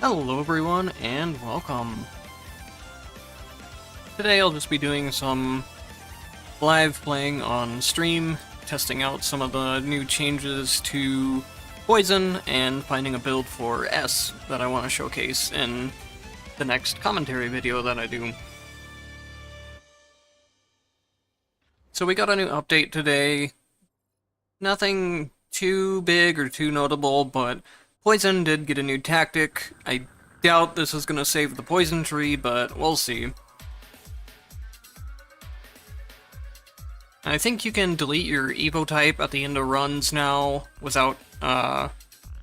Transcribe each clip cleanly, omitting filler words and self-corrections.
Hello everyone, and welcome. Today I'll just be doing some live playing on stream, testing out some of the new changes to Poison, and finding a build for S that I want to showcase in the next commentary video that I do. So we got a new update today. Nothing too big or too notable, but Poison did get a new tactic. I doubt this is going to save the poison tree, but we'll see. I think you can delete your Evo type at the end of runs now without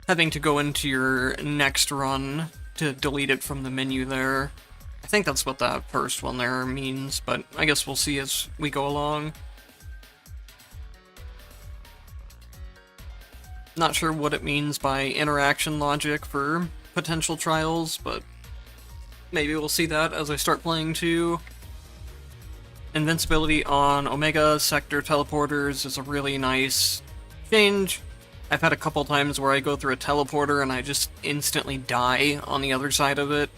having to go into your next run to delete it from the menu there. I think that's what that first one there means, but I guess we'll see as we go along. Not sure what it means by interaction logic for potential trials, but maybe we'll see that as I start playing too. Invincibility on Omega Sector teleporters is a really nice change. I've had a couple times where I go through a teleporter and I just instantly die on the other side of it.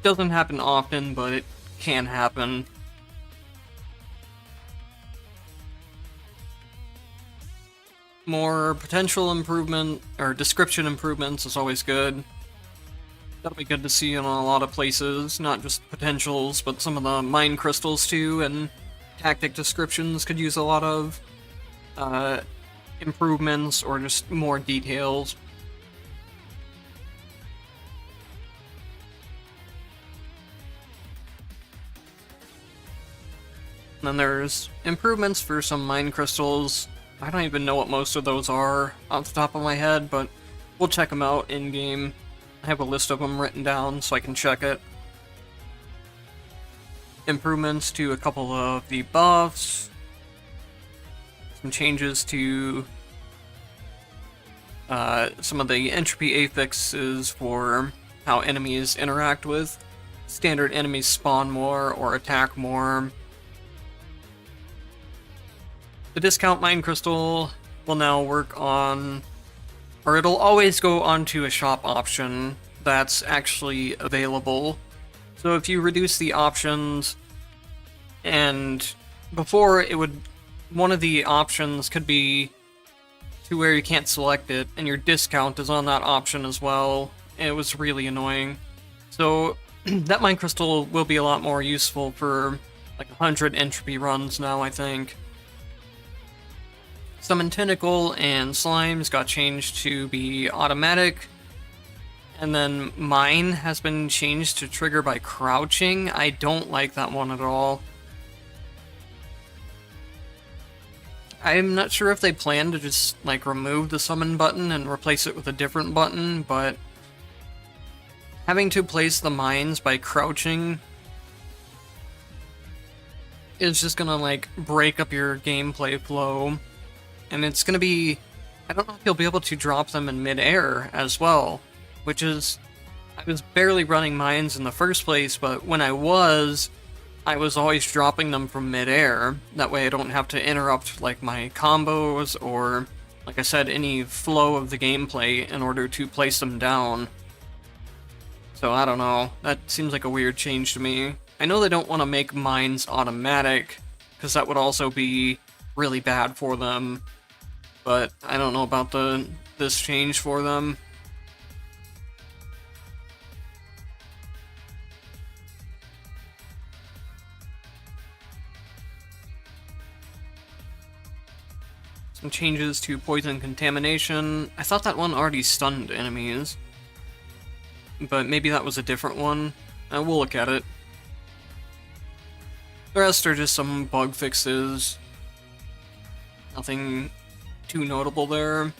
Doesn't happen often, but it can happen. More potential improvement, or description improvements is always good. That'll be good to see in a lot of places, not just potentials, but some of the mine crystals too, and tactic descriptions could use a lot of improvements or just more details. And then there's improvements for some mine crystals. I don't even know what most of those are off the top of my head, but we'll check them out in-game. I have a list of them written down so I can check it. Improvements to a couple of the buffs. Some changes to some of the entropy affixes for how enemies interact with. Standard enemies spawn more or attack more. The discount mine crystal will now work on, or it'll always go onto a shop option that's actually available. So if you reduce the options, and before it would, one of the options could be to where you can't select it, and your discount is on that option as well. It was really annoying. So that mine crystal will be a lot more useful for like 100 entropy runs now, I think. Summon Tentacle and Slimes got changed to be automatic, and then Mine has been changed to trigger by crouching. I don't like that one at all. I'm not sure if they plan to just like remove the summon button and replace it with a different button, but having to place the mines by crouching is just gonna like break up your gameplay flow. And it's going to be, I don't know if you'll be able to drop them in mid-air as well, which is, I was barely running mines in the first place, but when I was always dropping them from mid-air. That way I don't have to interrupt like my combos or, like I said, any flow of the gameplay in order to place them down. So I don't know, that seems like a weird change to me. I know they don't want to make mines automatic, because that would also be really bad for them. But I don't know about this change for them. Some changes to poison contamination. I thought that one already stunned enemies, but maybe that was a different one. We'll look at it. The rest are just some bug fixes. Nothing too notable there.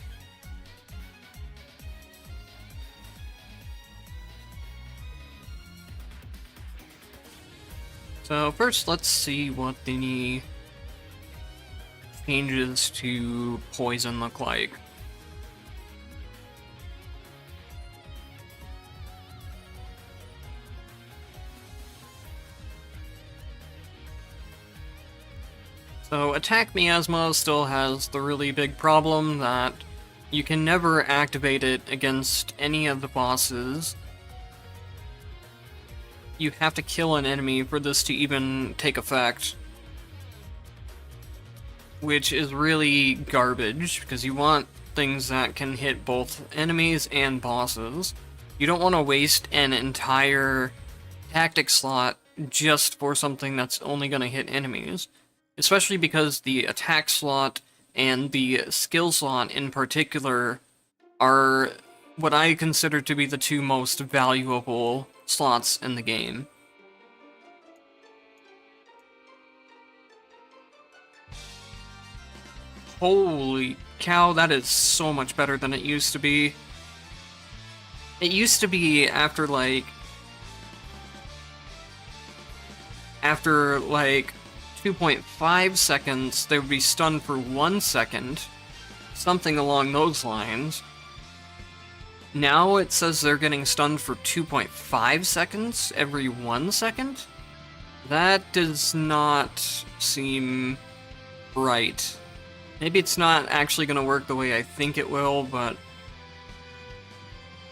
So first, let's see what the changes to poison look like. So Attack Miasma still has the really big problem that you can never activate it against any of the bosses you have to kill an enemy for this to even take effect. Which is really garbage, because you want things that can hit both enemies and bosses. You don't want to waste an entire tactic slot just for something that's only going to hit enemies. Especially because the attack slot and the skill slot in particular are what I consider to be the two most valuable slots in the game. Holy cow, that is so much better than it used to be. It used to be after like 2.5 seconds, they would be stunned for 1 second. Something along those lines. Now it says they're getting stunned for 2.5 seconds every 1 second? That does not seem right. Maybe it's not actually going to work the way I think it will, but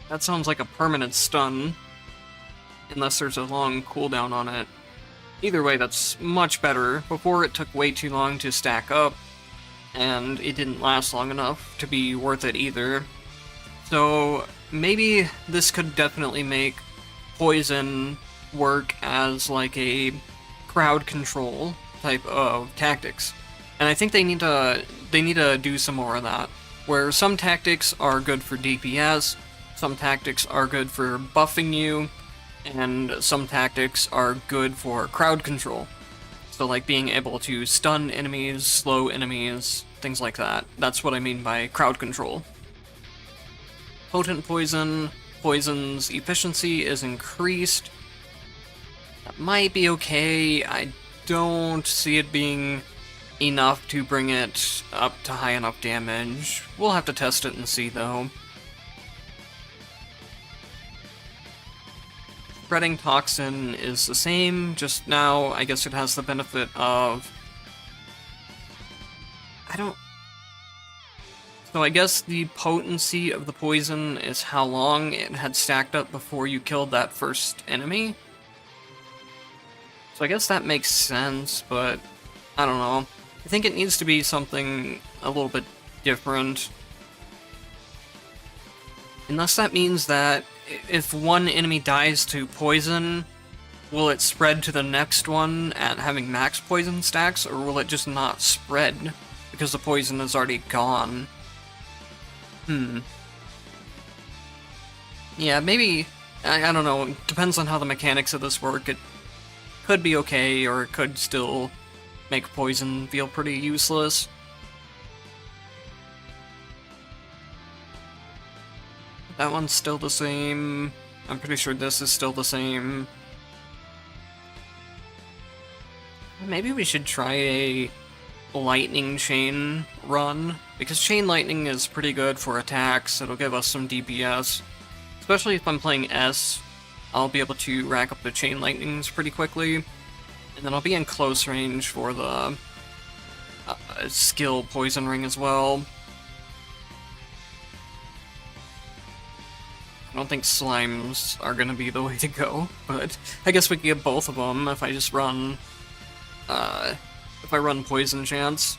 that sounds like a permanent stun, unless there's a long cooldown on it. Either way, that's much better. Before, it took way too long to stack up, and it didn't last long enough to be worth it either. So maybe this could definitely make poison work as like a crowd control type of tactics. And I think they need to do some more of that, where some tactics are good for DPS, some tactics are good for buffing you, and some tactics are good for crowd control. So like being able to stun enemies, slow enemies, things like that. That's what I mean by crowd control. Potent poison. Poison's efficiency is increased. That might be okay. I don't see it being enough to bring it up to high enough damage. We'll have to test it and see, though. Spreading Toxin is the same, just now I guess it has the benefit of... So I guess the potency of the poison is how long it had stacked up before you killed that first enemy. So I guess that makes sense, but I don't know. I think it needs to be something a little bit different. Unless that means that if one enemy dies to poison, will it spread to the next one at having max poison stacks, or will it just not spread because the poison is already gone? Yeah, maybe, I don't know, it depends on how the mechanics of this work. It could be okay, or it could still make poison feel pretty useless. That one's still the same. I'm pretty sure this is still the same. Maybe we should try a lightning chain run, because chain lightning is pretty good for attacks. It'll give us some DPS. Especially if I'm playing S, I'll be able to rack up the chain lightnings pretty quickly. And then I'll be in close range for the skill poison ring as well. I don't think slimes are gonna be the way to go, but I guess we can get both of them if I just run, if I run poison chance.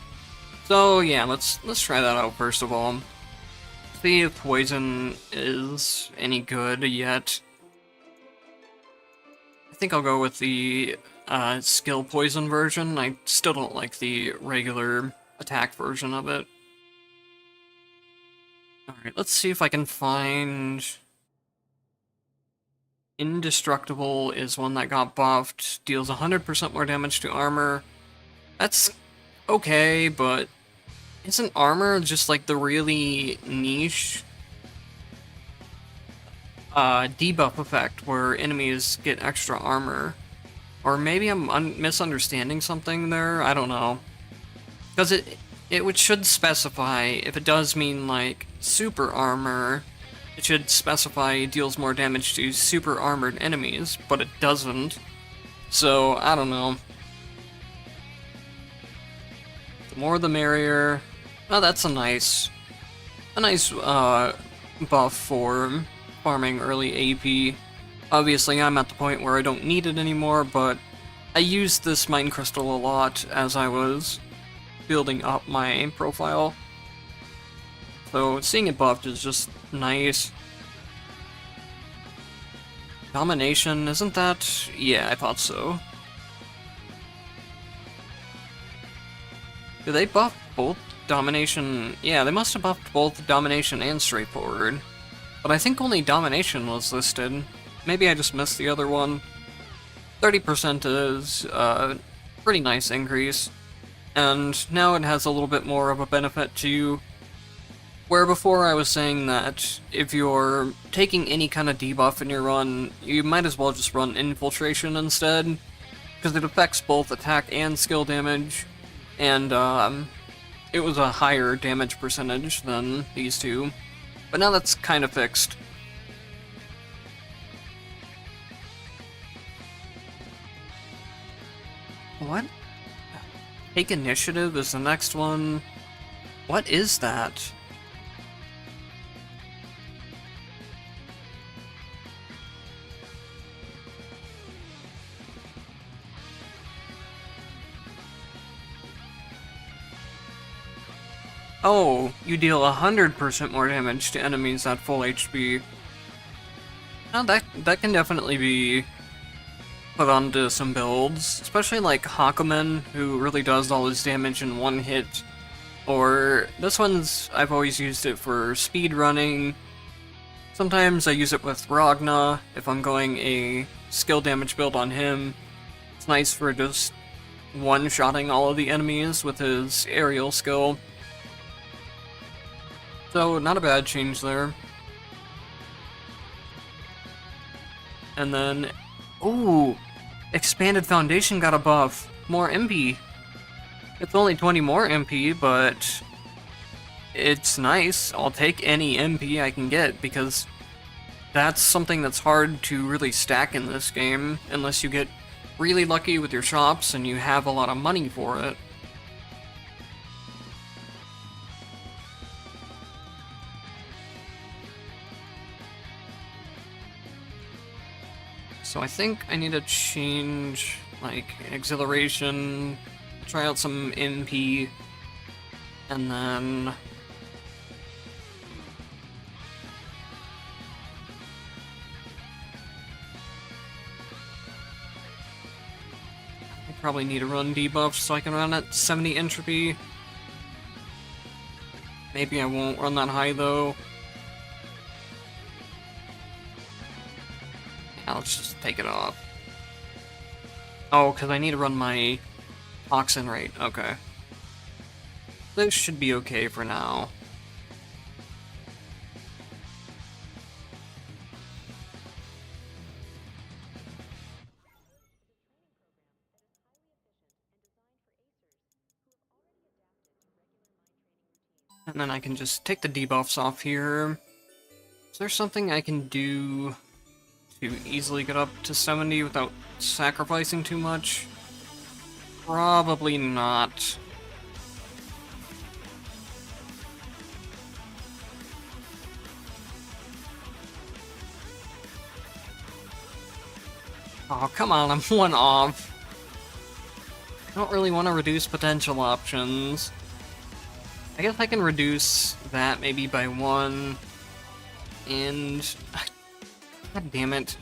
So yeah, let's try that out first of all. See if poison is any good yet. I think I'll go with the skill poison version. I still don't like the regular attack version of it. Alright, let's see if I can find... Indestructible is one that got buffed, deals 100% more damage to armor. That's okay, but isn't armor just like the really niche debuff effect where enemies get extra armor? Or maybe I'm misunderstanding something there, I don't know. Because it should specify, if it does mean like super armor, it should specify deals more damage to super armored enemies, but it doesn't. So, I don't know. The more the merrier. Oh, that's a nice buff for farming early AP. Obviously, I'm at the point where I don't need it anymore, but I used this Mind Crystal a lot as I was building up my profile. So seeing it buffed is just nice. Domination, isn't that? Yeah, I thought so. Do they buff both Domination? Yeah, they must have buffed both Domination and Straightforward. But I think only Domination was listed. Maybe I just missed the other one. 30% is a pretty nice increase. And now it has a little bit more of a benefit to where before I was saying that if you're taking any kind of debuff in your run, you might as well just run Infiltration instead, because it affects both attack and skill damage, and it was a higher damage percentage than these two. But now that's kind of fixed. What? Take Initiative is the next one. What is that? Oh, you deal 100% more damage to enemies at full HP. Now that can definitely be put onto some builds, especially like Hakumen, who really does all his damage in one hit. Or this one's, I've always used it for speed running. Sometimes I use it with Ragna if I'm going a skill damage build on him. It's nice for just one-shotting all of the enemies with his aerial skill. So, not a bad change there. And then, ooh, Expanded Foundation got a buff. More MP. It's only 20 more MP, but it's nice. I'll take any MP I can get, because that's something that's hard to really stack in this game, unless you get really lucky with your shops and you have a lot of money for it. So I think I need to change, like, Exhilaration, try out some MP, and then I probably need to run debuff so I can run at 70 Entropy. Maybe I won't run that high though. Yeah, let's just take it off. Oh, because I need to run my toxin rate. Okay. This should be okay for now. And then I can just take the debuffs off here. Is there something I can do to easily get up to 70 without sacrificing too much? Probably not. Oh, come on, I'm one off. I don't really want to reduce potential options. I guess I can reduce that maybe by 1, and god damn it.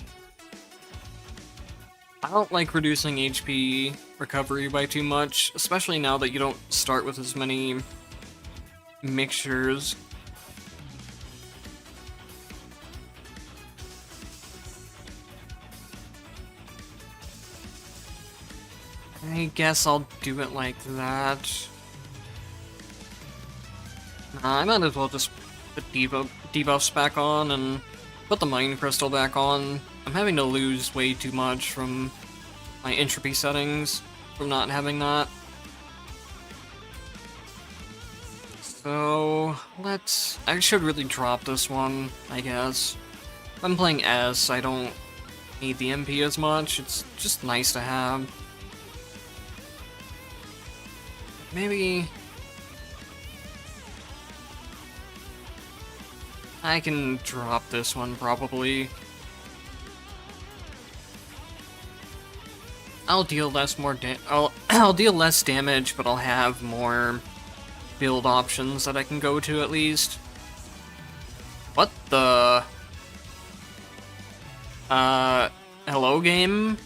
I don't like reducing HP recovery by too much, especially now that you don't start with as many mixtures. I guess I'll do it like that. Nah, I might as well just put debuffs back on and put the Mind Crystal back on. I'm having to lose way too much from my entropy settings from not having that. So, I should really drop this one, I guess. If I'm playing S, I don't need the MP as much. It's just nice to have. Maybe I can drop this one, probably. I'll deal less more I'll deal less damage, but I'll have more build options that I can go to at least. What the? Hello game?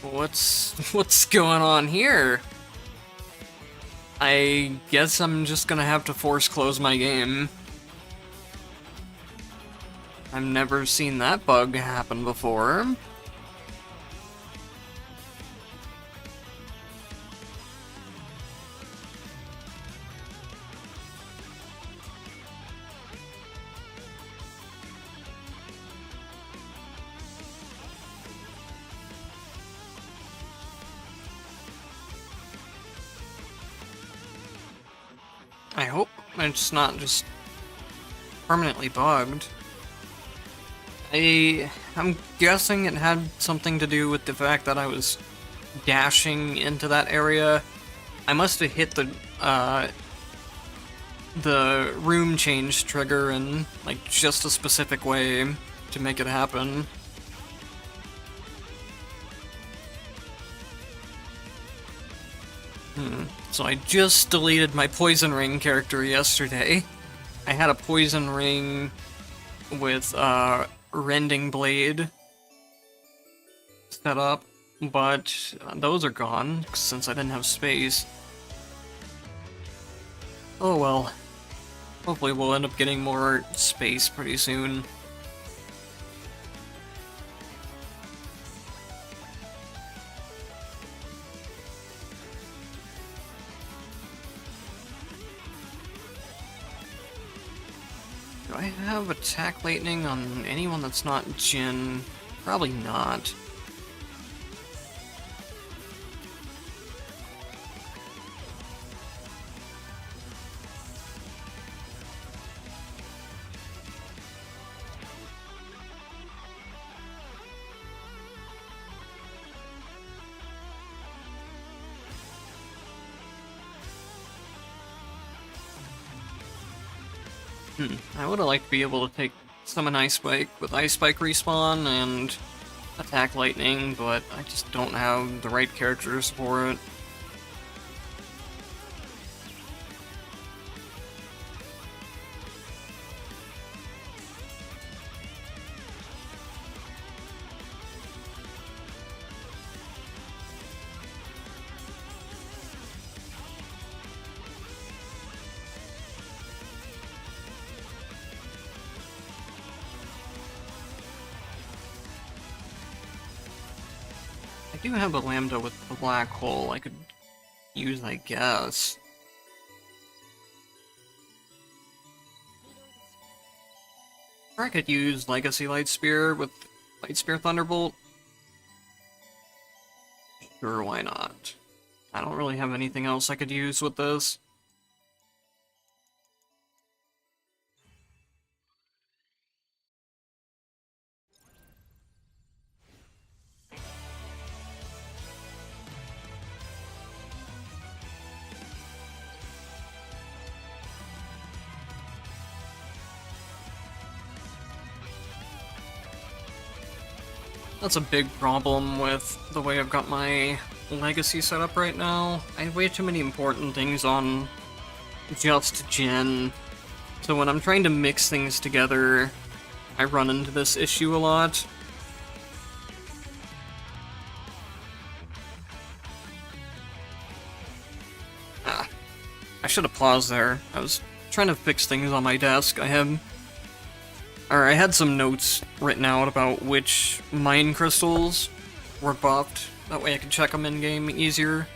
What's going on here? I guess I'm just gonna have to force close my game. I've never seen that bug happen before. I hope it's not just permanently bugged. I'm guessing it had something to do with the fact that I was dashing into that area. I must have hit the room change trigger in like just a specific way to make it happen. So I just deleted my poison ring character yesterday. I had a poison ring with rending blade set up, but those are gone since I didn't have space. Oh well. Hopefully we'll end up getting more space pretty soon. Do I have attack lightning on anyone that's not Jin? Probably not. I would have liked to be able to summon Ice Spike with Ice Spike respawn and attack lightning, but I just don't have the right characters for it. I do have a Lambda with the black hole I could use, I guess. Or I could use Legacy Light Spear with Light Spear Thunderbolt. Sure, why not? I don't really have anything else I could use with this. That's a big problem with the way I've got my legacy set up right now. I have way too many important things on just Jin. So when I'm trying to mix things together, I run into this issue a lot. I should have paused there. I was trying to fix things on my desk. I had some notes written out about which mine crystals were buffed. That way I could check them in-game easier.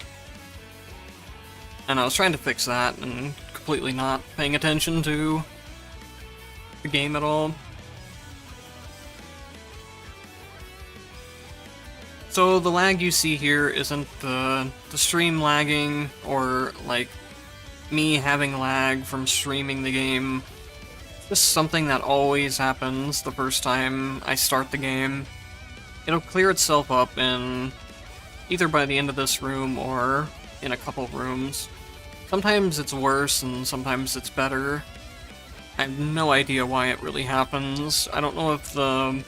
And I was trying to fix that and completely not paying attention to the game at all. So the lag you see here isn't the stream lagging or like me having lag from streaming the game. This is something that always happens the first time I start the game. It'll clear itself up in either by the end of this room or in a couple rooms. Sometimes it's worse and sometimes it's better. I have no idea why it really happens. I don't know if the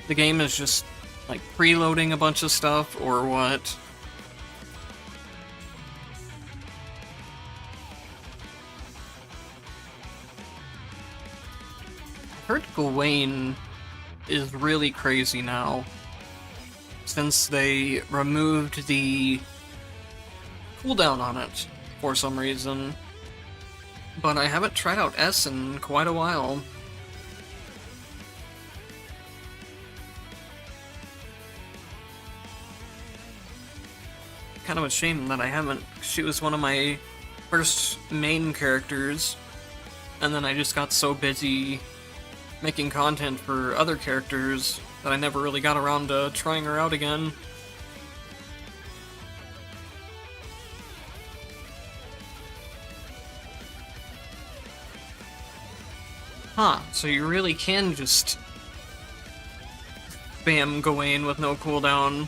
the game is just like preloading a bunch of stuff or what. I heard Gawain is really crazy now, since they removed the cooldown on it for some reason. But I haven't tried out S in quite a while. Kind of a shame that I haven't. She was one of my first main characters, and then I just got so busy making content for other characters that I never really got around to trying her out again. Huh, so you really can just spam Gawain with no cooldown.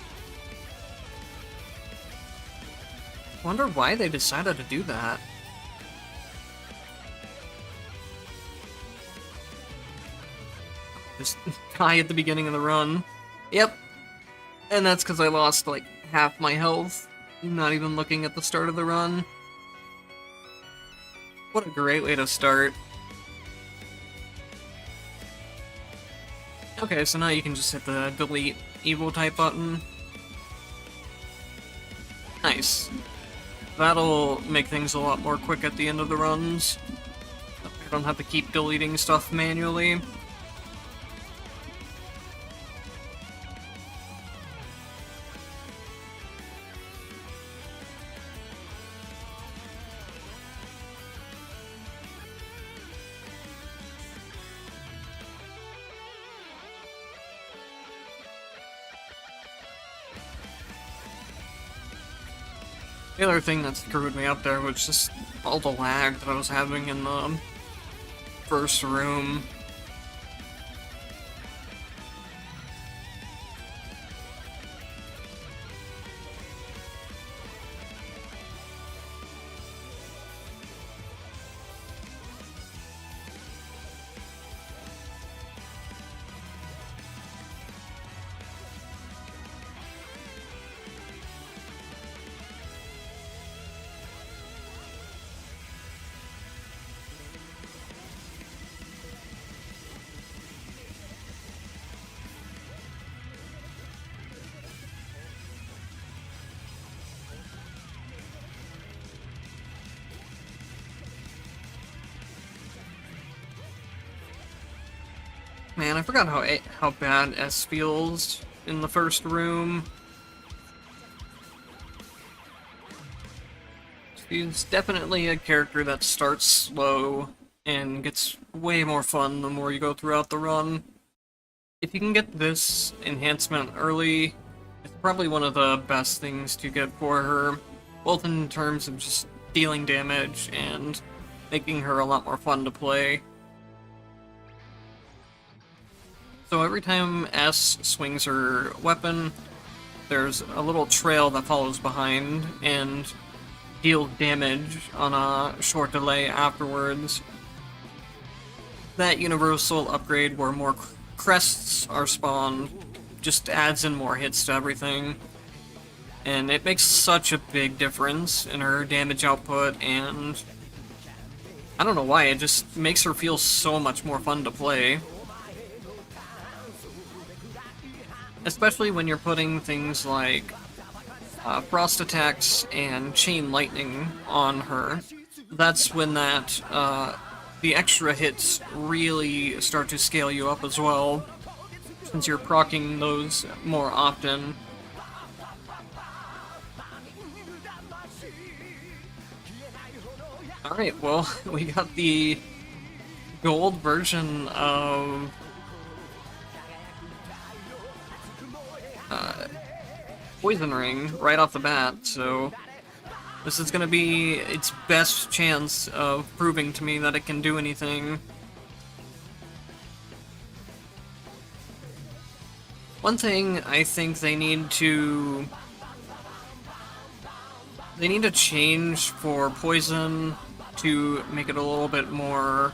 Wonder why they decided to do that. Just die at the beginning of the run. Yep. And that's because I lost like half my health, not even looking at the start of the run. What a great way to start. Okay, so now you can just hit the delete evil type button. Nice. That'll make things a lot more quick at the end of the runs. I don't have to keep deleting stuff manually. The other thing that screwed me up there was just all the lag that I was having in the first room. Man, I forgot how bad S feels in the first room. She's definitely a character that starts slow and gets way more fun the more you go throughout the run. If you can get this enhancement early, it's probably one of the best things to get for her, both in terms of just dealing damage and making her a lot more fun to play. So every time S swings her weapon, there's a little trail that follows behind and deals damage on a short delay afterwards. That universal upgrade where more crests are spawned just adds in more hits to everything. And it makes such a big difference in her damage output, and I don't know why, it just makes her feel so much more fun to play. Especially when you're putting things like frost attacks and chain lightning on her. That's when the extra hits really start to scale you up as well, since you're proccing those more often. Alright, well, we got the gold version of Poison Ring right off the bat, so this is gonna be its best chance of proving to me that it can do anything. One thing I think they need to change for Poison to make it a little bit more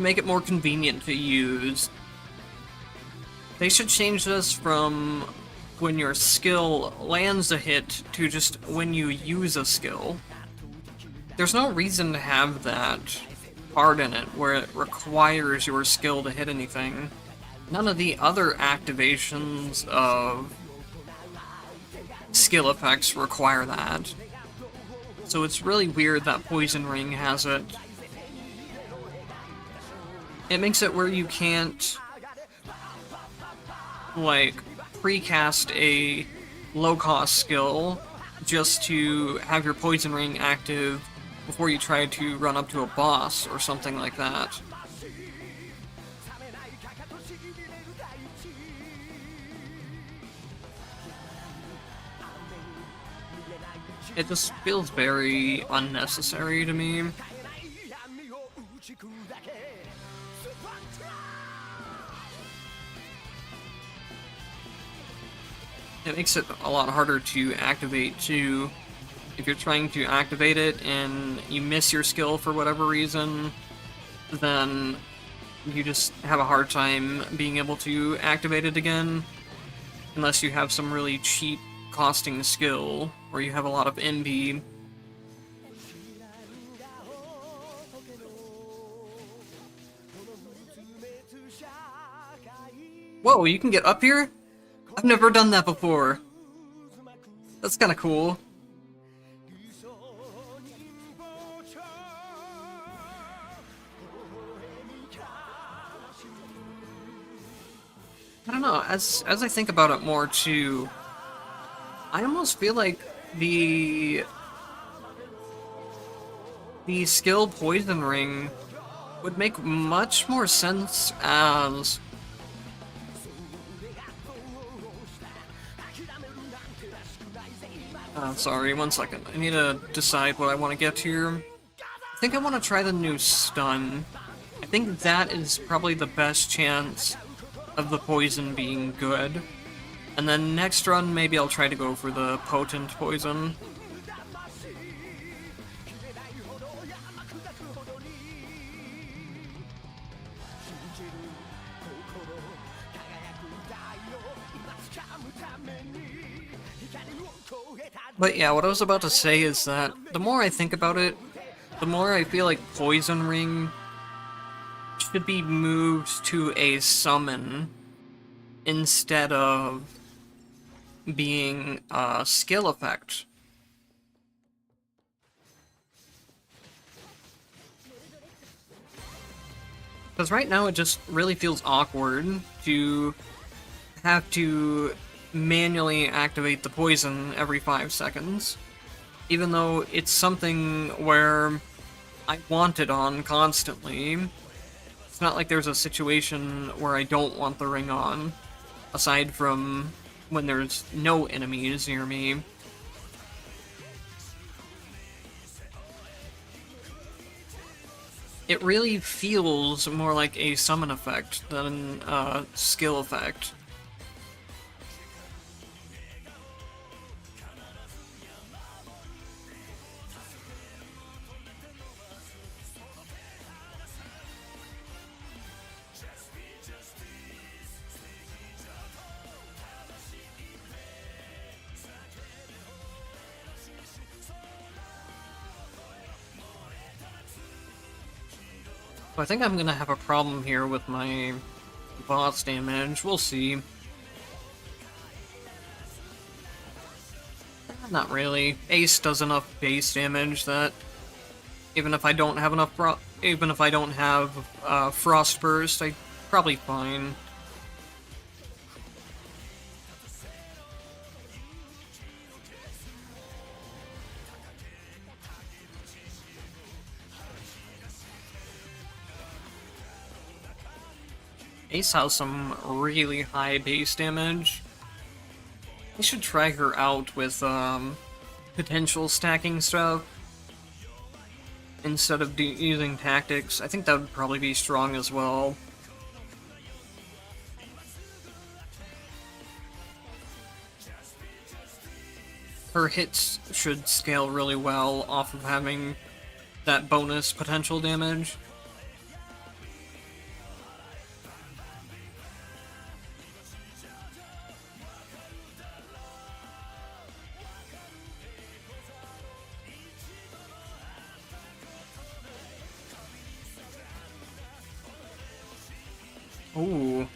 make it more convenient to use. They should change this from when your skill lands a hit to just when you use a skill. There's no reason to have that part in it where it requires your skill to hit anything. None of the other activations of skill effects require that. So it's really weird that Poison Ring has it. It makes it where you can't, like, precast a low-cost skill just to have your Poison Ring active before you try to run up to a boss or something like that. It just feels very unnecessary to me. It makes it a lot harder to activate too. If you're trying to activate it and you miss your skill for whatever reason, then you just have a hard time being able to activate it again. Unless you have some really cheap costing skill, or you have a lot of MB. Whoa, you can get up here? I've never done that before. That's kinda cool. I don't know, as I think about it more too, I almost feel like the skill Poison Ring would make much more sense as sorry, one second. I need to decide what I want to get here. I think I want to try the new stun. I think that is probably the best chance of the poison being good. And then next run, maybe I'll try to go for the potent poison. But yeah, what I was about to say is that the more I think about it, the more I feel like Poison Ring should be moved to a summon instead of being a skill effect. Because right now it just really feels awkward to have to manually activate the poison every 5 seconds. Even though it's something where I want it on constantly. It's not like there's a situation where I don't want the ring on, aside from when there's no enemies near me. It really feels more like a summon effect than a skill effect. I think I'm gonna have a problem here with my boss damage. We'll see. Not really. Ace does enough base damage that even if I don't have enough Frost Burst, I'm probably fine. Ace has some really high base damage. I should try her out with potential stacking stuff instead of using tactics. I think that would probably be strong as well. Her hits should scale really well off of having that bonus potential damage. Ooh.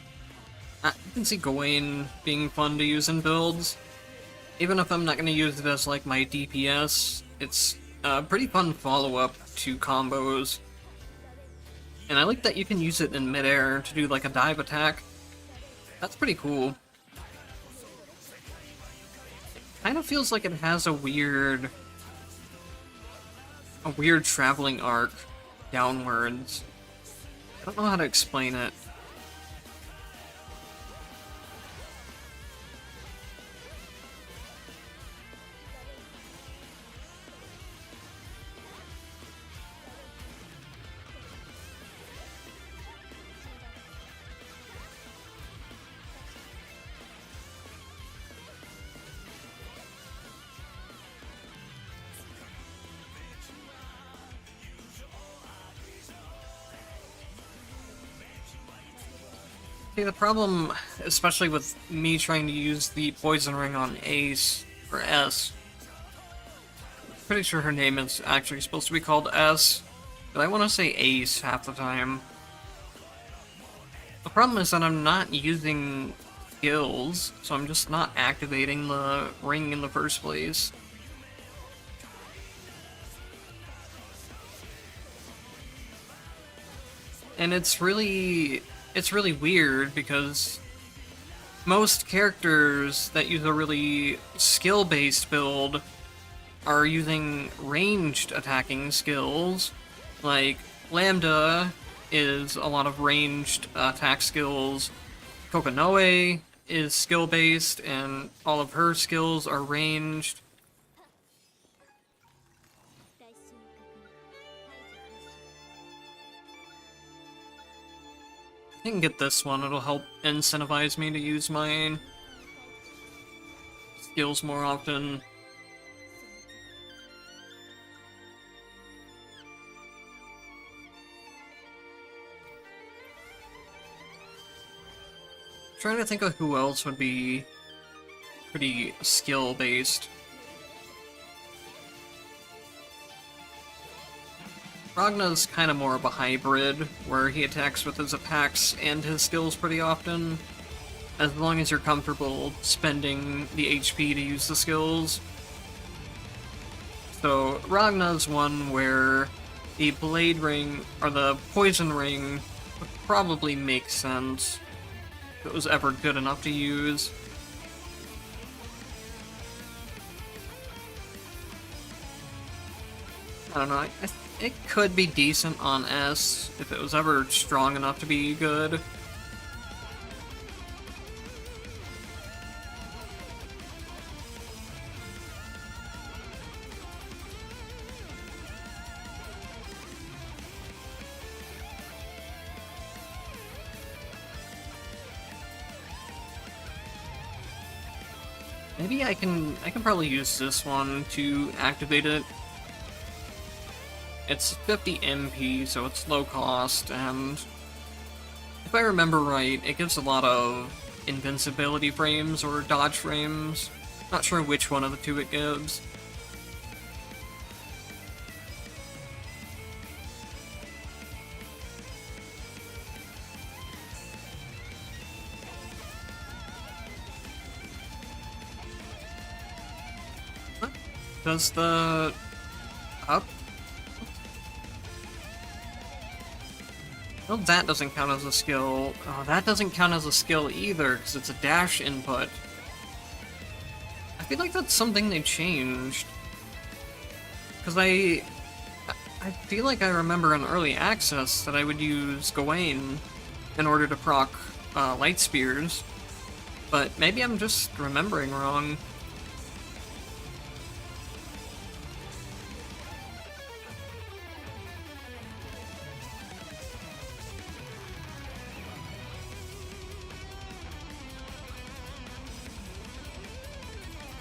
I can see Gawain being fun to use in builds. Even if I'm not going to use it as like my DPS, it's a pretty fun follow-up to combos. And I like that you can use it in midair to do like a dive attack. That's pretty cool. Kind of feels like it has a weird traveling arc downwards. I don't know how to explain it. See, the problem, especially with me trying to use the poison ring on Ace, or S, pretty sure her name is actually supposed to be called S, but I want to say Ace half the time. The problem is that I'm not using skills, so I'm just not activating the ring in the first place. And it's really weird because most characters that use a really skill-based build are using ranged attacking skills. Like, Lambda is a lot of ranged attack skills. Kokonoe is skill-based, and all of her skills are ranged. I can get this one, it'll help incentivize me to use my skills more often. Trying to think of who else would be pretty skill-based. Ragna's kind of more of a hybrid, where he attacks with his attacks and his skills pretty often, as long as you're comfortable spending the HP to use the skills. So Ragna's one where the Blade Ring, or the Poison Ring, would probably make sense if it was ever good enough to use. I don't know, it could be decent on S if it was ever strong enough to be good. Maybe I can probably use this one to activate it. It's 50 MP, so it's low cost, and if I remember right, it gives a lot of invincibility frames or dodge frames. Not sure which one of the two it gives. What? Does the up? Well, that doesn't count as a skill. Oh, that doesn't count as a skill either, because it's a dash input. I feel like that's something they changed. Because I feel like I remember in early access that I would use Gawain in order to proc light spears. But maybe I'm just remembering wrong.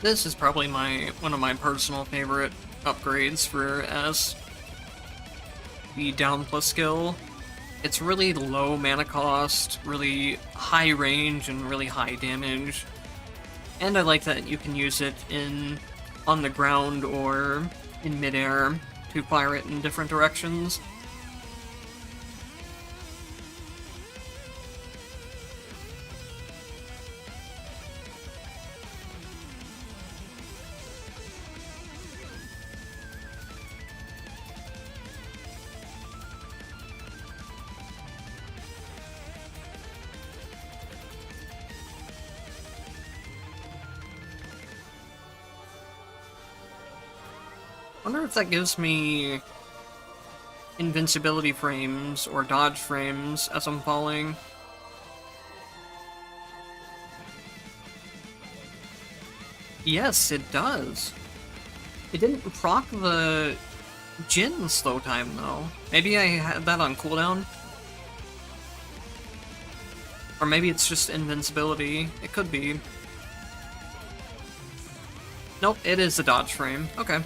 This is probably one of my personal favorite upgrades for S. The down plus skill. It's really low mana cost, really high range, and really high damage. And I like that you can use it on the ground or in midair to fire it in different directions. Wonder if that gives me invincibility frames or dodge frames as I'm falling. Yes, it does. It didn't proc the Jin slow time though. Maybe I had that on cooldown? Or maybe it's just invincibility. It could be. Nope, it is a dodge frame. Okay.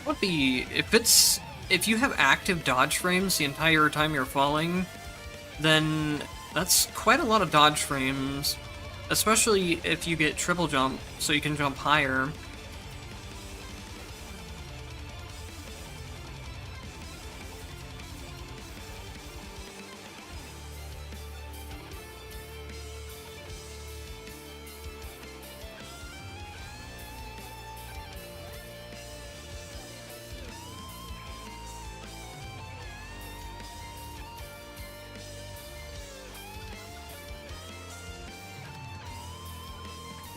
Would be if you have active dodge frames the entire time you're falling, then that's quite a lot of dodge frames, especially if you get triple jump so you can jump higher.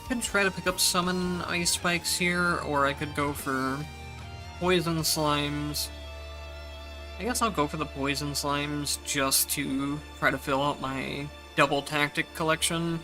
I could try to pick up summon ice spikes here, or I could go for poison slimes. I guess I'll go for the poison slimes just to try to fill out my double tactic collection.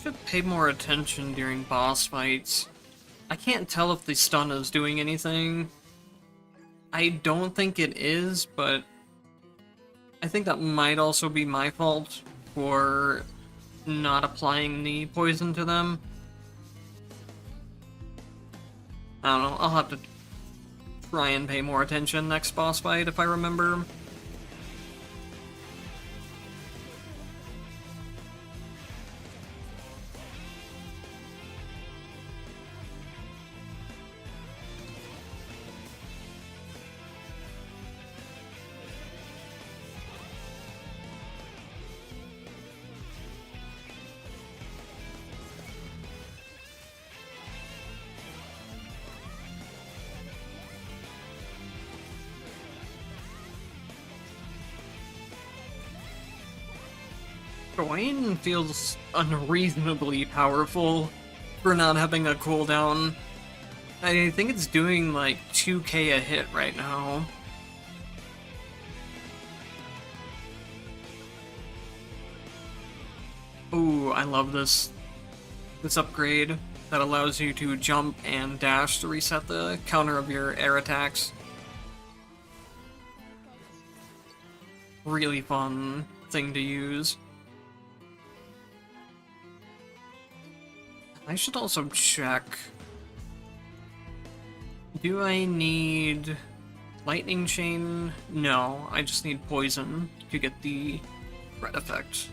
Should pay more attention during boss fights. I can't tell if the stun is doing anything. I don't think it is, but I think that might also be my fault for not applying the poison to them. I don't know, I'll have to try and pay more attention next boss fight if I remember. Gawain feels unreasonably powerful for not having a cooldown. I think it's doing like 2k a hit right now. Ooh, I love this upgrade that allows you to jump and dash to reset the counter of your air attacks. Really fun thing to use. I should also check. Do I need lightning chain? No, I just need poison to get the red effect.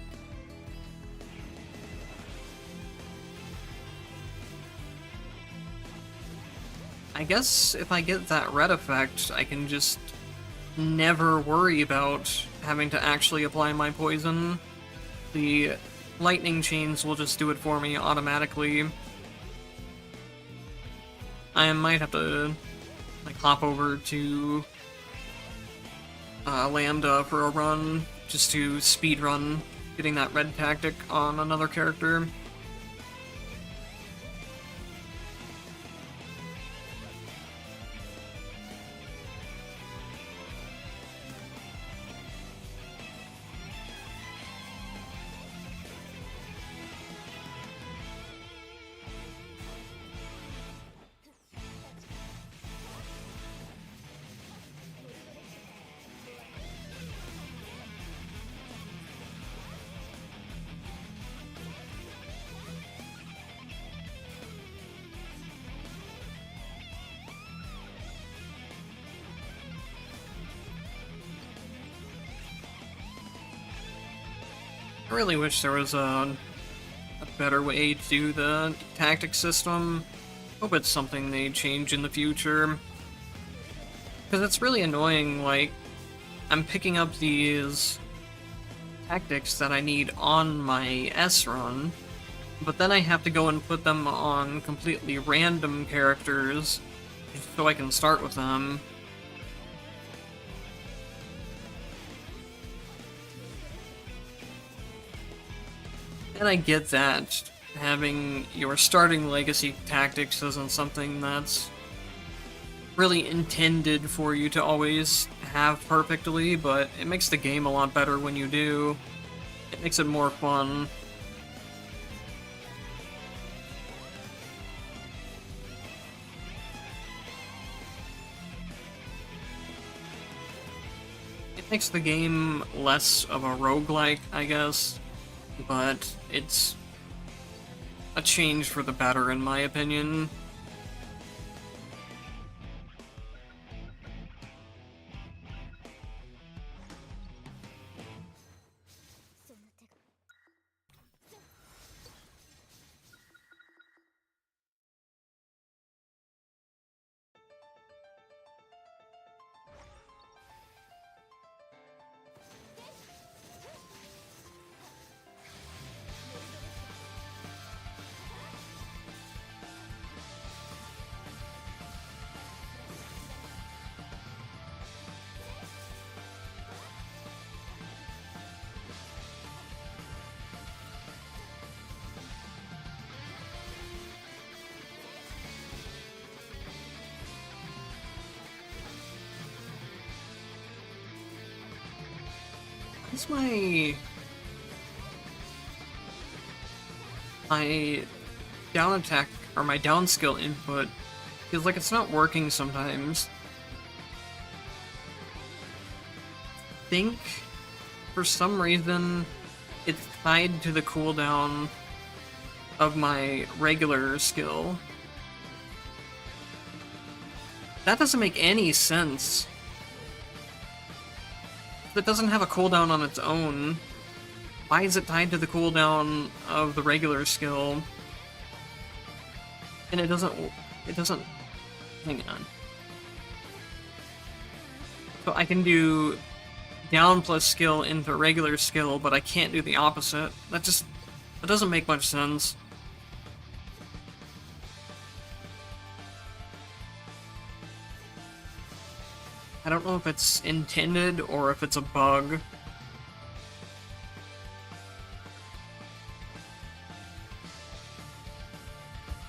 I guess if I get that red effect, I can just never worry about having to actually apply my poison. The lightning chains will just do it for me automatically. I might have to like hop over to Lambda for a run, just to speed run getting that red tactic on another character. I really wish there was a better way to do the tactic system. Hope it's something they change in the future. Because it's really annoying, like, I'm picking up these tactics that I need on my S run, but then I have to go and put them on completely random characters so I can start with them. And I get that having your starting legacy tactics isn't something that's really intended for you to always have perfectly, but it makes the game a lot better when you do. It makes it more fun. It makes the game less of a roguelike, I guess, but it's a change for the better in my opinion. What's my down attack or my down skill input feels like it's not working sometimes. I think for some reason it's tied to the cooldown of my regular skill. That doesn't make any sense. If it doesn't have a cooldown on its own, why is it tied to the cooldown of the regular skill? And it doesn't, hang on. So I can do down plus skill into regular skill, but I can't do the opposite. That doesn't make much sense. I don't know if it's intended or if it's a bug.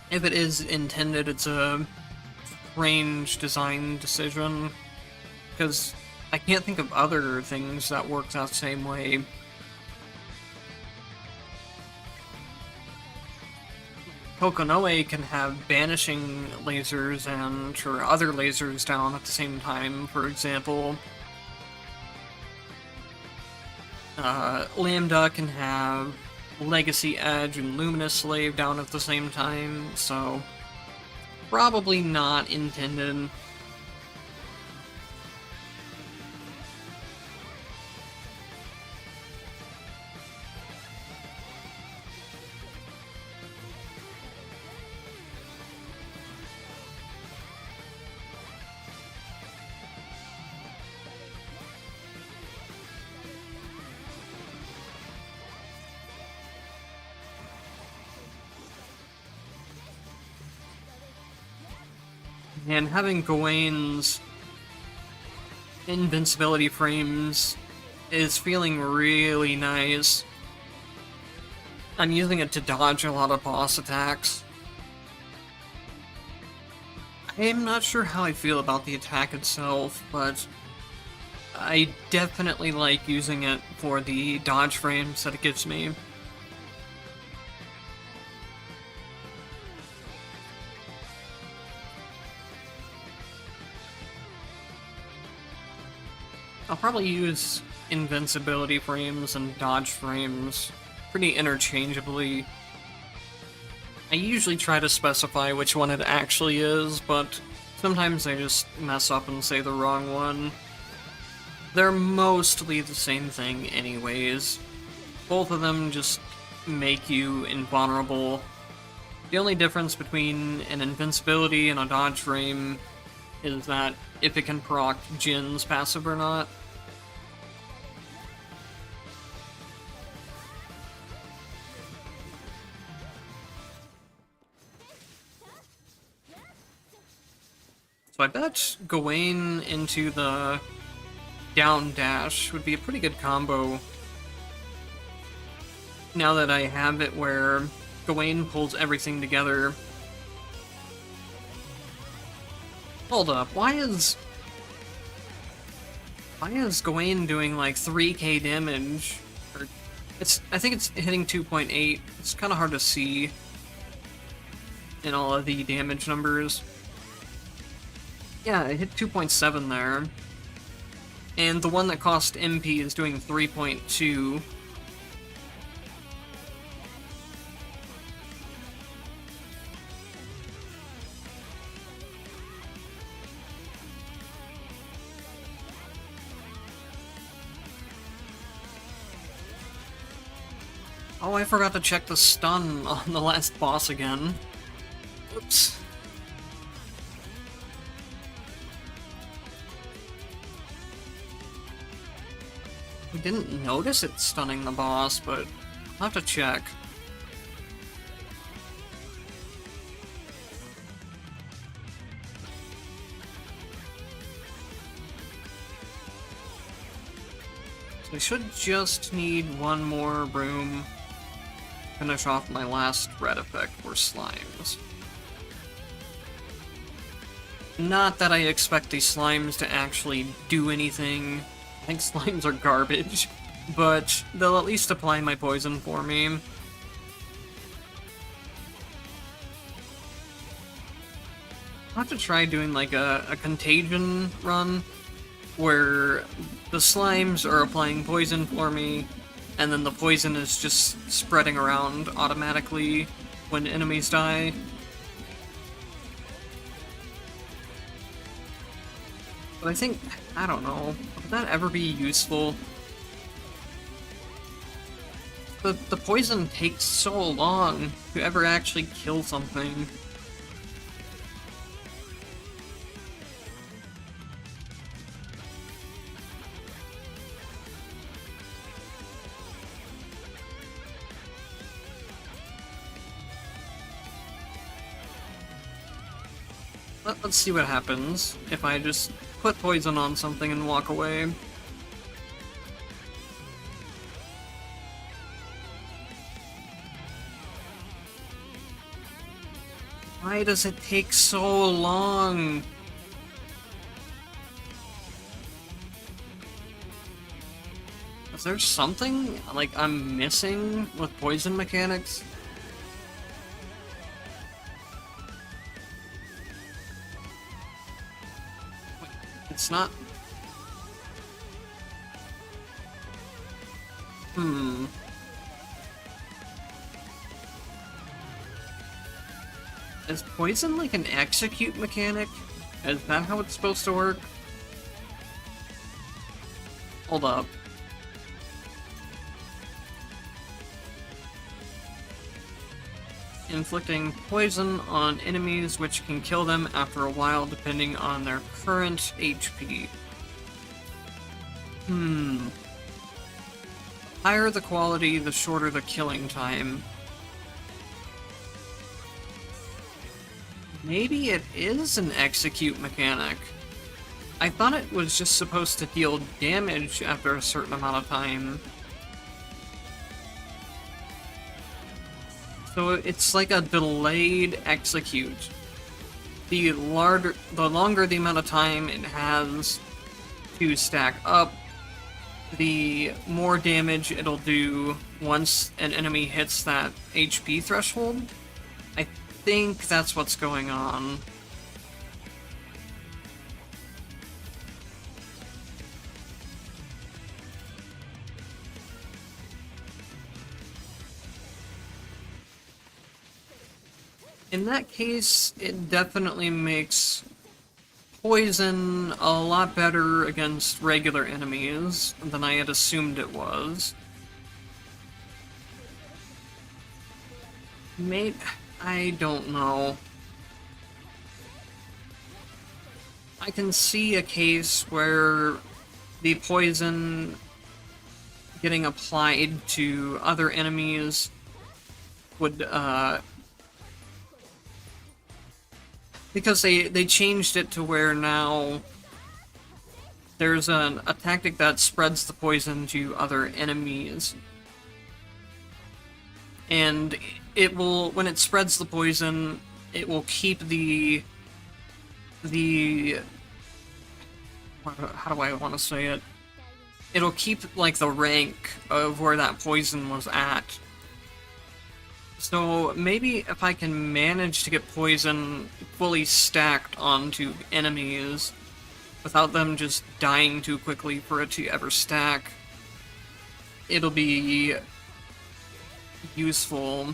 If it is intended, it's a strange design decision, because I can't think of other things that work that same way. Kokonoe can have banishing lasers and her other lasers down at the same time, for example. Lambda can have Legacy Edge and Luminous Slave down at the same time, so probably not intended. And having Gawain's invincibility frames is feeling really nice. I'm using it to dodge a lot of boss attacks. I'm not sure how I feel about the attack itself, but I definitely like using it for the dodge frames that it gives me. I'll probably use invincibility frames and dodge frames pretty interchangeably. I usually try to specify which one it actually is, but sometimes I just mess up and say the wrong one. They're mostly the same thing anyways. Both of them just make you invulnerable The only difference between an invincibility and a dodge frame is that if it can proc Jin's passive or not. So I bet Gawain into the down dash would be a pretty good combo. Now that I have it where Gawain pulls everything together. Hold up, why is Gawain doing like 3k damage? Or I think it's hitting 2.8. It's kind of hard to see in all of the damage numbers. Yeah, it hit 2.7 there. And the one that cost MP is doing 3.2. Oh, I forgot to check the stun on the last boss again. Oops. I didn't notice it stunning the boss, but I'll have to check. So I should just need one more room to finish off my last red effect for slimes. Not that I expect these slimes to actually do anything. I think slimes are garbage, but they'll at least apply my poison for me. I'll have to try doing like a contagion run, where the slimes are applying poison for me, and then the poison is just spreading around automatically when enemies die. But I think, I don't know, would that ever be useful? The poison takes so long to ever actually kill something. Let's see what happens if I just put poison on something and walk away. Why does it take so long? Is there something, like, I'm missing with poison mechanics? Wait, it's not... Is poison like an execute mechanic? Is that how it's supposed to work? Hold up. Inflicting poison on enemies which can kill them after a while depending on their current HP. Higher the quality, the shorter the killing time. Maybe it is an execute mechanic. I thought it was just supposed to deal damage after a certain amount of time. So it's like a delayed execute. The longer the amount of time it has to stack up, the more damage it'll do once an enemy hits that HP threshold. I think that's what's going on. In that case, it definitely makes poison a lot better against regular enemies than I had assumed it was. I don't know. I can see a case where the poison getting applied to other enemies would, because they changed it to where now there's a tactic that spreads the poison to other enemies. And it will, when it spreads the poison, it will keep the how do I want to say it? It'll keep, like, the rank of where that poison was at. So maybe if I can manage to get poison fully stacked onto enemies without them just dying too quickly for it to ever stack, it'll be useful.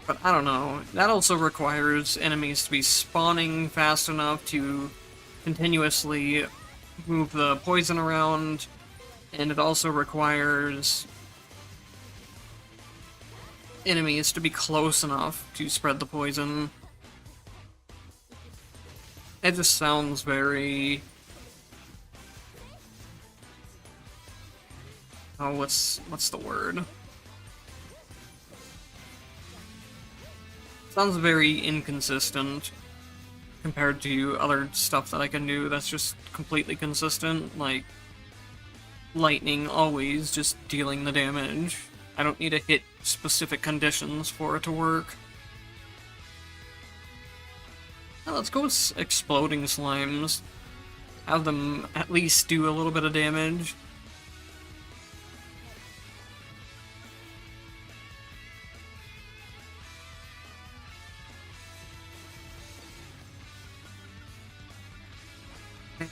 But I don't know. That also requires enemies to be spawning fast enough to continuously move the poison around, and it also requires enemies to be close enough to spread the poison. It just sounds very... oh, what's the word? Sounds very inconsistent compared to other stuff that I can do that's just completely consistent, like lightning always just dealing the damage. I don't need to hit specific conditions for it to work. Now let's go with exploding slimes. Have them at least do a little bit of damage.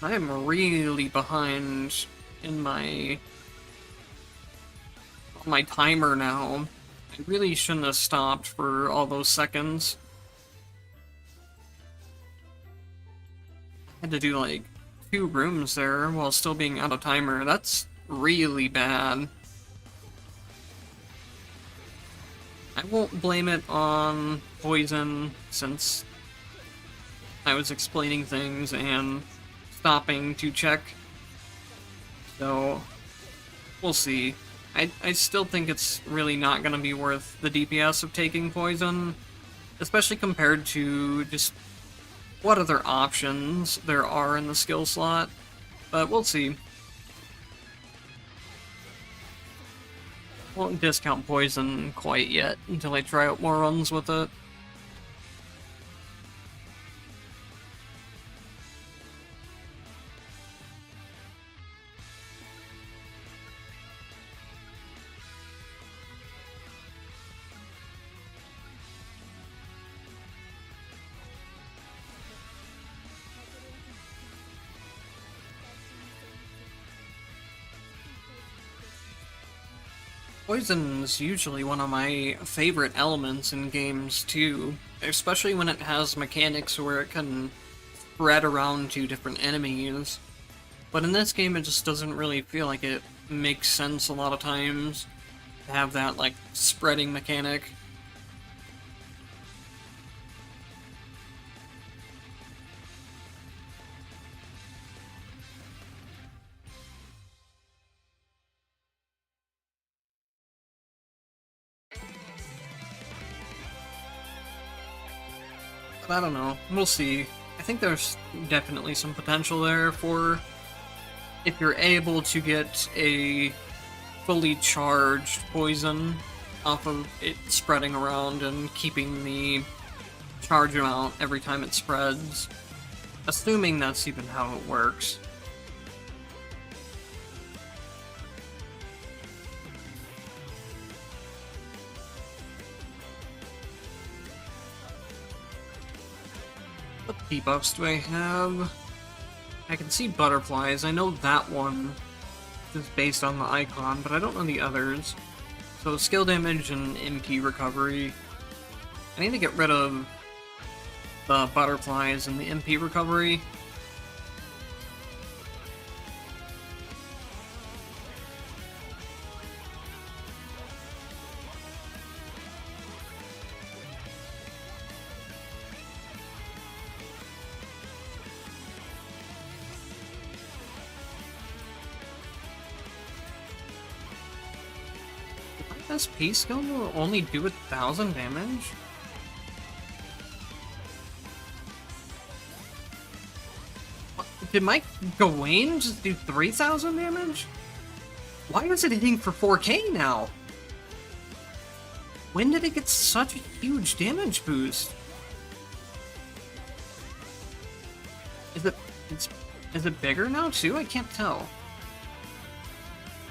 I am really behind in my timer now. I really shouldn't have stopped for all those seconds. I had to do like 2 rooms there while still being out of timer. That's really bad. I won't blame it on poison since I was explaining things and stopping to check. So we'll see. I still think it's really not going to be worth the DPS of taking poison, especially compared to just what other options there are in the skill slot, but we'll see. Won't discount poison quite yet until I try out more runs with it. Poison's usually one of my favorite elements in games too, especially when it has mechanics where it can spread around to different enemies. But in this game it just doesn't really feel like it makes sense a lot of times to have that, like, spreading mechanic. I don't know. We'll see. I think there's definitely some potential there for if you're able to get a fully charged poison off of it spreading around and keeping the charge amount every time it spreads. Assuming that's even how it works. What debuffs do I have? I can see butterflies. I know that one is based on the icon, but I don't know the others. So skill damage and MP recovery. I need to get rid of the butterflies and the MP recovery. SP skill will only do 1,000 damage? What? Did my Gawain just do 3,000 damage? Why is it hitting for 4K now? When did it get such a huge damage boost? Is it bigger now too? I can't tell.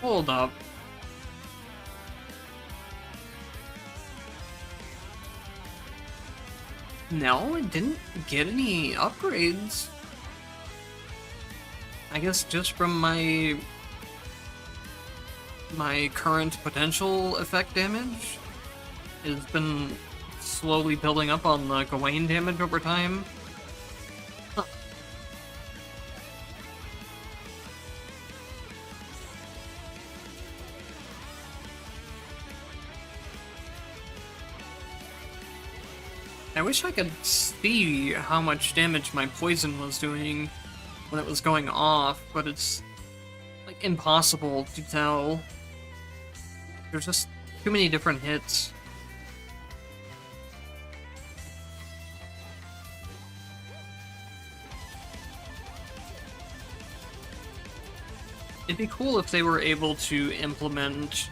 Hold up. No, it didn't get any upgrades. I guess just from my current potential effect damage has been slowly building up on the Gawain damage over time. Huh. I wish I could see how much damage my poison was doing when it was going off, but it's like impossible to tell. There's just too many different hits. It'd be cool if they were able to implement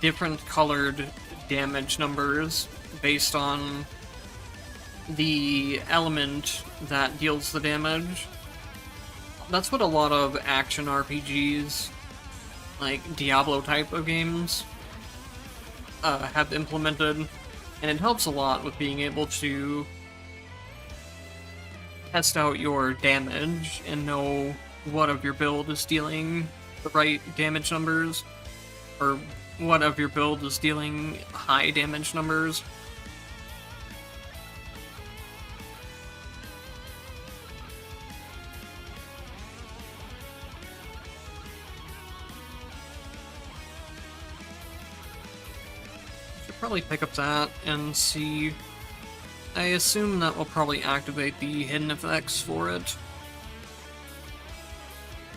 different colored damage numbers based on the element that deals the damage. That's what a lot of action RPGs, like Diablo type of games, have implemented, and it helps a lot with being able to test out your damage and know what of your build is dealing the right damage numbers, or what of your build is dealing high damage numbers. Should probably pick up that and see. I assume that will probably activate the hidden effects for it.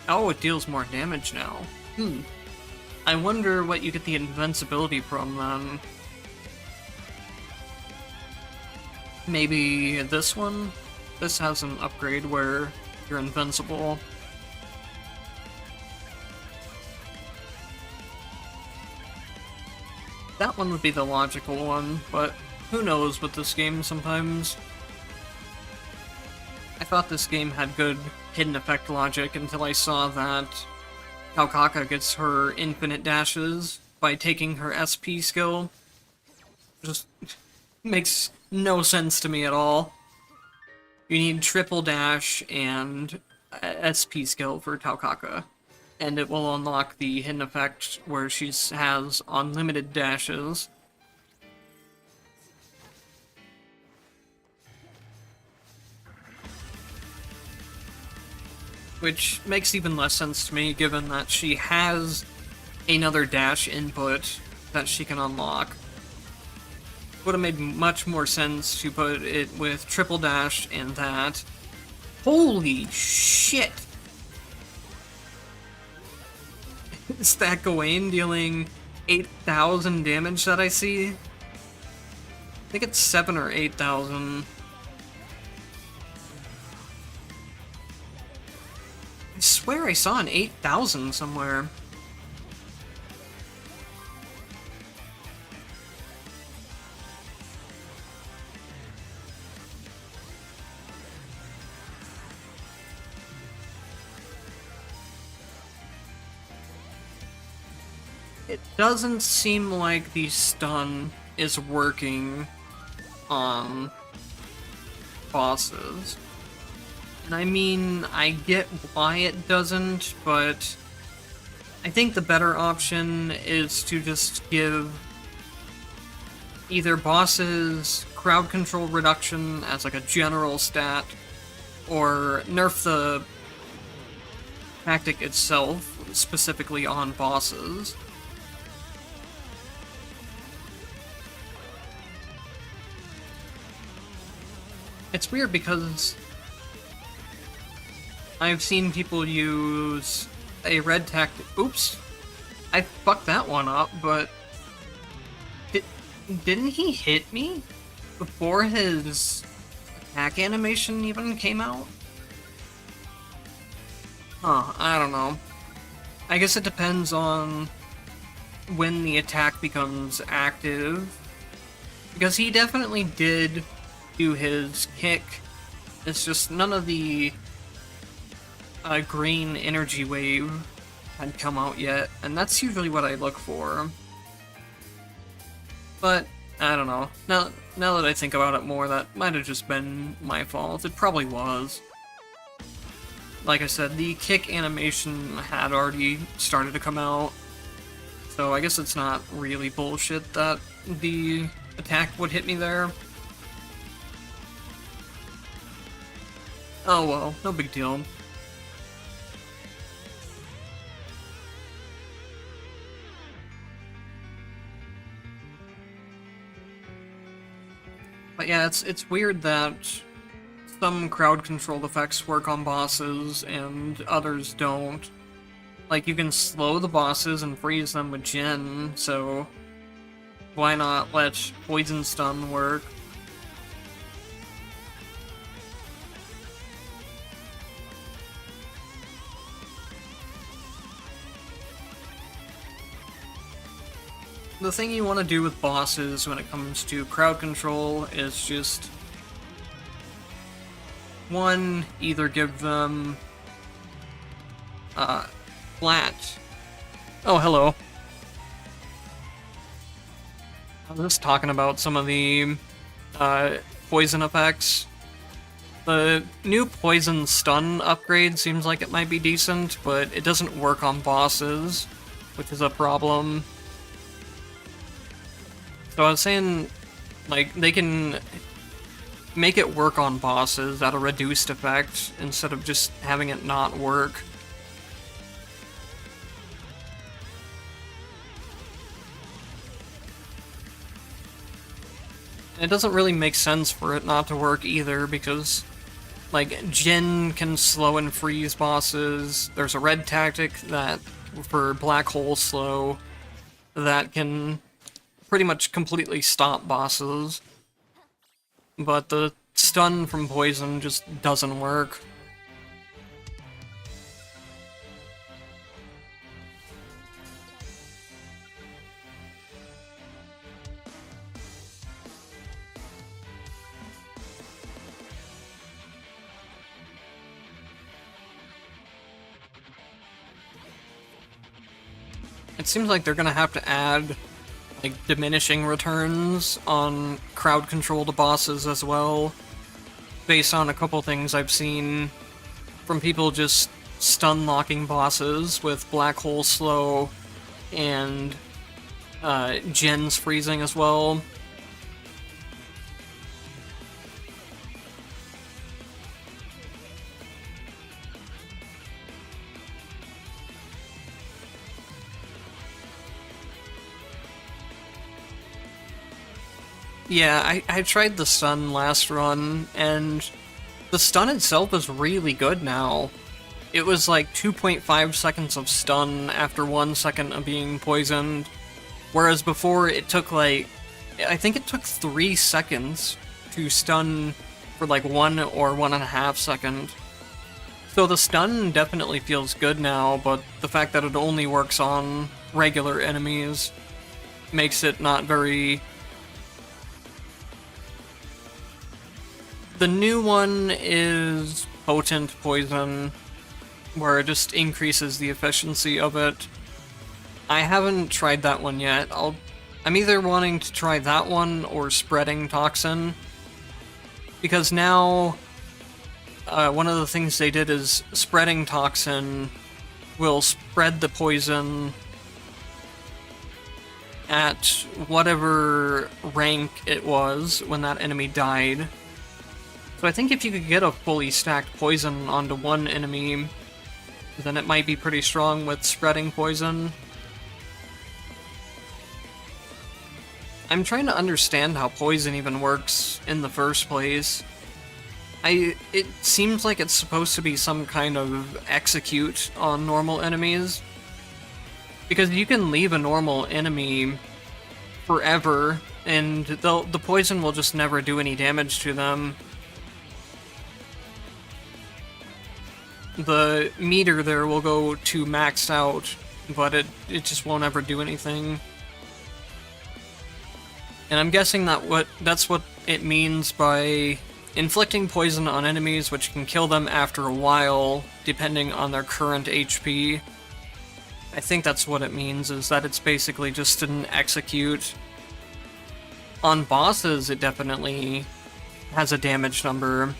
Oh, it deals more damage now. I wonder what you get the invincibility from then. Maybe this one? This has an upgrade where you're invincible. That one would be the logical one, but who knows with this game sometimes. I thought this game had good hidden effect logic until I saw that Taukaka gets her infinite dashes by taking her SP skill. Just makes no sense to me at all. You need triple dash and SP skill for Taukaka, and it will unlock the hidden effect where she has unlimited dashes. Which makes even less sense to me, given that she has another dash input that she can unlock. Would have made much more sense to put it with triple dash and that. Holy shit! Is that Gawain dealing 8,000 damage that I see? I think it's 7 or 8,000. I swear I saw an 8,000 somewhere. It doesn't seem like the stun is working on bosses. And I mean, I get why it doesn't, but I think the better option is to just give either bosses crowd control reduction as like a general stat, or nerf the tactic itself, specifically on bosses. It's weird because I've seen people use a red tactic. Oops! I fucked that one up, but didn't he hit me before his attack animation even came out? Huh, I don't know. I guess it depends on when the attack becomes active. Because he definitely did do his kick. It's just none of the green energy wave had come out yet, and that's usually what I look for. But, I don't know. Now that I think about it more, that might have just been my fault. It probably was. Like I said, the kick animation had already started to come out, so I guess it's not really bullshit that the attack would hit me there. Oh well, no big deal. But yeah, it's weird that some crowd-controlled effects work on bosses and others don't. Like, you can slow the bosses and freeze them with Gen, so why not let Poison Stun work? The thing you want to do with bosses when it comes to crowd control is just... one, either give them... flat. Oh, hello. I was just talking about some of the, poison effects. The new Poison Stun upgrade seems like it might be decent, but it doesn't work on bosses, which is a problem. So I was saying, like, they can make it work on bosses at a reduced effect, instead of just having it not work. It doesn't really make sense for it not to work either, because, like, Gen can slow and freeze bosses. There's a red tactic that, for Black Hole Slow, that can pretty much completely stop bosses. But the stun from Poison just doesn't work. It seems like they're gonna have to add, like, diminishing returns on crowd-controlled bosses as well, based on a couple things I've seen from people just stun-locking bosses with Black Hole Slow and Gen's freezing as well. Yeah, I tried the stun last run, and the stun itself is really good now. It was like 2.5 seconds of stun after 1 second of being poisoned, whereas before it took like, I think it took 3 seconds to stun for like 1 or 1.5 seconds. So the stun definitely feels good now, but the fact that it only works on regular enemies makes it not very... The new one is Potent Poison, where it just increases the efficiency of it. I haven't tried that one yet. I'm either wanting to try that one or Spreading Toxin, because now one of the things they did is Spreading Toxin will spread the poison at whatever rank it was when that enemy died. So I think if you could get a fully stacked poison onto one enemy, then it might be pretty strong with Spreading Poison. I'm trying to understand how poison even works in the first place. It seems like it's supposed to be some kind of execute on normal enemies, because you can leave a normal enemy forever and the poison will just never do any damage to them. The meter there will go to maxed out, but it just won't ever do anything. And I'm guessing that's what it means by inflicting poison on enemies, which can kill them after a while, depending on their current HP. I think that's what it means, is that it's basically just an execute. On bosses, it definitely has a damage number.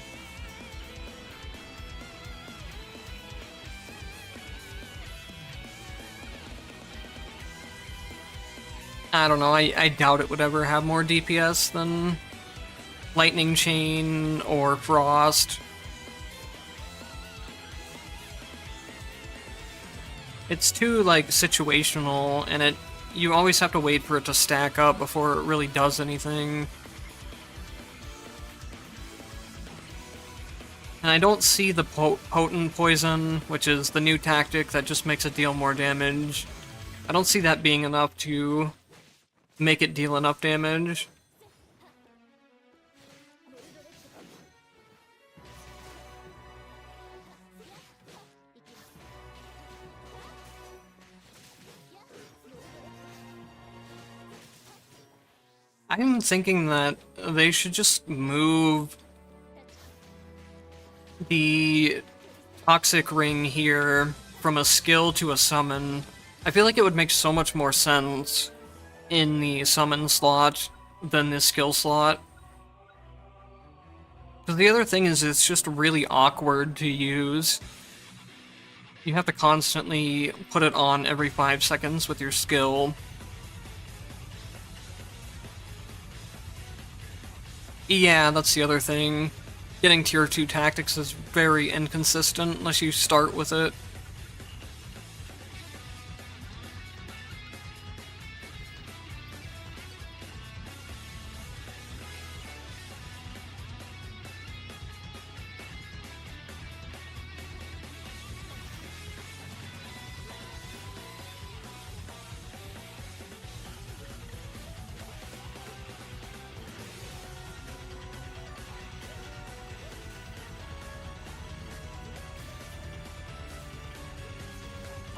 I don't know, I doubt it would ever have more DPS than Lightning Chain or Frost. It's too, like, situational, and you always have to wait for it to stack up before it really does anything. And I don't see the potent poison, which is the new tactic that just makes it deal more damage. I don't see that being enough to make it deal enough damage. I'm thinking that they should just move the Toxic Ring here from a skill to a summon. I feel like it would make so much more sense in the summon slot than the skill slot. Because the other thing is, it's just really awkward to use. You have to constantly put it on every 5 seconds with your skill. Yeah, that's the other thing. Getting tier 2 tactics is very inconsistent unless you start with it.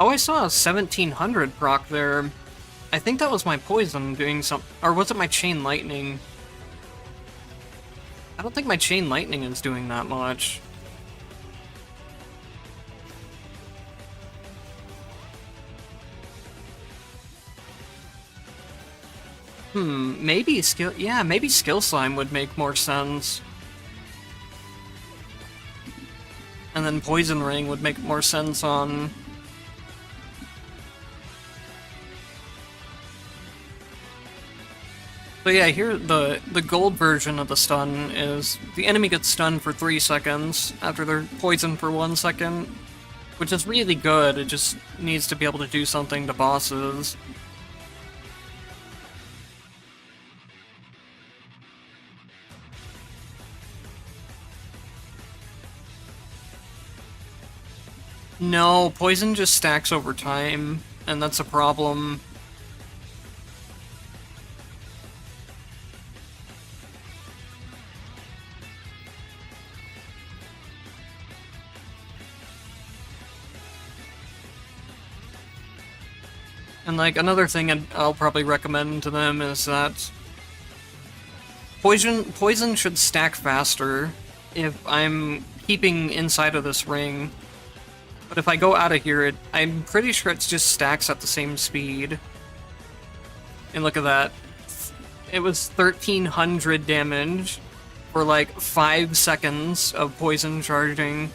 Oh, I saw a 1700 proc there. I think that was my poison doing some, or was it my chain lightning? I don't think my chain lightning is doing that much. Maybe maybe Skill Slime would make more sense. And then Poison Ring would make more sense on... So yeah, here the gold version of the stun is the enemy gets stunned for 3 seconds after they're poisoned for 1 second, which is really good. It just needs to be able to do something to bosses. No, poison just stacks over time, and that's a problem. And like another thing I'll probably recommend to them is that poison should stack faster if I'm keeping inside of this ring. But if I go out of here, I'm pretty sure it just stacks at the same speed. And look at that. It was 1300 damage for like 5 seconds of poison charging.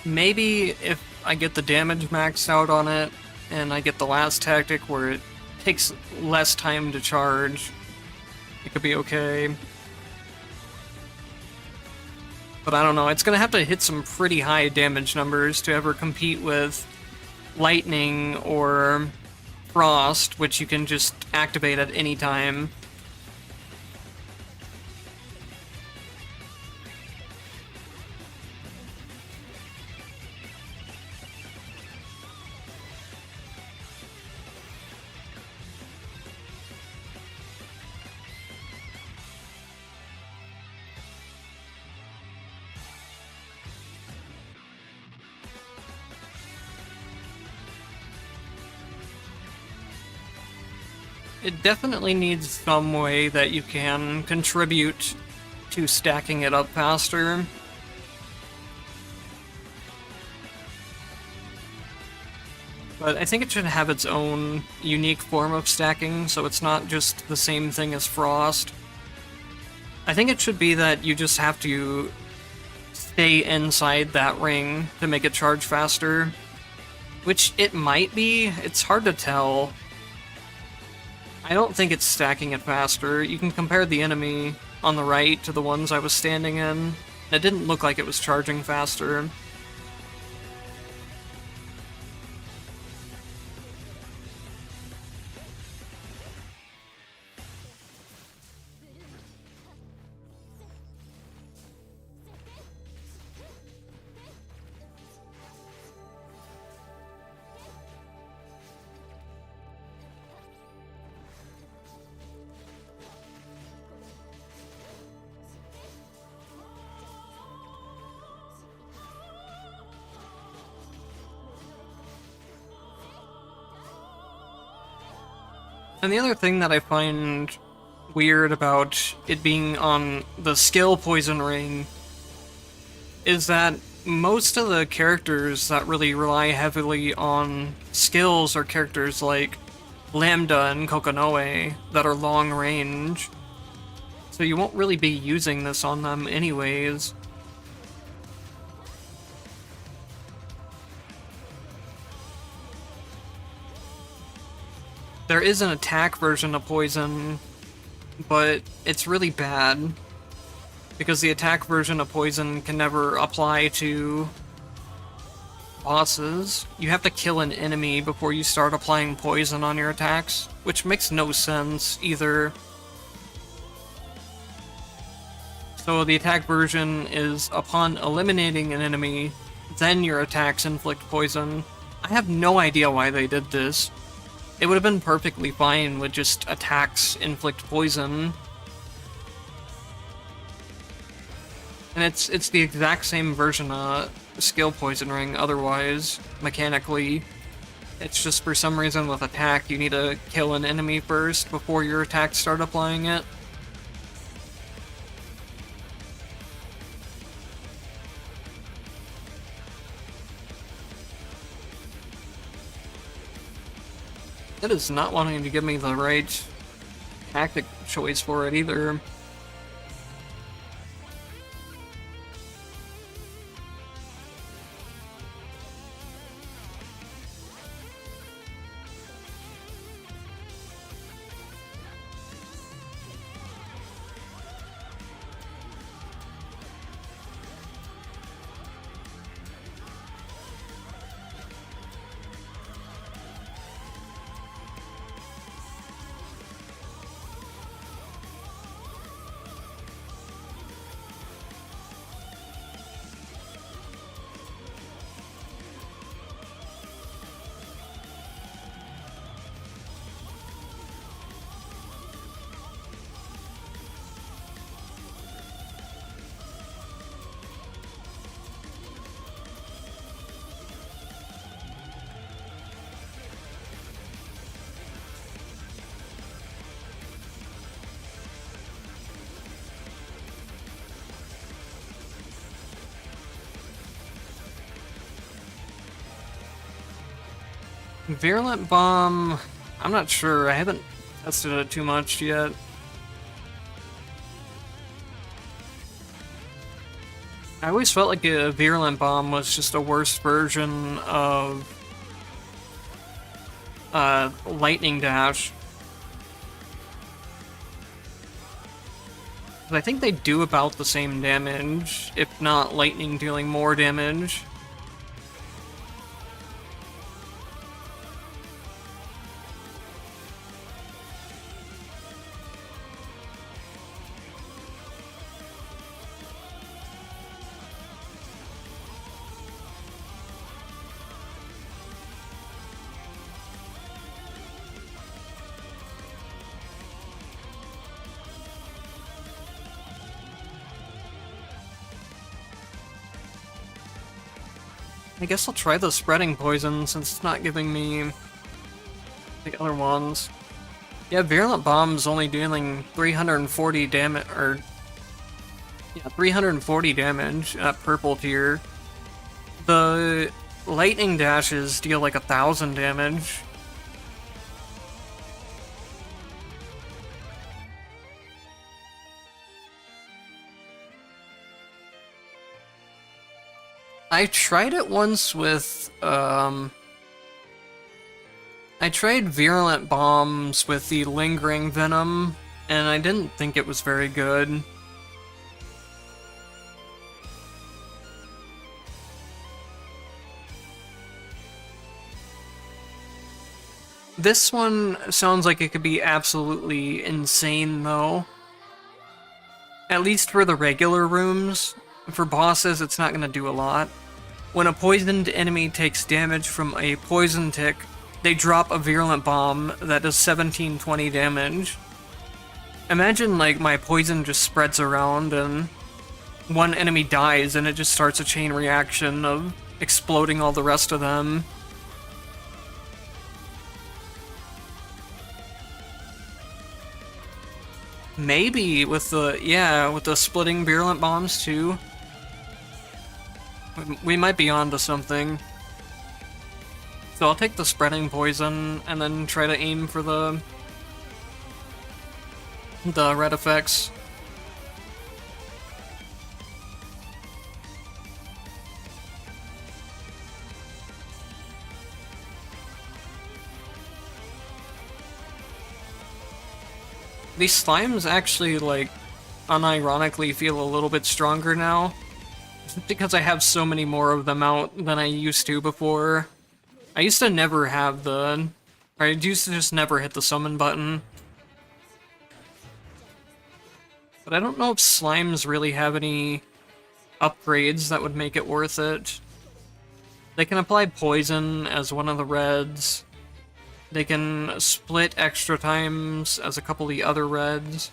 Maybe if I get the damage maxed out on it, and I get the last tactic where it takes less time to charge, it could be okay. But I don't know, it's gonna have to hit some pretty high damage numbers to ever compete with lightning or frost, which you can just activate at any time. It definitely needs some way that you can contribute to stacking it up faster. But I think it should have its own unique form of stacking, so it's not just the same thing as Frost. I think it should be that you just have to stay inside that ring to make it charge faster. Which it might be, it's hard to tell. I don't think it's stacking it faster. You can compare the enemy on the right to the ones I was standing in. It didn't look like it was charging faster. And the other thing that I find weird about it being on the skill poison ring is that most of the characters that really rely heavily on skills are characters like Lambda and Kokonoe that are long range. So you won't really be using this on them anyways. There is an attack version of poison, but it's really bad because the attack version of poison can never apply to bosses. You have to kill an enemy before you start applying poison on your attacks, which makes no sense either. So the attack version is upon eliminating an enemy, then your attacks inflict poison. I have no idea why they did this. It would have been perfectly fine with just attacks inflict poison. And it's the exact same version of skill poison ring otherwise, mechanically. It's just for some reason with attack you need to kill an enemy first before your attacks start applying it. It is not wanting to give me the right tactic choice for it either. Virulent Bomb, I'm not sure. I haven't tested it too much yet. I always felt like a Virulent Bomb was just a worse version of Lightning Dash. But I think they do about the same damage, if not lightning dealing more damage. I guess I'll try the spreading poison since it's not giving me the other ones. Yeah, Virulent Bomb's only dealing 340 damage, or... yeah, 340 damage at purple tier. The lightning dashes deal like 1,000 damage. I tried it once with, I tried Virulent Bombs with the Lingering Venom, and I didn't think it was very good. This one sounds like it could be absolutely insane, though. At least for the regular rooms. For bosses, it's not going to do a lot. When a poisoned enemy takes damage from a poison tick, they drop a Virulent Bomb that does 1720 damage. Imagine, like, my poison just spreads around and one enemy dies and it just starts a chain reaction of exploding all the rest of them. Maybe with the, yeah, with the splitting Virulent Bombs too. We might be onto something. So I'll take the spreading poison and then try to aim for the red effects. These slimes actually, like, unironically feel a little bit stronger now. Because I have so many more of them out than I used to before. I used to never have or I used to just never hit the summon button. But I don't know if slimes really have any upgrades that would make it worth it. They can apply poison as one of the reds. They can split extra times as a couple of the other reds.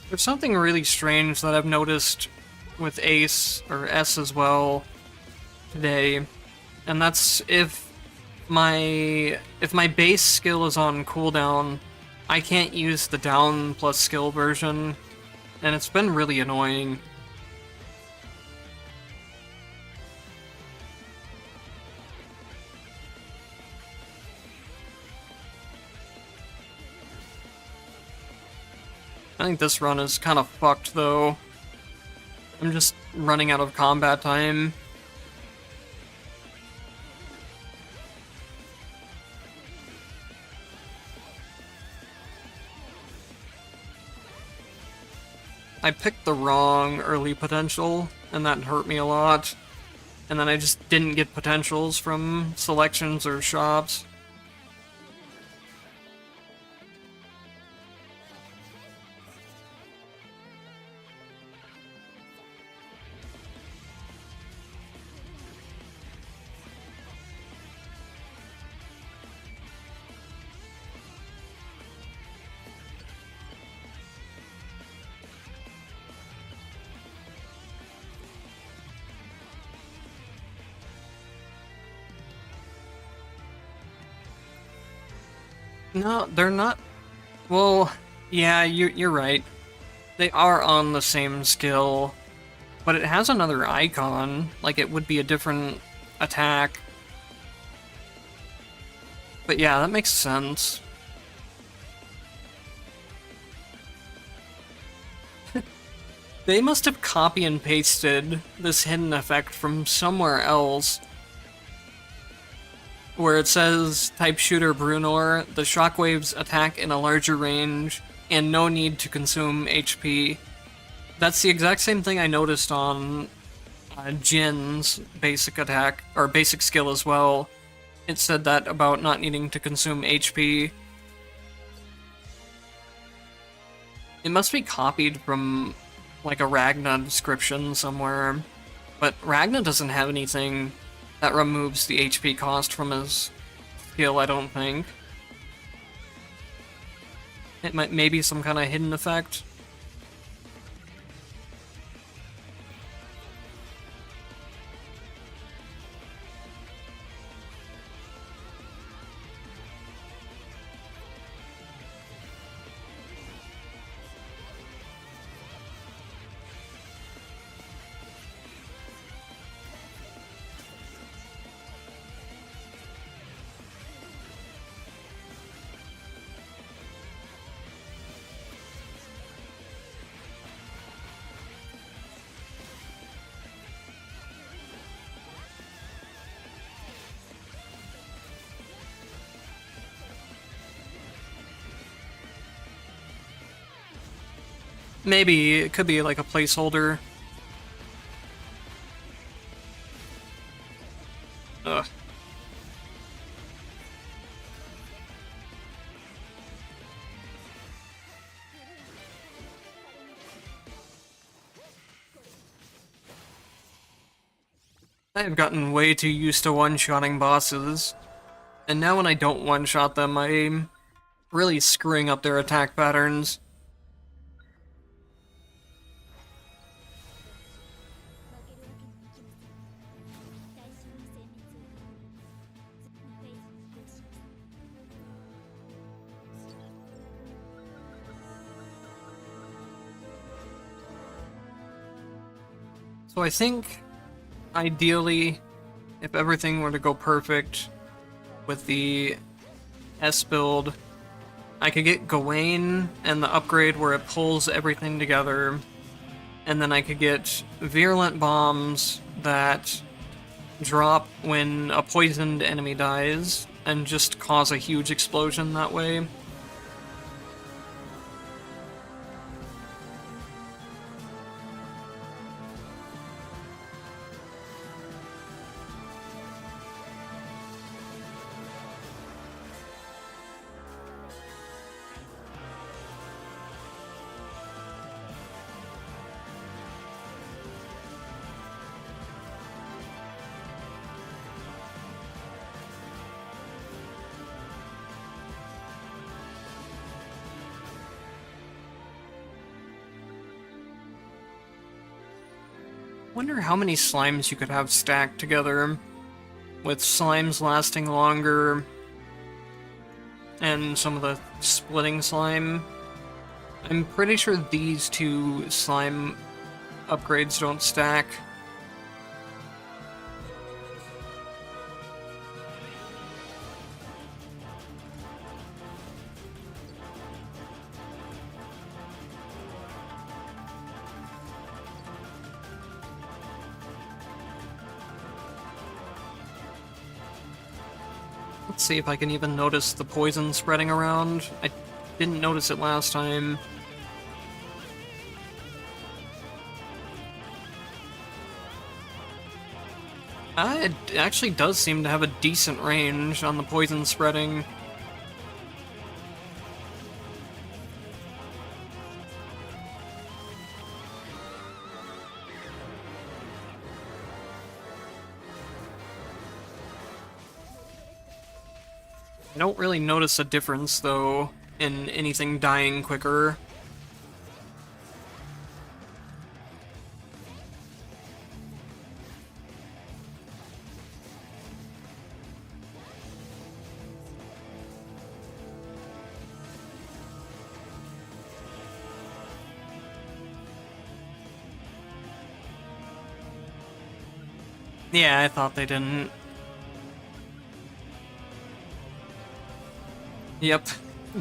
There's something really strange that I've noticed with Ace, or S as well, today, and that's if my base skill is on cooldown, I can't use the down plus skill version, and it's been really annoying. I think this run is kind of fucked, though. I'm just running out of combat time. I picked the wrong early potential, and that hurt me a lot. And then I just didn't get potentials from selections or shops. No, they're not. Well, yeah, you're right. They are on the same skill, but it has another icon. Like, it would be a different attack. But yeah, that makes sense. They must have copy and pasted this hidden effect from somewhere else, where it says type shooter Brunor, the shockwaves attack in a larger range, and no need to consume HP. That's the exact same thing I noticed on Jin's basic attack, or basic skill as well. It said that about not needing to consume HP. It must be copied from like a Ragna description somewhere. But Ragna doesn't have anything that removes the HP cost from his skill, I don't think. It might maybe some kind of hidden effect. Maybe it could be like a placeholder. Ugh. I have gotten way too used to one-shotting bosses, and now when I don't one-shot them, I'm really screwing up their attack patterns. So I think, ideally, if everything were to go perfect with the S build, I could get Gawain and the upgrade where it pulls everything together, and then I could get Virulent Bombs that drop when a poisoned enemy dies, and just cause a huge explosion that way. Wonder how many slimes you could have stacked together, with slimes lasting longer, and some of the splitting slime. I'm pretty sure these two slime upgrades don't stack. Let's see if I can even notice the poison spreading around. I didn't notice it last time. It actually does seem to have a decent range on the poison spreading. I don't really notice a difference, though, in anything dying quicker. Yeah, I thought they didn't. Yep.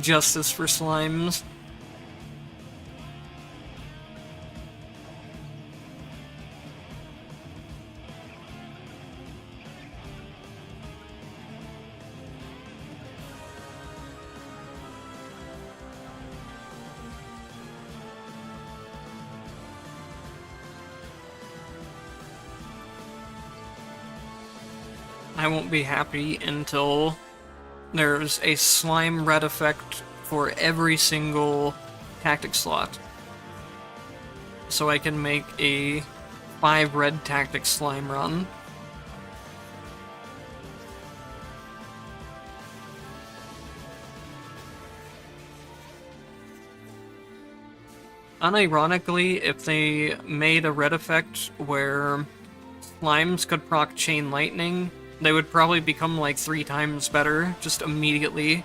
Justice for slimes. I won't be happy until there's a slime red effect for every single tactic slot. So I can make a 5 red tactic slime run. Unironically, if they made a red effect where slimes could proc chain lightning, they would probably become like 3 times better, just immediately.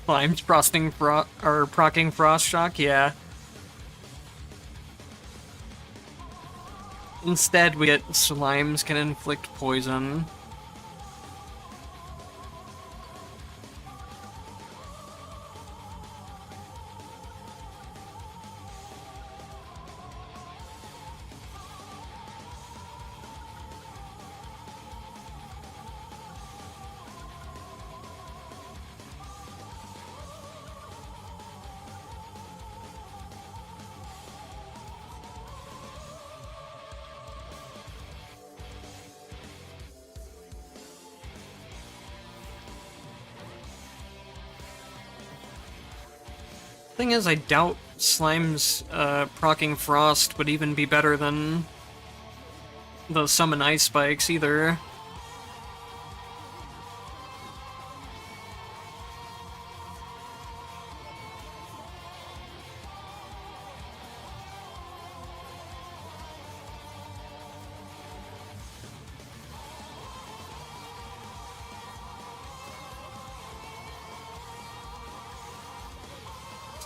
Slimes procking Frost Shock, yeah. Instead, we get slimes can inflict poison. Thing is, I doubt Slime's procking Frost would even be better than the Summon Ice Spikes either.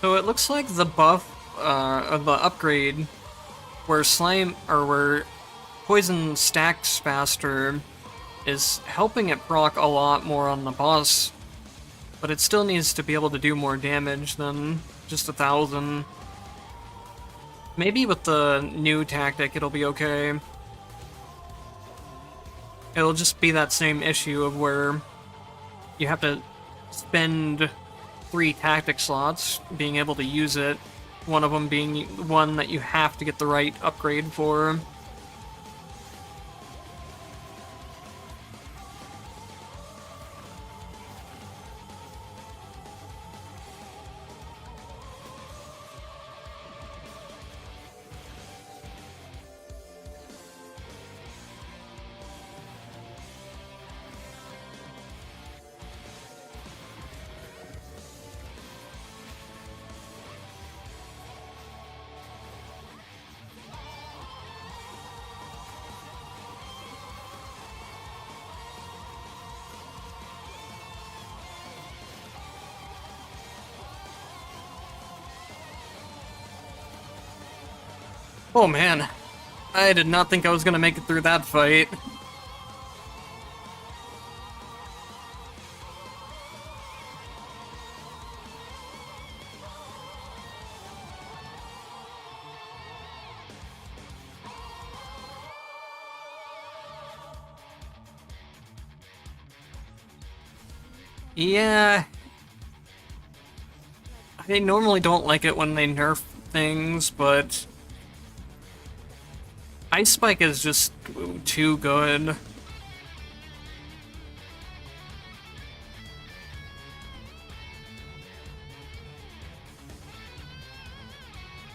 So it looks like the buff, of the upgrade, where where poison stacks faster, is helping it proc a lot more on the boss, but it still needs to be able to do more damage than just 1,000. Maybe with the new tactic it'll be okay. It'll just be that same issue of where you have to spend 3 tactic slots being able to use it, one of them being one that you have to get the right upgrade for. Oh man, I did not think I was gonna make it through that fight. Yeah, I normally don't like it when they nerf things, but Ice Spike is just too good.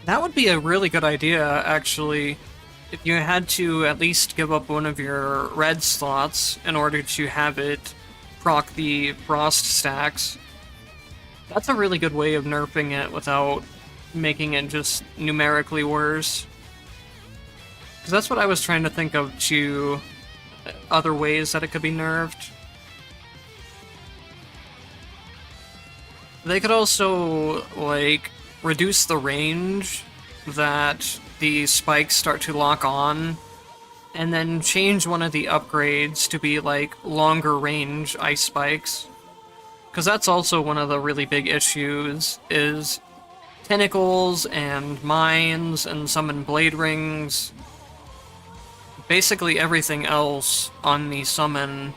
That would be a really good idea, actually. If you had to at least give up one of your red slots in order to have it proc the frost stacks, that's a really good way of nerfing it without making it just numerically worse. Because that's what I was trying to think of to other ways that it could be nerfed. They could also, like, reduce the range that the spikes start to lock on, and then change one of the upgrades to be, like, longer range ice spikes. Because that's also one of the really big issues, is tentacles and mines and summon blade rings. Basically everything else on the summon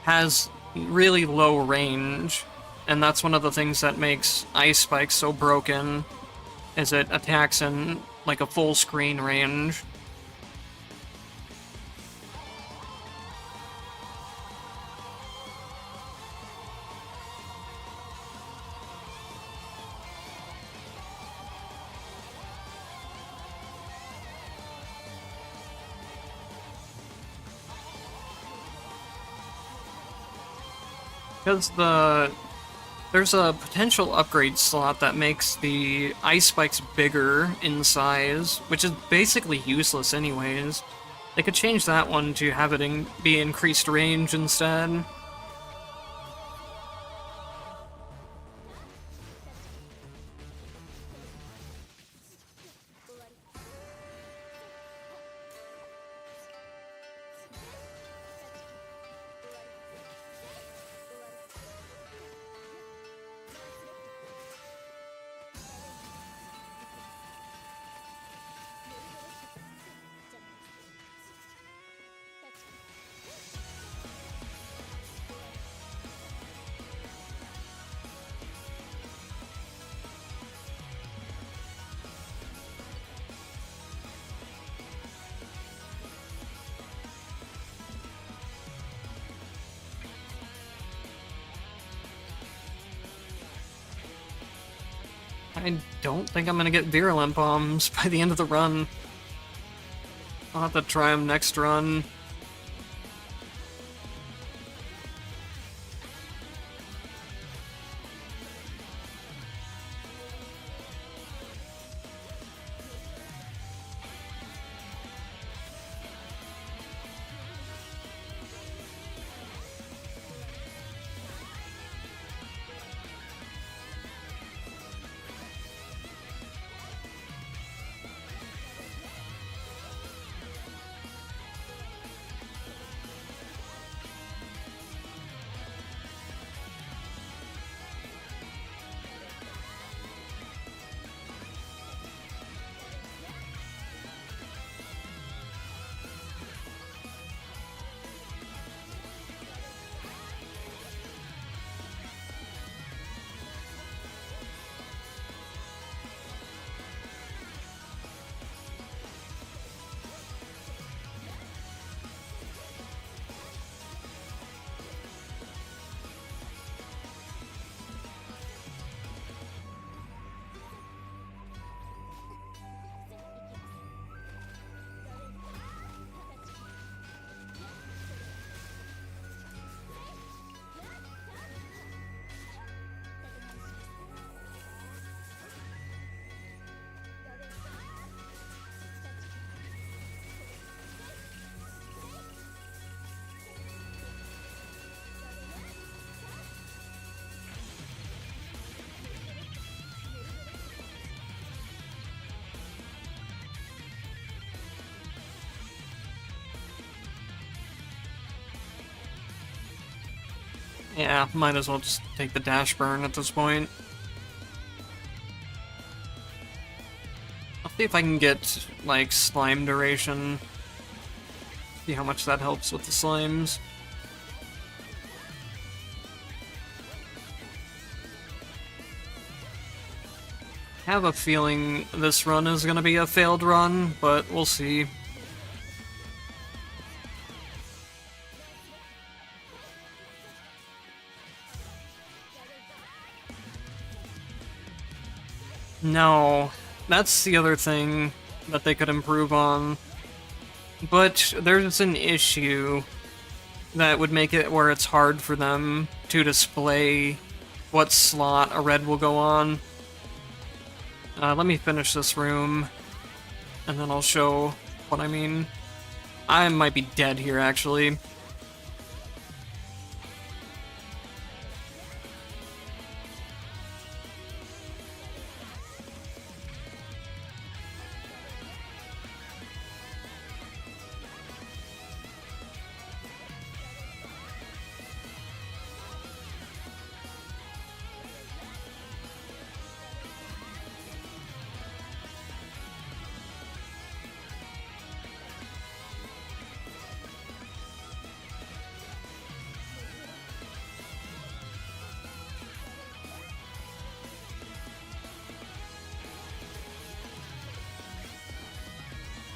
has really low range, and that's one of the things that makes Ice Spike so broken, is it attacks in like a full screen range. Because there's a potential upgrade slot that makes the ice spikes bigger in size, which is basically useless anyways. They could change that one to have it be increased range instead. I don't think I'm gonna get Virulent Bombs by the end of the run. I'll have to try them next run. Yeah, might as well just take the dash burn at this point. I'll see if I can get, like, slime duration. See how much that helps with the slimes. I have a feeling this run is gonna be a failed run, but we'll see. No, that's the other thing that they could improve on. But there's an issue that would make it where it's hard for them to display what slot a red will go on. Let me finish this room, and then I'll show what I mean. I might be dead here, actually.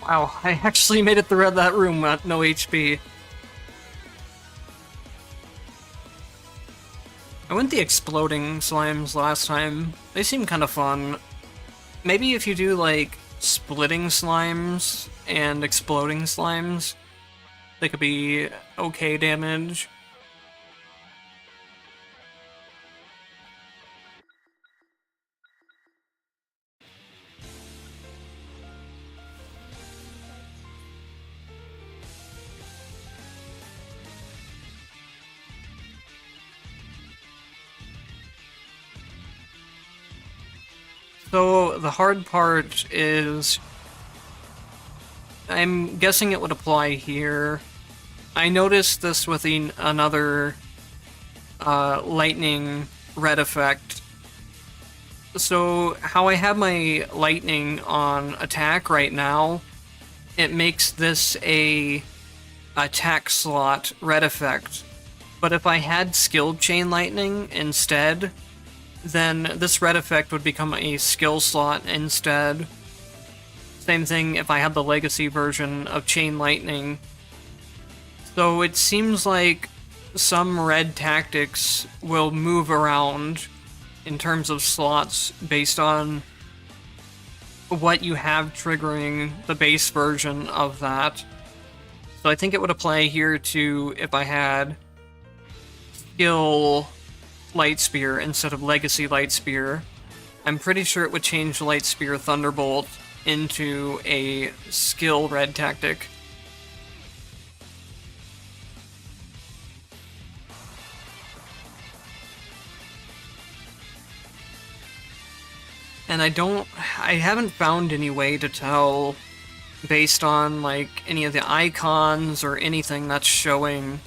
Wow, I actually made it through that room at no HP. I went the exploding slimes last time. They seem kind of fun. Maybe if you do, like, splitting slimes and exploding slimes, they could be okay damage. So the hard part is, I'm guessing it would apply here. I noticed this with another lightning red effect. So how I have my lightning on attack right now, it makes this a attack slot red effect. But if I had skilled chain lightning instead, then this red effect would become a skill slot instead. Same thing if I had the legacy version of chain lightning. So it seems like some red tactics will move around in terms of slots based on what you have triggering the base version of that. So I think it would apply here to if I had skill Light Spear instead of Legacy Light Spear. I'm pretty sure it would change Light Spear Thunderbolt into a skill red tactic. And I haven't found any way to tell based on, like, any of the icons or anything that's showing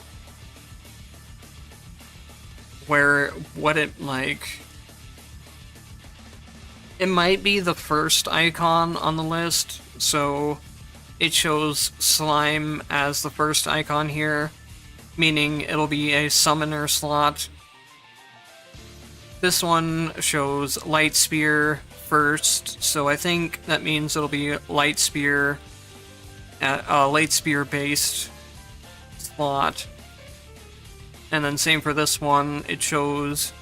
what it, like... It might be the first icon on the list, so it shows slime as the first icon here, meaning it'll be a summoner slot. This one shows Light Spear first, so I think that means it'll be Light Spear, Light Spear based slot. And then same for this one, it shows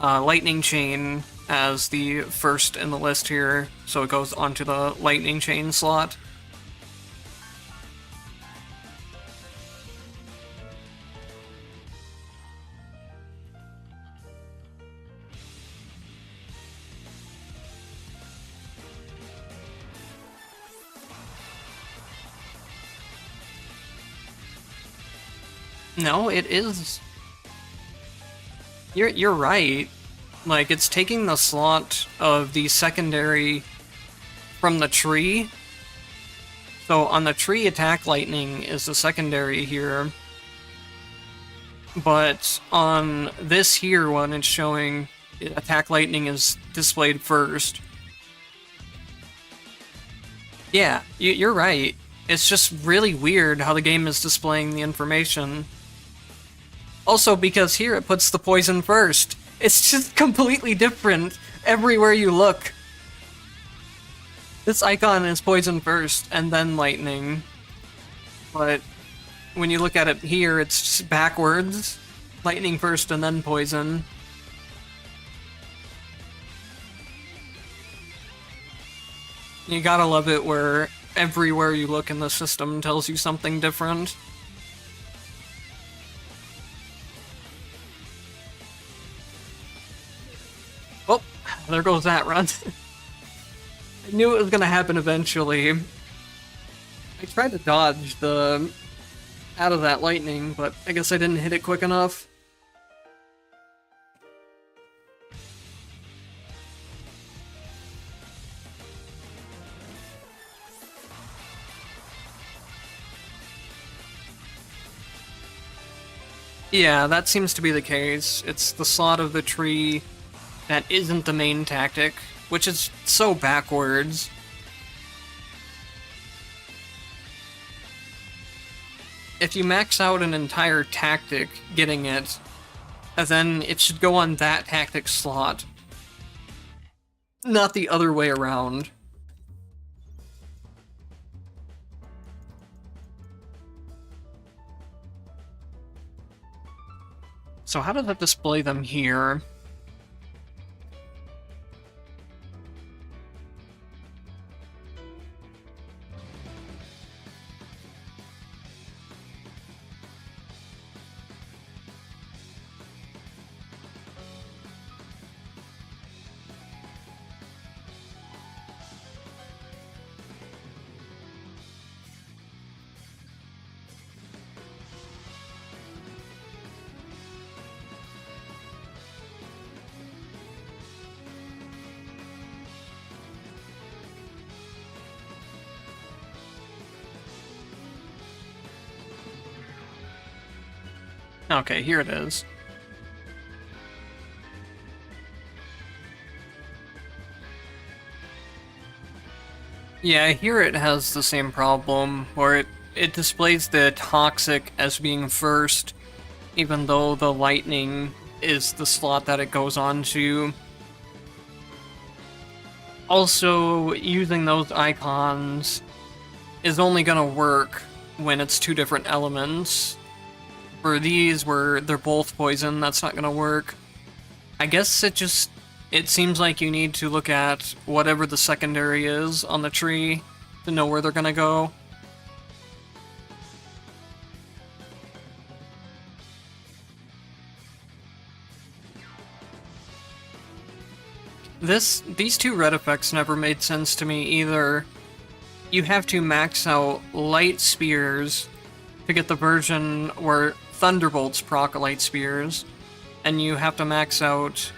Lightning Chain as the first in the list here, so it goes onto the Lightning Chain slot. No, it is. You're right. Like, it's taking the slot of the secondary from the tree. So on the tree, attack lightning is the secondary here. but on this here one, it's showing attack lightning is displayed first. Yeah, you're right. It's just really weird how the game is displaying the information. Also, because here it puts the poison first. It's just completely different everywhere you look. This icon is poison first, and then lightning. But when you look at it here, it's just backwards. Lightning first, and then poison. You gotta love it where everywhere you look in the system tells you something different. Oh, there goes that run. I knew it was gonna happen eventually. I tried to dodge the out of that lightning, but I guess I didn't hit it quick enough. Yeah, that seems to be the case. It's the slot of the tree that isn't the main tactic, which is so backwards. If you max out an entire tactic getting it, then it should go on that tactic slot, not the other way around. So how does that display them here? Okay, here it is. Yeah, here it has the same problem, where it displays the toxic as being first, even though the lightning is the slot that it goes on to. Also, using those icons is only gonna work when it's two different elements. For these, where they're both poison, that's not gonna work. I guess it seems like you need to look at whatever the secondary is on the tree to know where they're gonna go. These two red effects never made sense to me either. You have to max out light spears to get the version where thunderbolts proc light spears, and you have to max out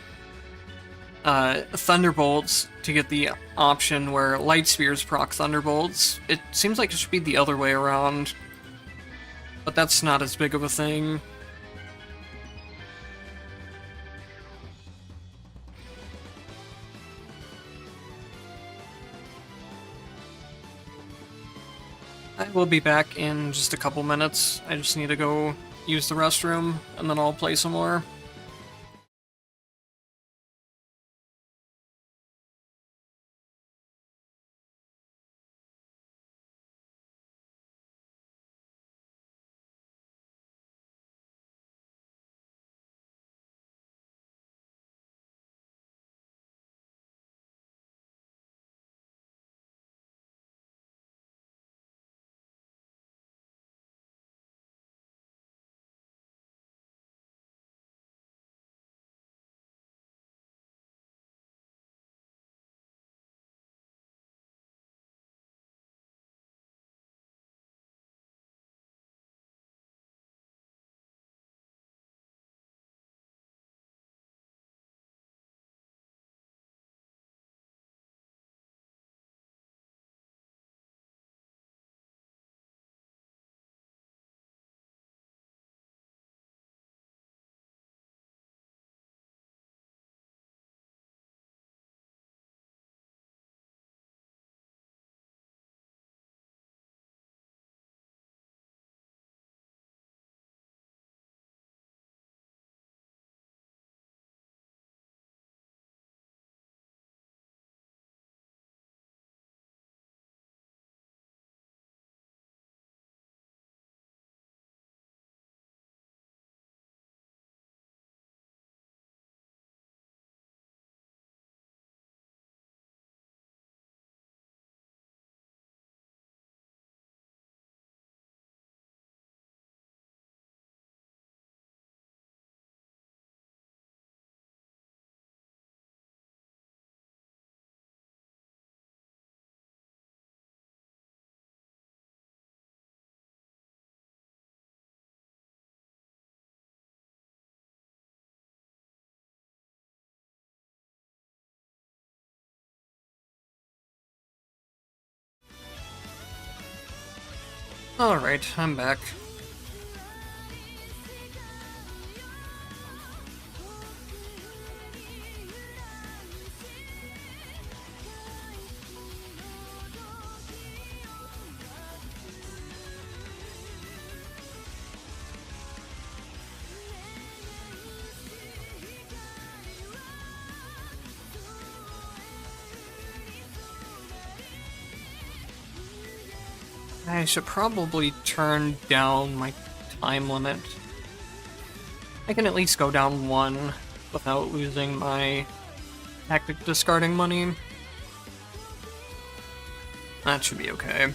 thunderbolts to get the option where light spears proc thunderbolts. It seems like it should be the other way around, but that's not as big of a thing. I will be back in just a couple minutes. I just need to go use the restroom, and then I'll play some more. Alright, I'm back. I should probably turn down my time limit. I can at least go down one without losing my tactic discarding money. That should be okay.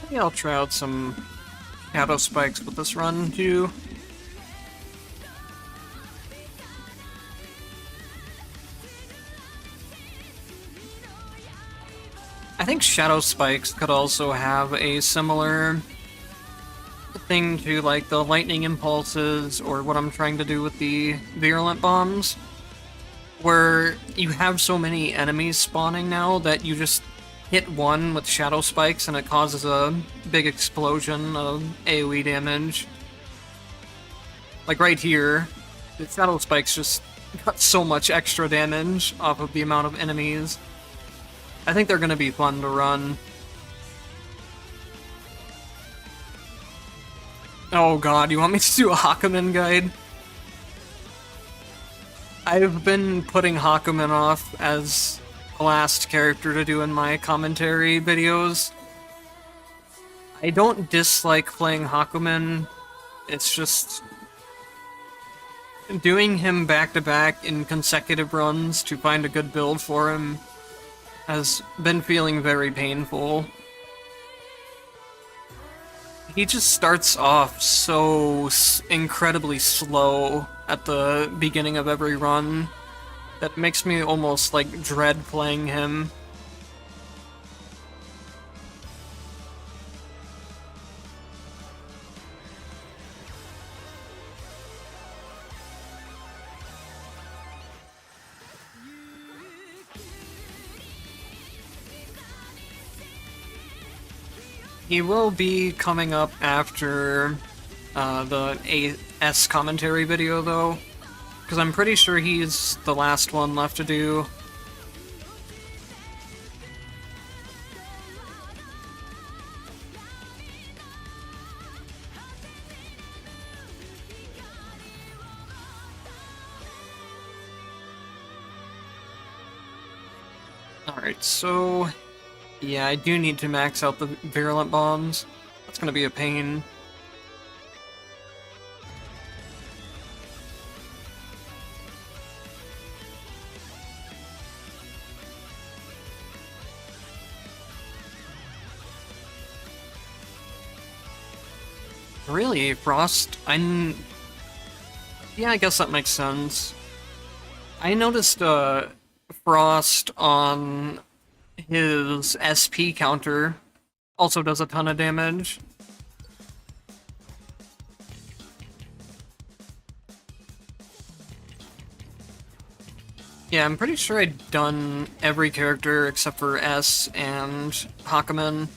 Maybe I'll try out some shadow spikes with this run, too. I think shadow spikes could also have a similar thing to, like, the lightning impulses, or what I'm trying to do with the virulent bombs, where you have so many enemies spawning now that you just hit one with shadow spikes and it causes a big explosion of AoE damage. Like right here, the shadow spikes just got so much extra damage off of the amount of enemies. I think they're gonna be fun to run. Oh god, you want me to do a Hakumen guide? I've been putting Hakumen off as the last character to do in my commentary videos. I don't dislike playing Hakumen, it's just doing him back-to-back in consecutive runs to find a good build for him has been feeling very painful. He just starts off so incredibly slow at the beginning of every run that makes me almost, like, dread playing him. He will be coming up after the AS commentary video, though, because I'm pretty sure he's the last one left to do. Alright, so yeah, I do need to max out the virulent bombs. That's gonna be a pain. Really, Frost? Yeah, I guess that makes sense. I noticed Frost on his SP counter also does a ton of damage. Yeah, I'm pretty sure I'd done every character except for S and Hakumen.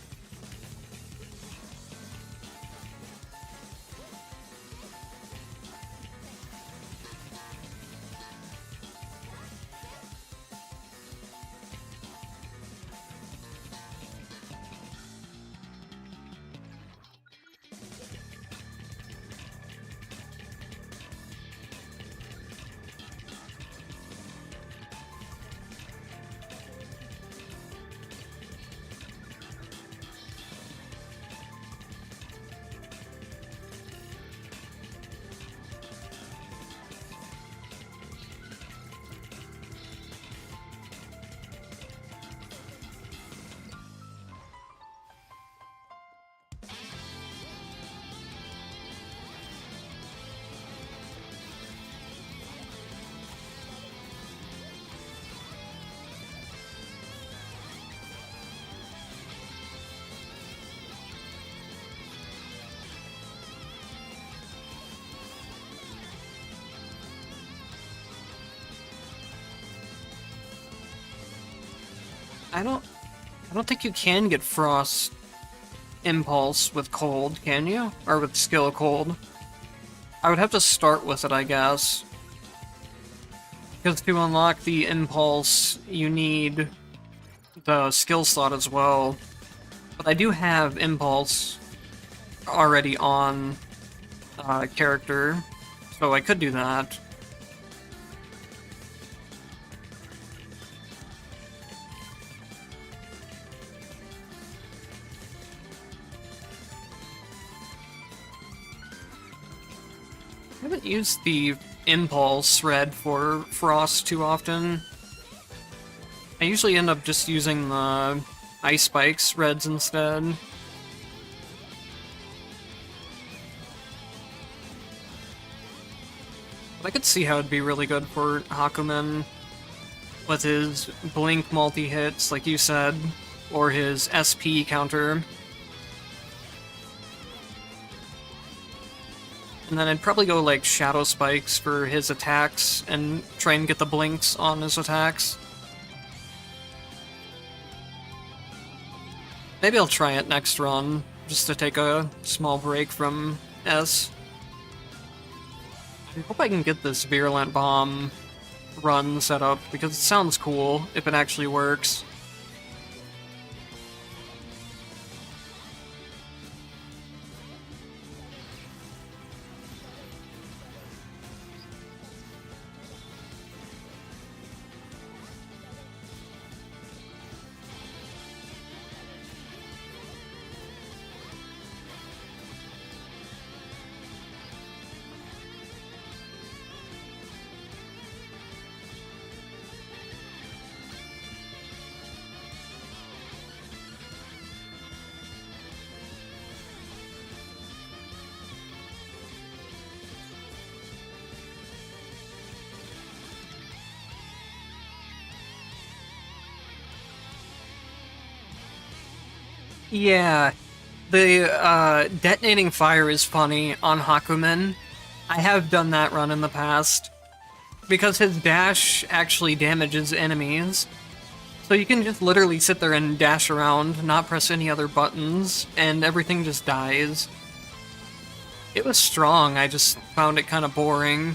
I don't think you can get Frost Impulse with Cold, can you? Or with Skill Cold. I would have to start with it, I guess. Because to unlock the Impulse, you need the skill slot as well. But I do have Impulse already on character, so I could do that. I haven't used the Impulse red for Frost too often. I usually end up just using the Ice Spikes reds instead. But I could see how it'd be really good for Hakumen with his Blink multi-hits, like you said, or his SP counter. And then I'd probably go like Shadow Spikes for his attacks and try and get the blinks on his attacks. Maybe I'll try it next run, just to take a small break from S. I hope I can get this Virulent Bomb run set up, because it sounds cool if it actually works. Yeah, the detonating fire is funny on Hakumen. I have done that run in the past, because his dash actually damages enemies. So you can just literally sit there and dash around, not press any other buttons, and everything just dies. It was strong, I just found it kind of boring.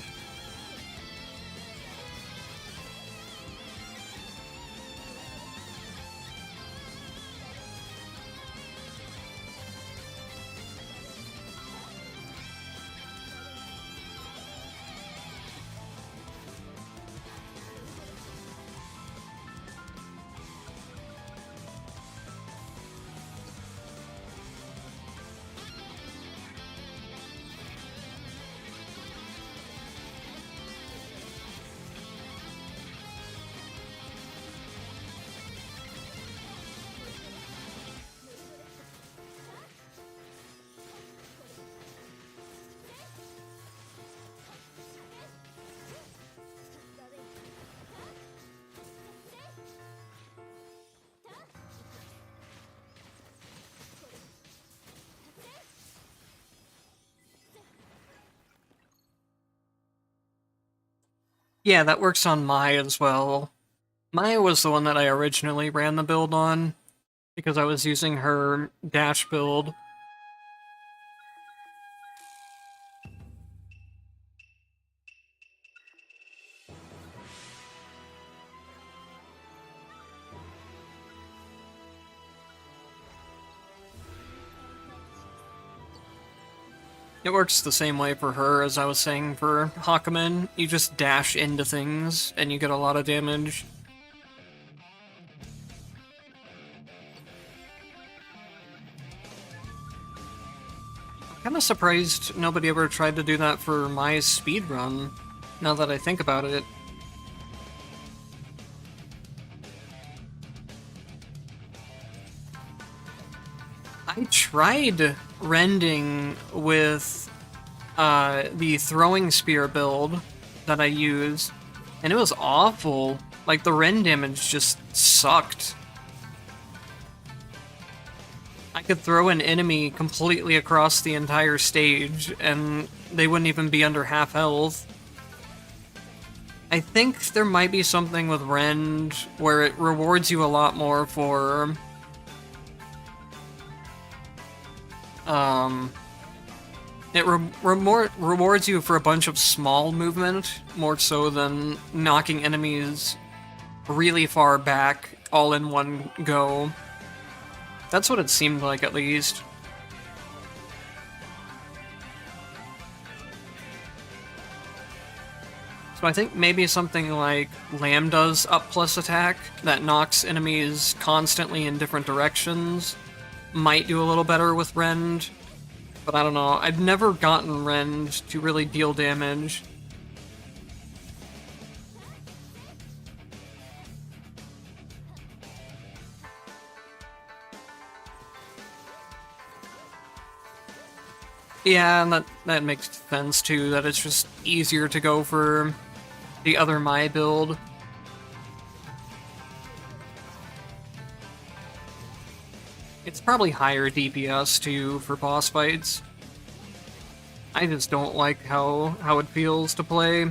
Yeah, that works on Mai as well. Maya was the one that I originally ran the build on, because I was using her dash build. It works the same way for her as I was saying for Hakumen. You just dash into things, and you get a lot of damage. I'm kinda surprised nobody ever tried to do that for my speedrun, now that I think about it. I tried rending with the throwing spear build that I use, and it was awful. Like, the rend damage just sucked. I could throw an enemy completely across the entire stage, and they wouldn't even be under half health. I think there might be something with Rend where it rewards you a lot more for it rewards you for a bunch of small movement more so than knocking enemies really far back all in one go. That's what it seemed like, at least. So I think maybe something like Lambda's up plus attack that knocks enemies constantly in different directions might do a little better with Rend. But I don't know, I've never gotten Rend to really deal damage. Yeah, and that makes sense too, that it's just easier to go for the other Mai build. It's probably higher DPS too for boss fights. I just don't like how it feels to play.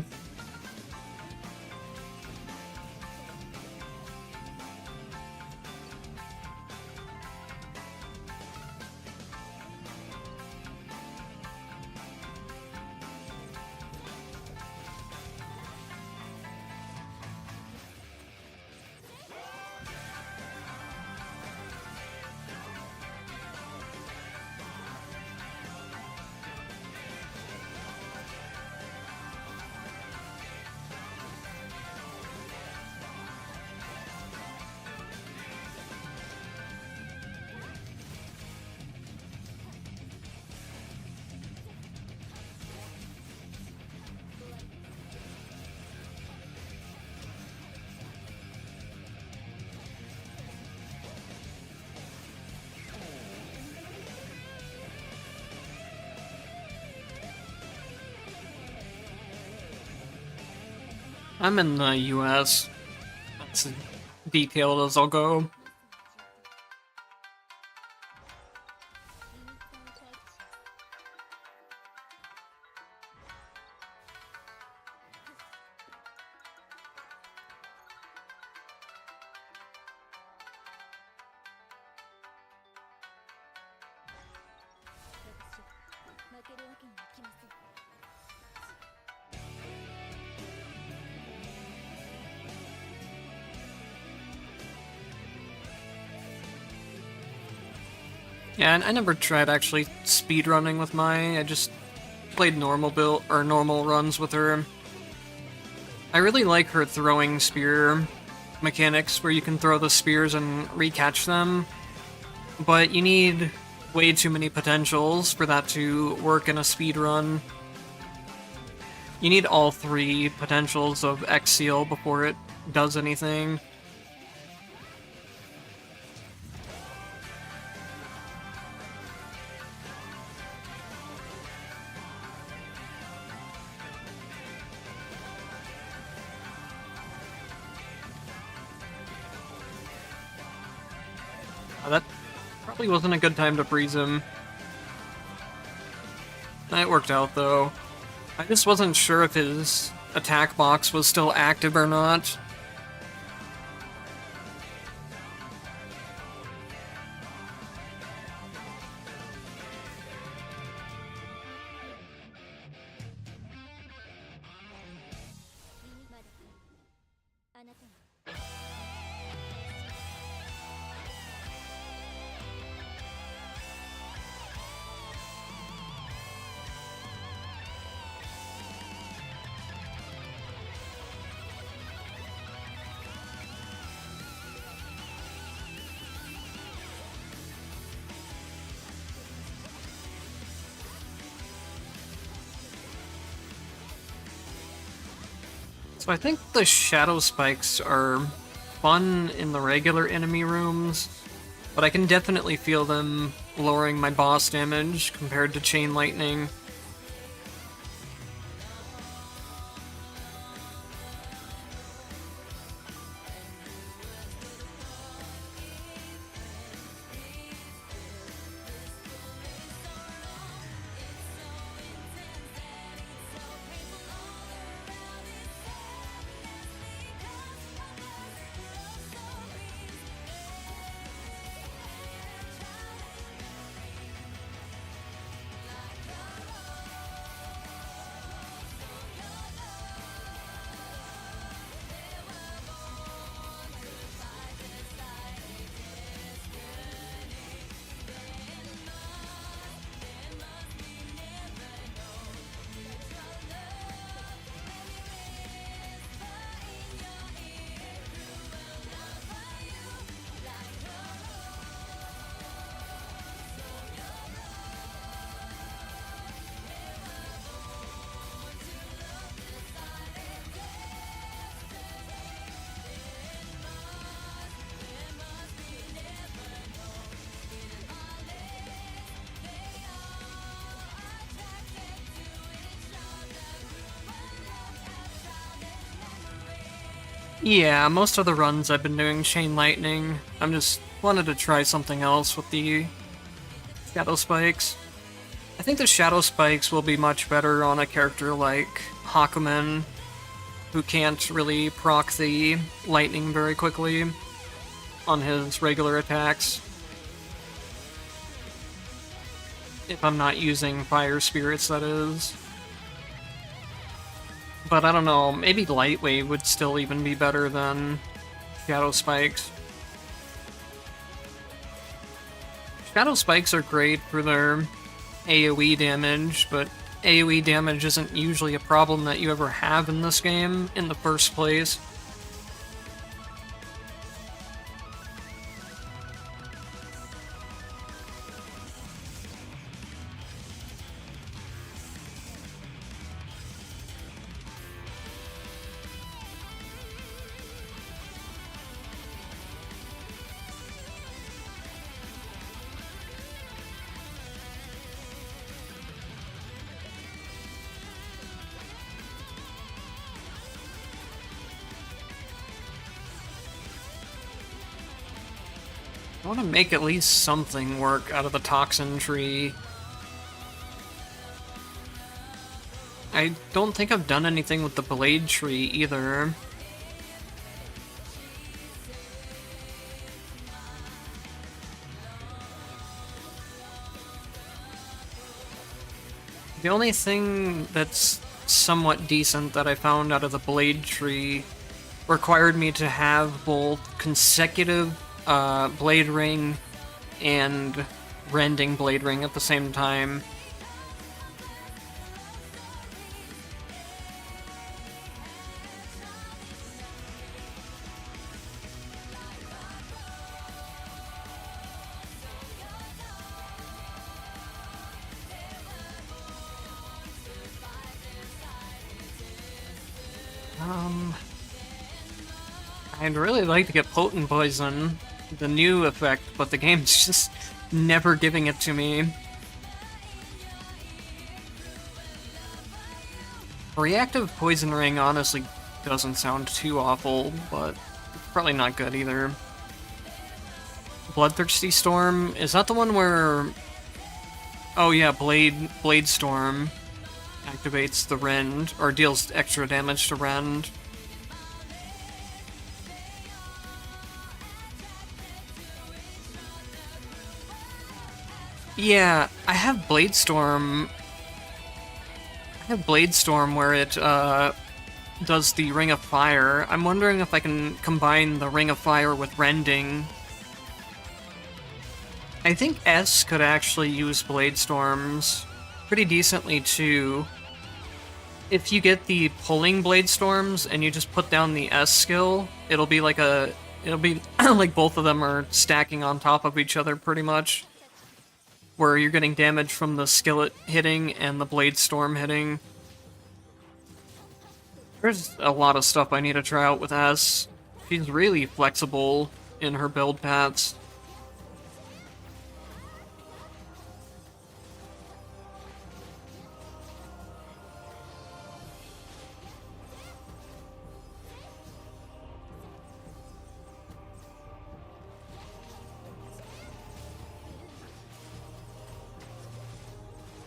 I'm in the US. That's as detailed as I'll go. Yeah, and I never tried actually speedrunning with Mai. I just played normal build or normal runs with her. I really like her throwing spear mechanics where you can throw the spears and recatch them, but you need way too many potentials for that to work in a speedrun. You need all 3 potentials of X Seal before it does anything. That probably wasn't a good time to freeze him. That worked out, though. I just wasn't sure if his attack box was still active or not. So I think the shadow spikes are fun in the regular enemy rooms, but I can definitely feel them lowering my boss damage compared to chain lightning. Yeah, most of the runs I've been doing Chain Lightning. I'm just wanted to try something else with the Shadow Spikes. I think the Shadow Spikes will be much better on a character like Hakumen, who can't really proc the lightning very quickly on his regular attacks. If I'm not using Fire Spirits, that is. But I don't know, maybe Lightwave would still even be better than Shadow Spikes. Shadow Spikes are great for their AoE damage, but AoE damage isn't usually a problem that you ever have in this game in the first place. I want to make at least something work out of the Toxin Tree. I don't think I've done anything with the Blade Tree either. The only thing that's somewhat decent that I found out of the Blade Tree required me to have both consecutive Blade Ring and Rending Blade Ring at the same time. I'd really like to get Potent Poison, the new effect, but the game's just never giving it to me. Reactive Poison Ring honestly doesn't sound too awful, but it's probably not good either. Bloodthirsty Storm, is that the one where... Oh yeah, Blade Storm activates the Rend, or deals extra damage to Rend. Yeah, I have Blade Storm where it does the Ring of Fire. I'm wondering if I can combine the Ring of Fire with Rending. I think S could actually use Blade Storms pretty decently too. If you get the pulling Blade Storms and you just put down the S skill, it'll be like like both of them are stacking on top of each other pretty much, where you're getting damage from the skillet hitting and the Blade Storm hitting. There's a lot of stuff I need to try out with S. She's really flexible in her build paths.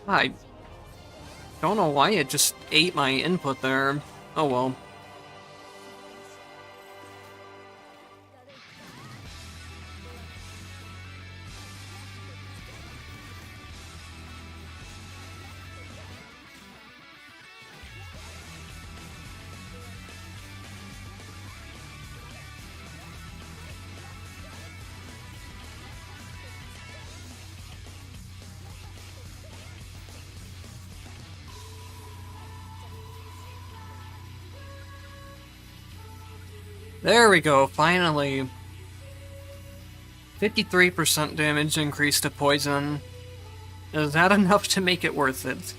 I don't know why it just ate my input there. Oh well. There we go, finally. 53% damage increase to poison. Is that enough to make it worth it?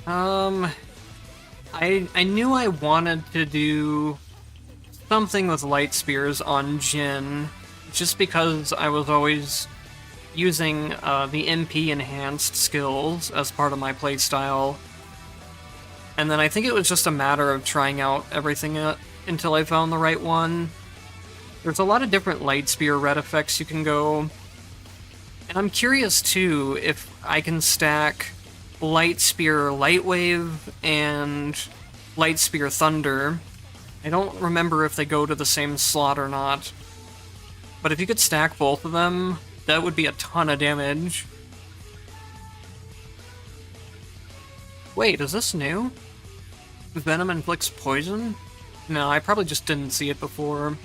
Um, I knew I wanted to do something with light spears on Jin, just because I was always using the MP enhanced skills as part of my playstyle. And then I think it was just a matter of trying out everything until I found the right one. There's a lot of different light spear red effects you can go. And I'm curious too if I can stack light spear light wave and light spear thunder. I don't remember if they go to the same slot or not. But if you could stack both of them, that would be a ton of damage. Wait, is this new? Venom inflicts poison? No, I probably just didn't see it before.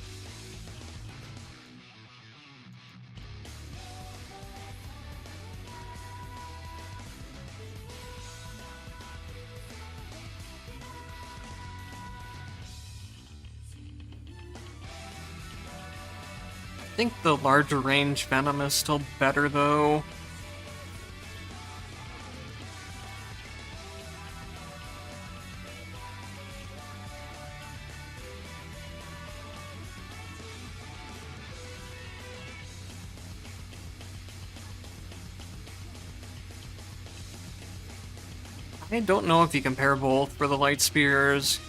I think the larger range Venom is still better though. I don't know if you compare both for the light spears.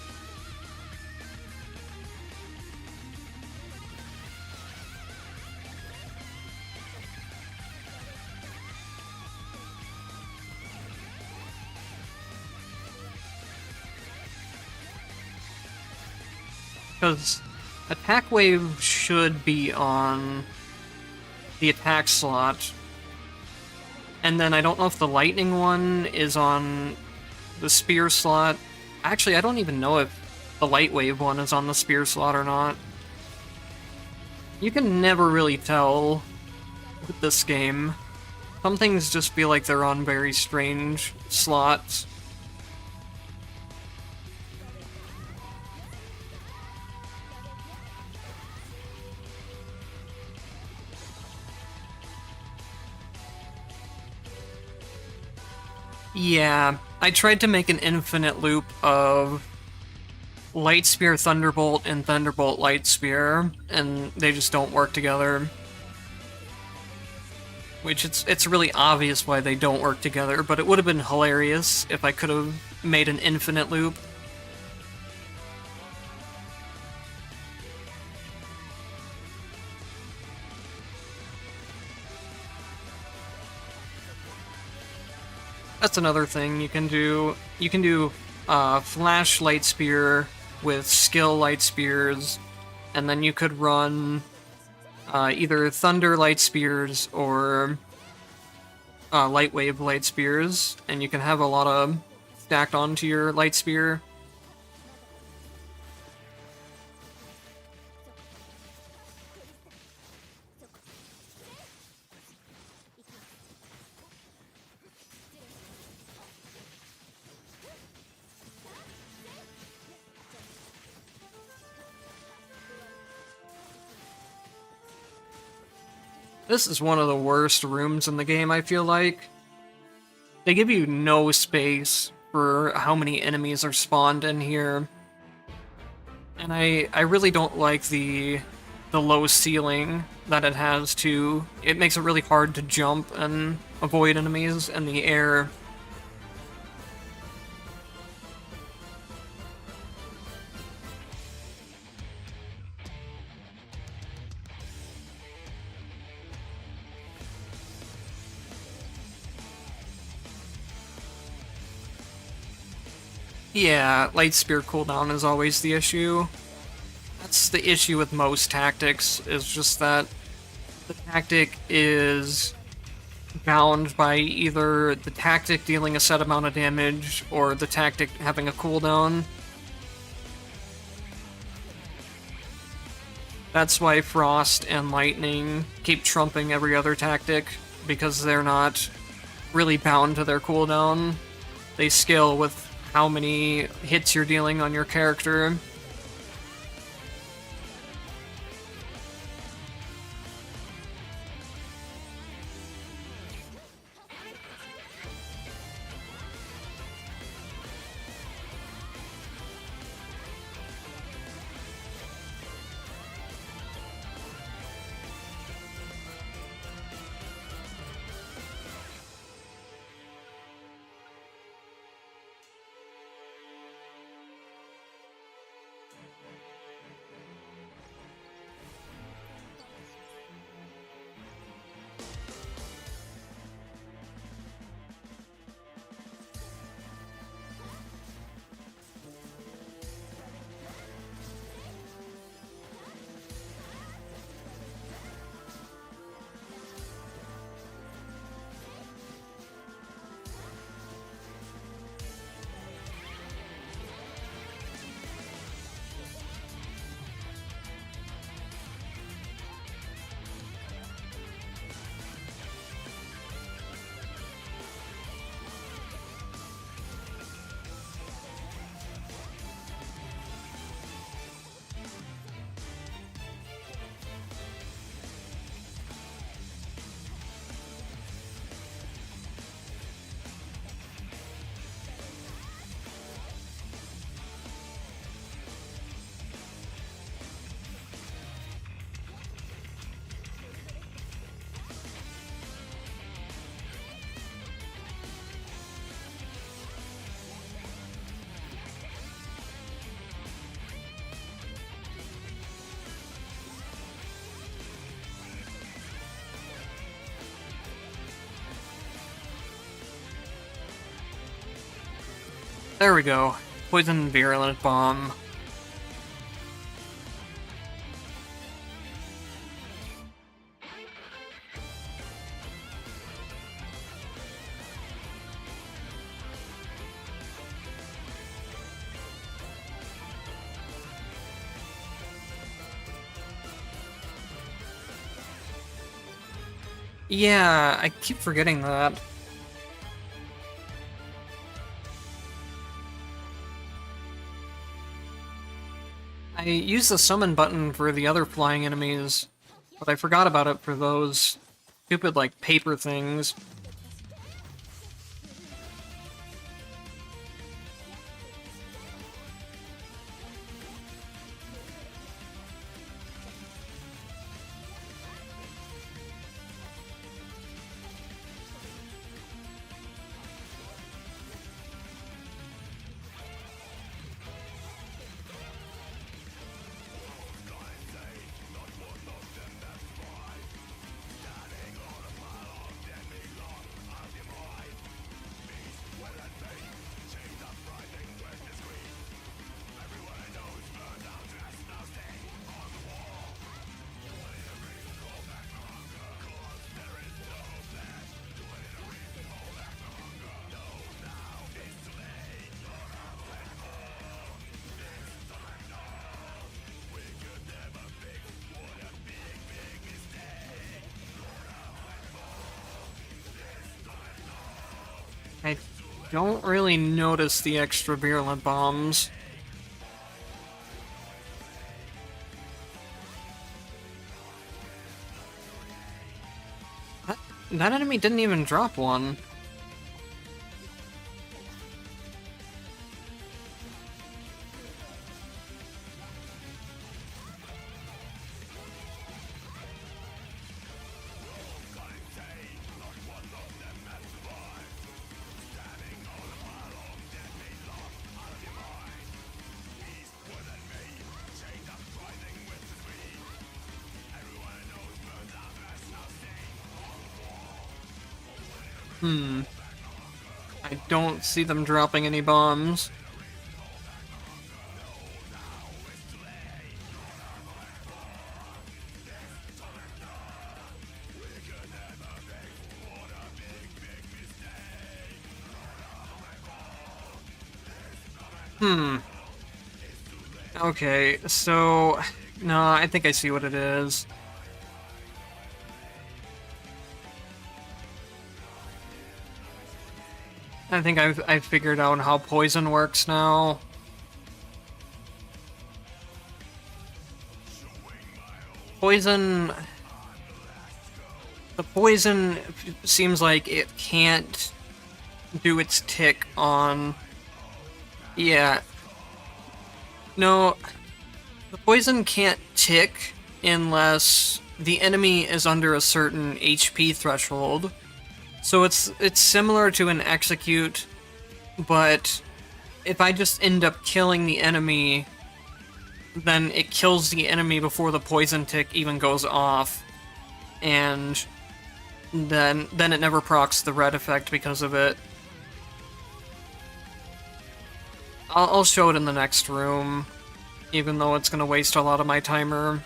Because attack wave should be on the attack slot. And then I don't know if the lightning one is on the spear slot. Actually, I don't even know if the light wave one is on the spear slot or not. You can never really tell with this game. Some things just feel like they're on very strange slots. Yeah, I tried to make an infinite loop of Light Spear Thunderbolt and Thunderbolt Light Spear, and they just don't work together. Which it's really obvious why they don't work together, but it would have been hilarious if I could have made an infinite loop. That's another thing you can do. You can do Flash Light Spear with Skill Light Spears, and then you could run either Thunder Light Spears or Light Wave Light Spears, and you can have a lot of stacked onto your Light Spear. This is one of the worst rooms in the game, I feel like. They give you no space for how many enemies are spawned in here. And I really don't like the low ceiling that it has too. It makes it really hard to jump and avoid enemies in the air. Yeah, Light Spear cooldown is always the issue. That's the issue with most tactics, is just that the tactic is bound by either the tactic dealing a set amount of damage or the tactic having a cooldown. That's why Frost and Lightning keep trumping every other tactic, because they're not really bound to their cooldown. They scale with how many hits you're dealing on your character. There we go. Poison Virulent Bomb. Yeah, I keep forgetting that. I used the summon button for the other flying enemies, but I forgot about it for those stupid, like, paper things. I don't really notice the extra virulent bombs. That enemy didn't even drop one. I don't see them dropping any bombs. Okay, so... No, I think I see what it is. I think I've figured out how poison works now. Poison... The poison seems like it can't do its tick on... Yeah. No, the poison can't tick unless the enemy is under a certain HP threshold. So it's similar to an execute, but if I just end up killing the enemy, then it kills the enemy before the poison tick even goes off, and then it never procs the red effect because of it. I'll show it in the next room, even though it's gonna waste a lot of my timer.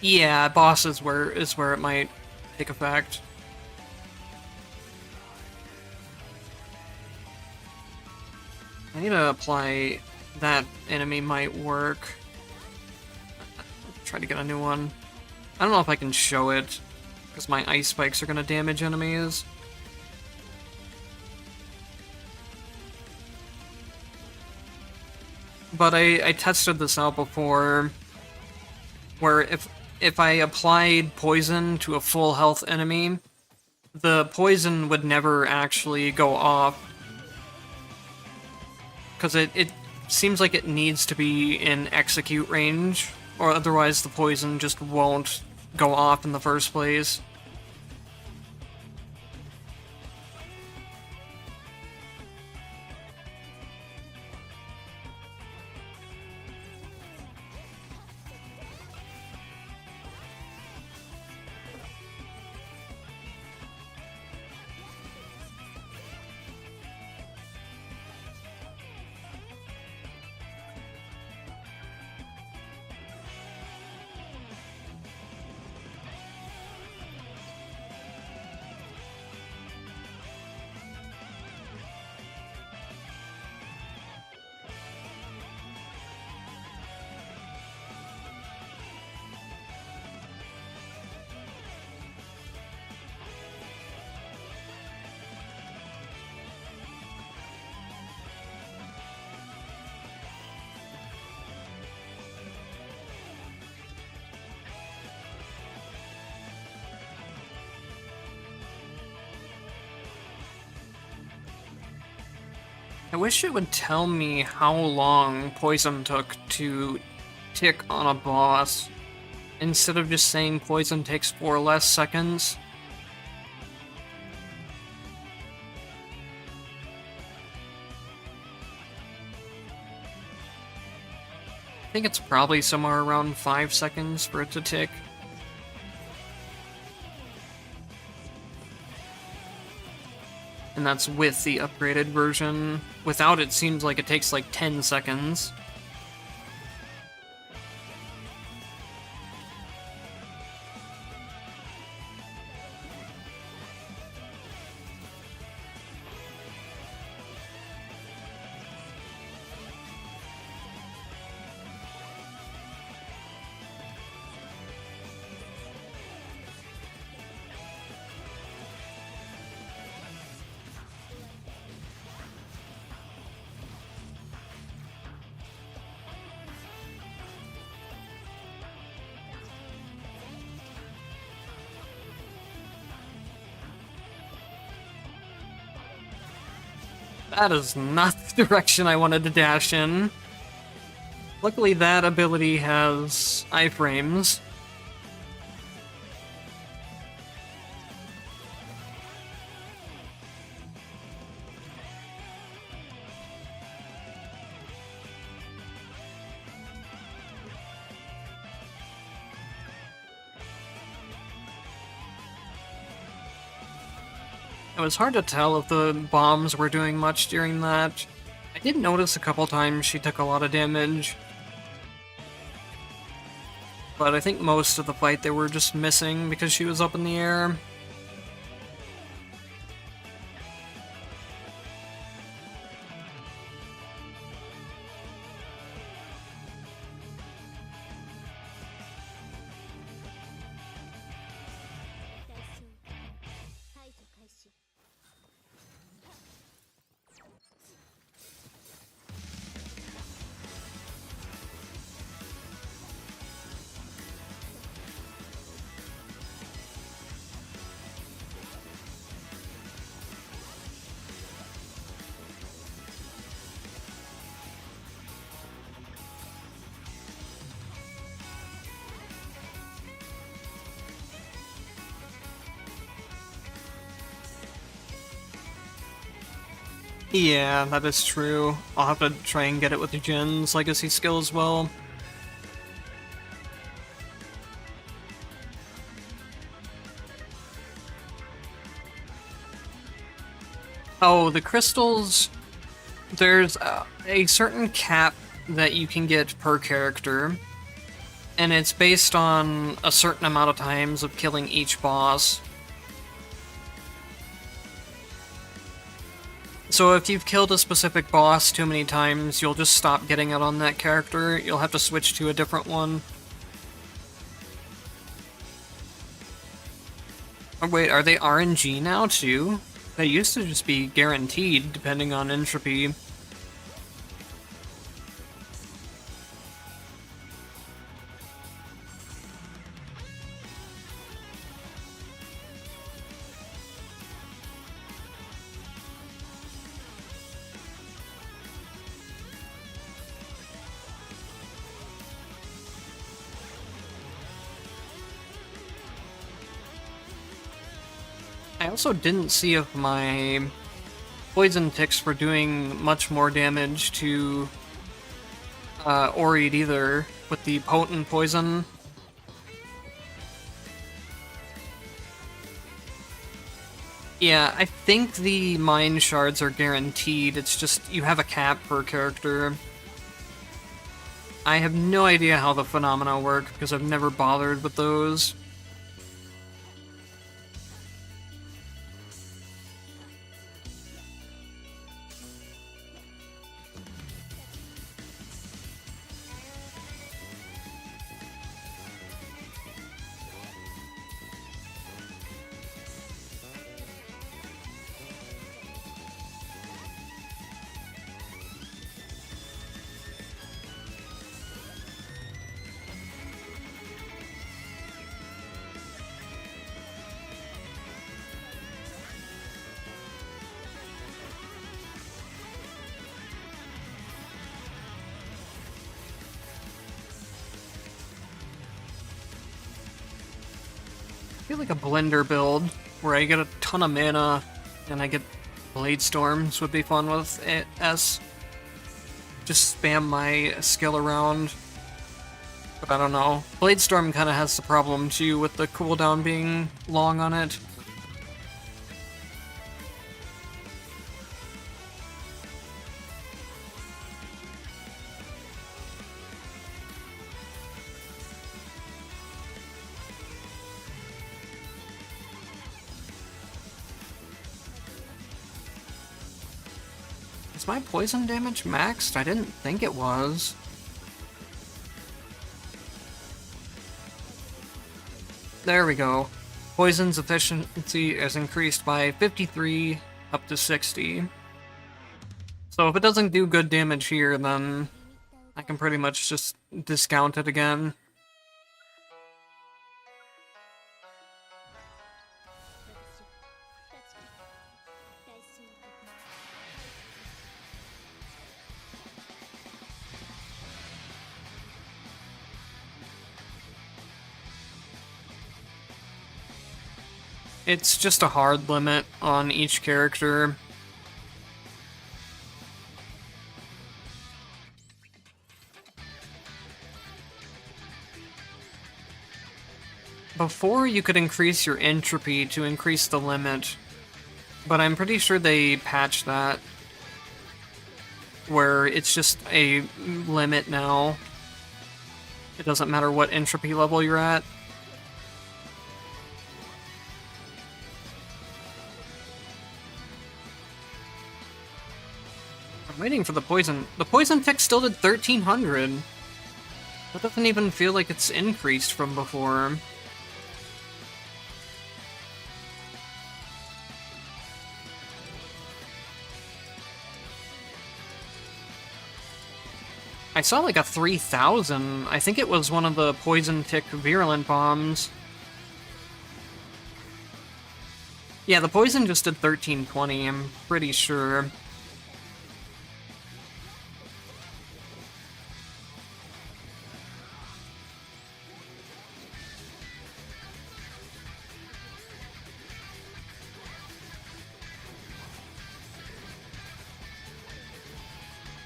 Yeah, boss is where it might take effect. I need to apply that enemy might work. Try to get a new one. I don't know if I can show it, because my ice spikes are gonna damage enemies. But I tested this out before, where if I applied poison to a full health enemy, the poison would never actually go off. Because it seems like it needs to be in execute range, or otherwise the poison just won't go off in the first place. I wish it would tell me how long poison took to tick on a boss, instead of just saying poison takes 4 less seconds. I think it's probably somewhere around 5 seconds for it to tick. And that's with the upgraded version. Without it seems like it takes like 10 seconds. That is not the direction I wanted to dash in. Luckily, that ability has iframes. It was hard to tell if the bombs were doing much during that. I did notice a couple times she took a lot of damage. But I think most of the fight they were just missing because she was up in the air. Yeah, that is true. I'll have to try and get it with the Jin's legacy skill as well. Oh, the crystals... There's a certain cap that you can get per character, and it's based on a certain amount of times of killing each boss. So if you've killed a specific boss too many times, you'll just stop getting it on that character. You'll have to switch to a different one. Oh wait, are they RNG now too? They used to just be guaranteed, depending on entropy. I also didn't see if my poison ticks were doing much more damage to Oread either, with the potent poison. Yeah, I think the mind shards are guaranteed, it's just you have a cap per character. I have no idea how the phenomena work, because I've never bothered with those. I feel like a blender build, where I get a ton of mana, and I get Blade Storms would be fun with it, as just spam my skill around. But I don't know. Blade Storm kind of has the problem too, with the cooldown being long on it. Is my poison damage maxed? I didn't think it was. There we go. Poison's efficiency is increased by 53 up to 60. So if it doesn't do good damage here, then I can pretty much just discount it again. It's just a hard limit on each character. Before, you could increase your entropy to increase the limit, but I'm pretty sure they patched that, where it's just a limit now. It doesn't matter what entropy level you're at. I'm waiting for the poison. The poison tick still did 1300. That doesn't even feel like it's increased from before. I saw like a 3000. I think it was one of the poison tick virulent bombs. Yeah, the poison just did 1320, I'm pretty sure.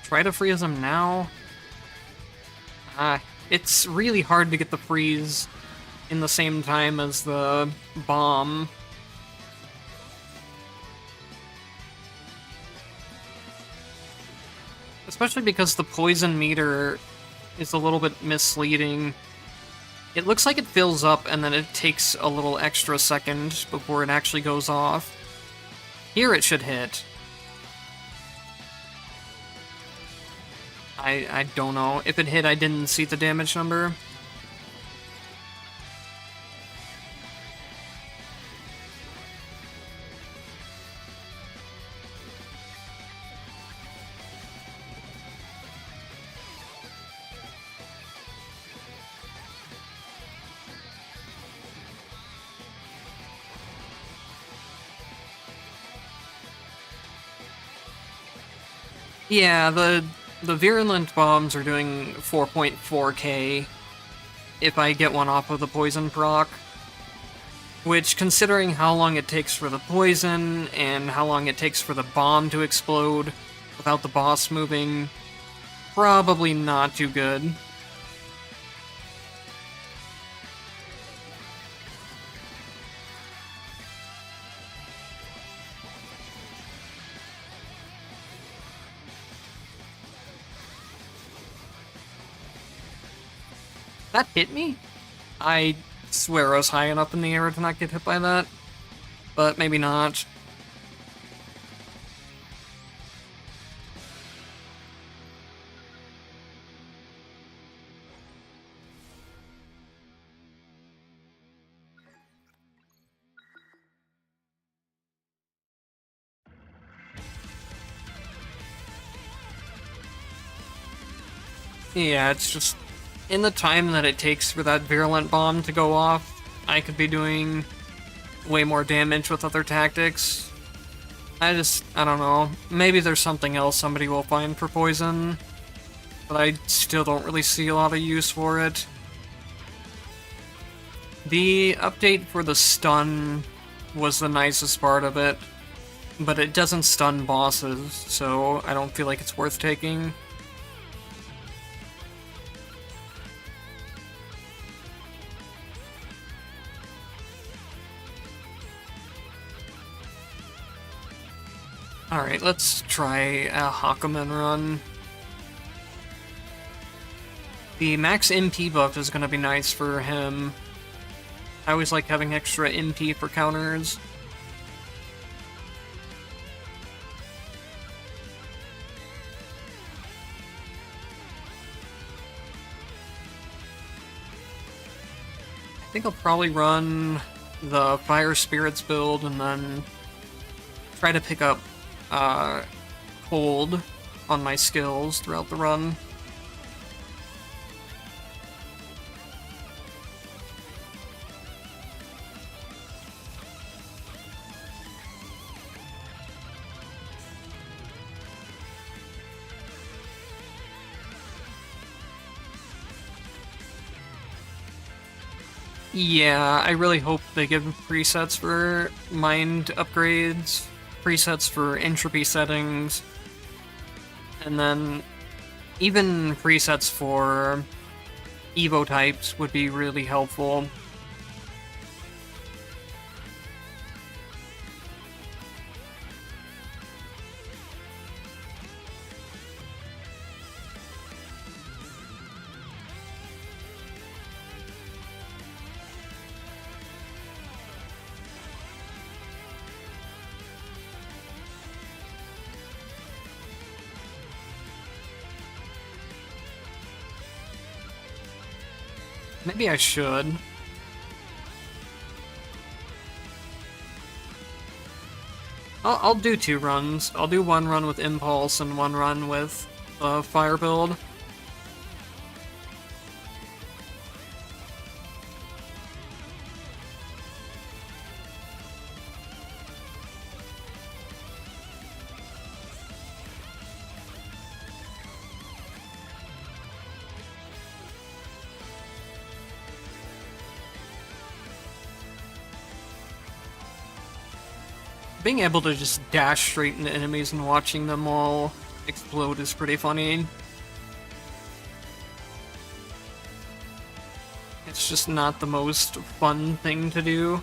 Try to freeze him now. It's really hard to get the freeze in the same time as the bomb. Especially because the poison meter is a little bit misleading. It looks like it fills up and then it takes a little extra second before it actually goes off. Here it should hit. I don't know. If it hit, I didn't see the damage number. Yeah, the virulent bombs are doing 4.4k if I get one off of the poison proc. Which, considering how long it takes for the poison and how long it takes for the bomb to explode without the boss moving, probably not too good. That hit me? I swear I was high enough in the air to not get hit by that, but maybe not. Yeah, it's just, in the time that it takes for that virulent bomb to go off, I could be doing way more damage with other tactics. I don't know. Maybe there's something else somebody will find for poison, but I still don't really see a lot of use for it. The update for the stun was the nicest part of it, but it doesn't stun bosses, so I don't feel like it's worth taking. Alright, let's try a Hakumen run. The max MP buff is going to be nice for him. I always like having extra MP for counters. I think I'll probably run the Fire Spirits build and then try to pick up Cold on my skills throughout the run. Yeah, I really hope they give presets for mind upgrades, presets for entropy settings, and then even presets for Evo types would be really helpful. Maybe I should. I'll do 2 runs. I'll do 1 run with Impulse and 1 run with Fire build. Being able to just dash straight into enemies and watching them all explode is pretty funny. It's just not the most fun thing to do.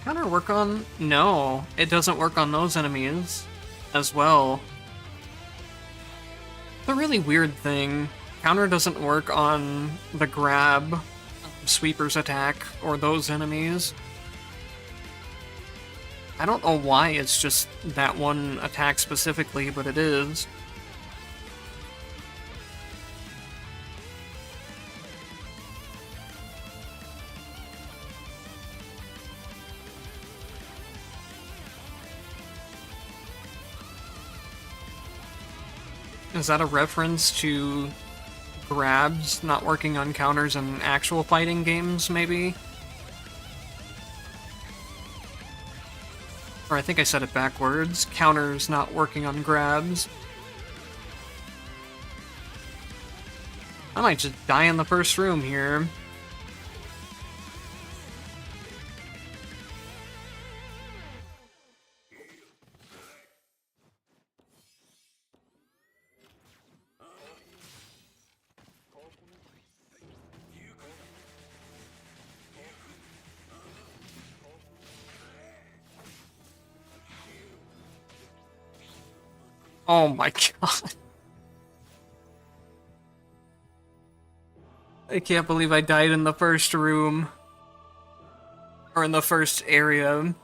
Counter work on? No, it doesn't work on those enemies as well. The really weird thing, counter doesn't work on the grab, sweeper's attack, or those enemies. I don't know why it's just that one attack specifically, but it is. Is that a reference to grabs not working on counters in actual fighting games, maybe? Or I think I said it backwards. Counters not working on grabs. I might just die in the first room here. Oh my god. I can't believe I died in the first room. Or in the first area.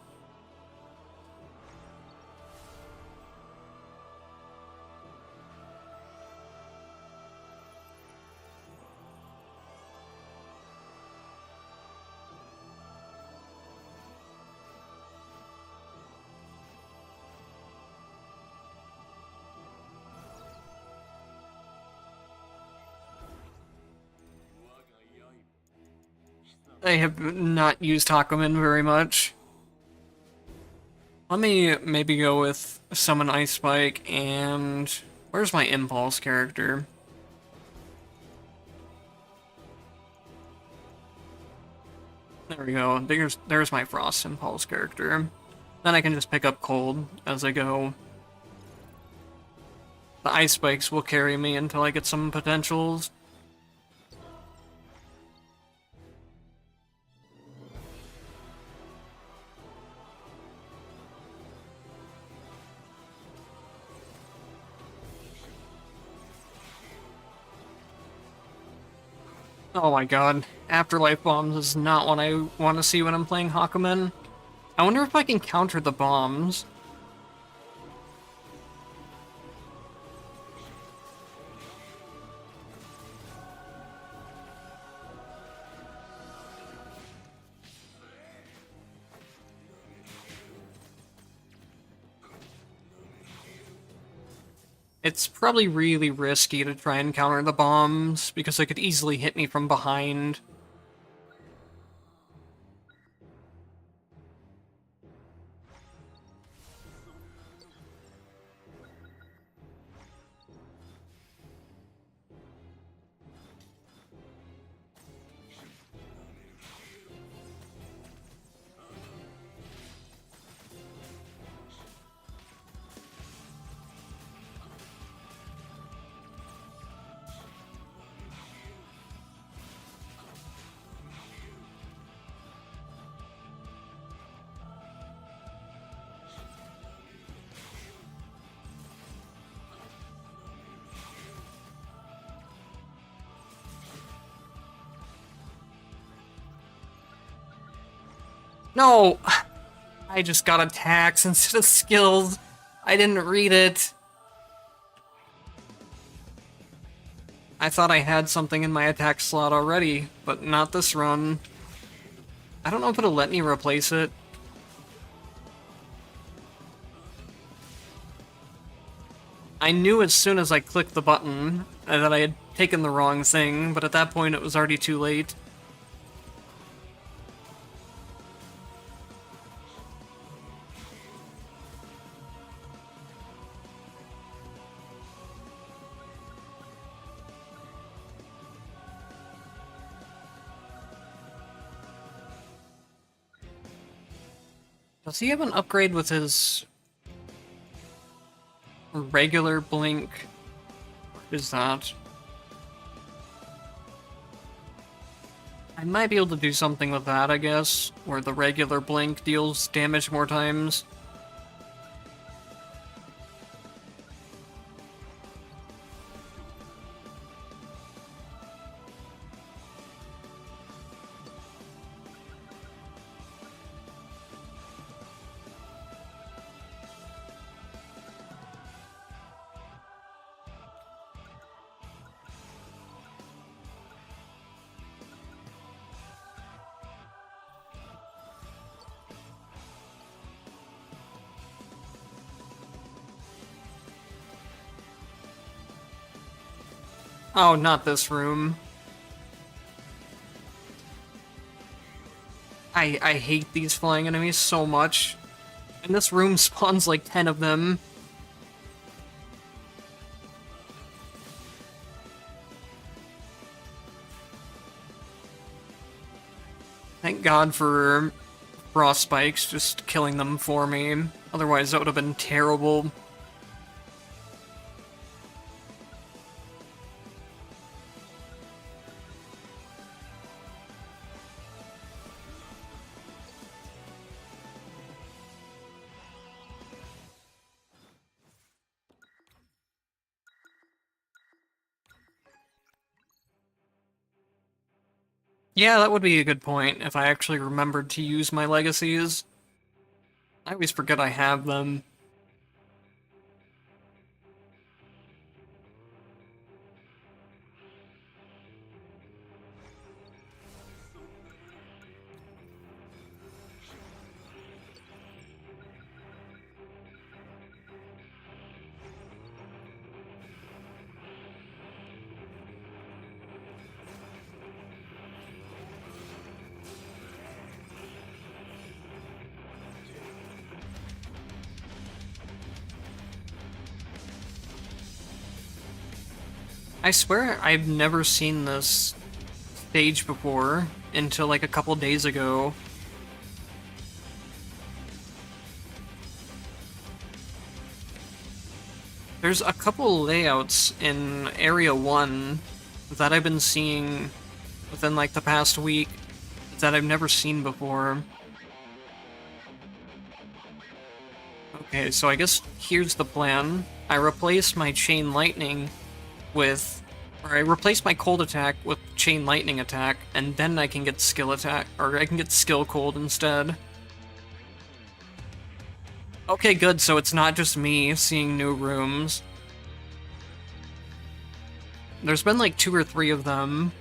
I have not used Hakumen very much. Let me maybe go with Summon Ice Spike and... Where's my Impulse character? There we go. There's my Frost Impulse character. Then I can just pick up Cold as I go. The Ice Spikes will carry me until I get some potentials. Oh my god. Afterlife bombs is not what I want to see when I'm playing Hakumen. I wonder if I can counter the bombs. It's probably really risky to try and counter the bombs, because they could easily hit me from behind. No! I just got attacks instead of skills. I didn't read it. I thought I had something in my attack slot already, but not this run. I don't know if it'll let me replace it. I knew as soon as I clicked the button that I had taken the wrong thing, but at that point it was already too late. Does he have an upgrade with his regular blink? What is that? I might be able to do something with that, I guess, where the regular blink deals damage more times. Oh, not this room. I hate these flying enemies so much. And this room spawns like 10 of them. Thank God for frost spikes just killing them for me. Otherwise, that would have been terrible. Yeah, that would be a good point if I actually remembered to use my legacies. I always forget I have them. I swear I've never seen this stage before until like a couple days ago. There's a couple layouts in Area 1 that I've been seeing within like the past week that I've never seen before. Okay, so I guess here's the plan. I replace my Chain Lightning with... or I replace my Cold attack with Chain Lightning attack, and then I can get Skill attack, or I can get Skill Cold instead. Okay, good, so it's not just me seeing new rooms. There's been like 2 or 3 of them.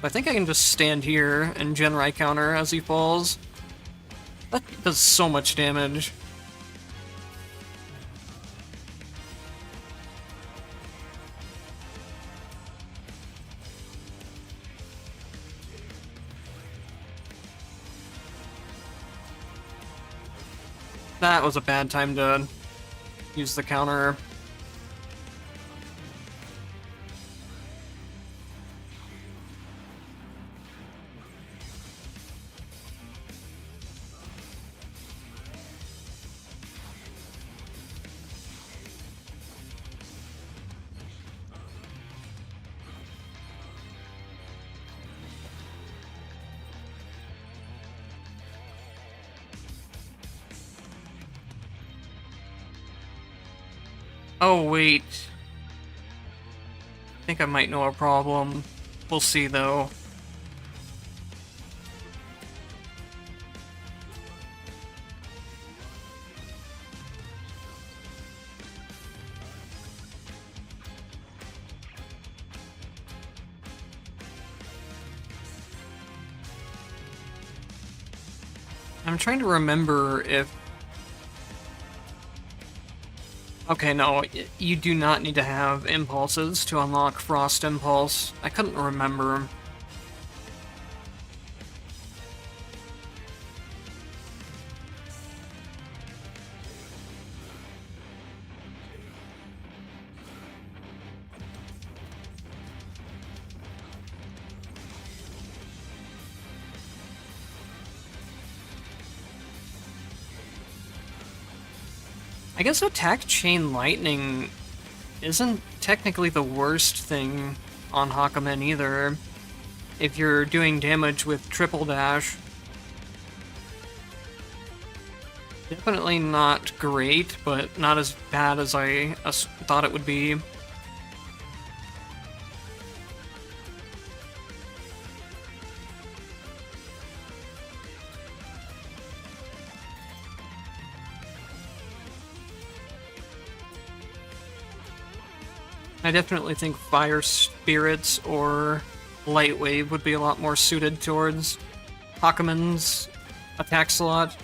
I think I can just stand here and Genrai counter as he falls. That does so much damage. That was a bad time to use the counter. Oh, wait. I think I might know a problem. We'll see, though. I'm trying to remember if... Okay, no, you do not need to have impulses to unlock Frost Impulse. I couldn't remember. I guess attack chain lightning isn't technically the worst thing on Hakumen either. If you're doing damage with triple dash. Definitely not great, but not as bad as I thought it would be. I definitely think Fire Spirits or Light Wave would be a lot more suited towards Hakumen's attack slot.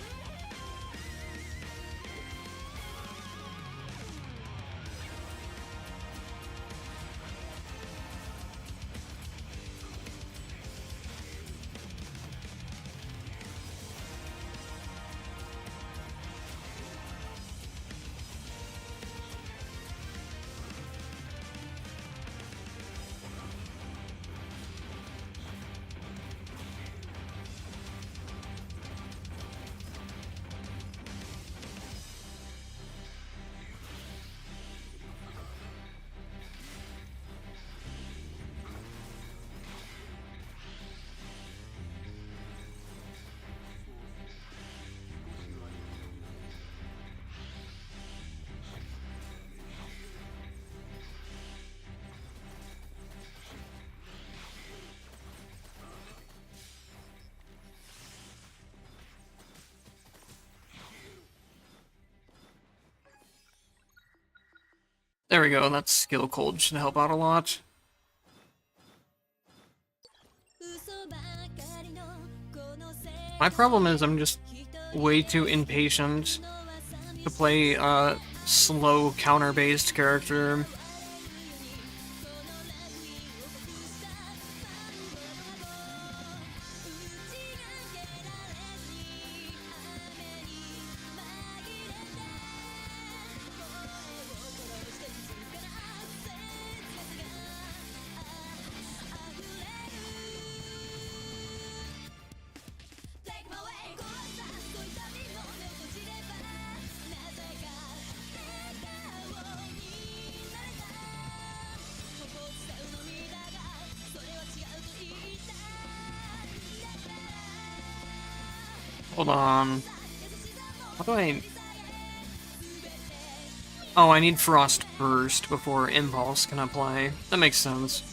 There we go, that skill cold should help out a lot. My problem is I'm just way too impatient to play a slow counter-based character. Hold on. How do I... Oh, I need Frost Burst before Impulse can apply. That makes sense.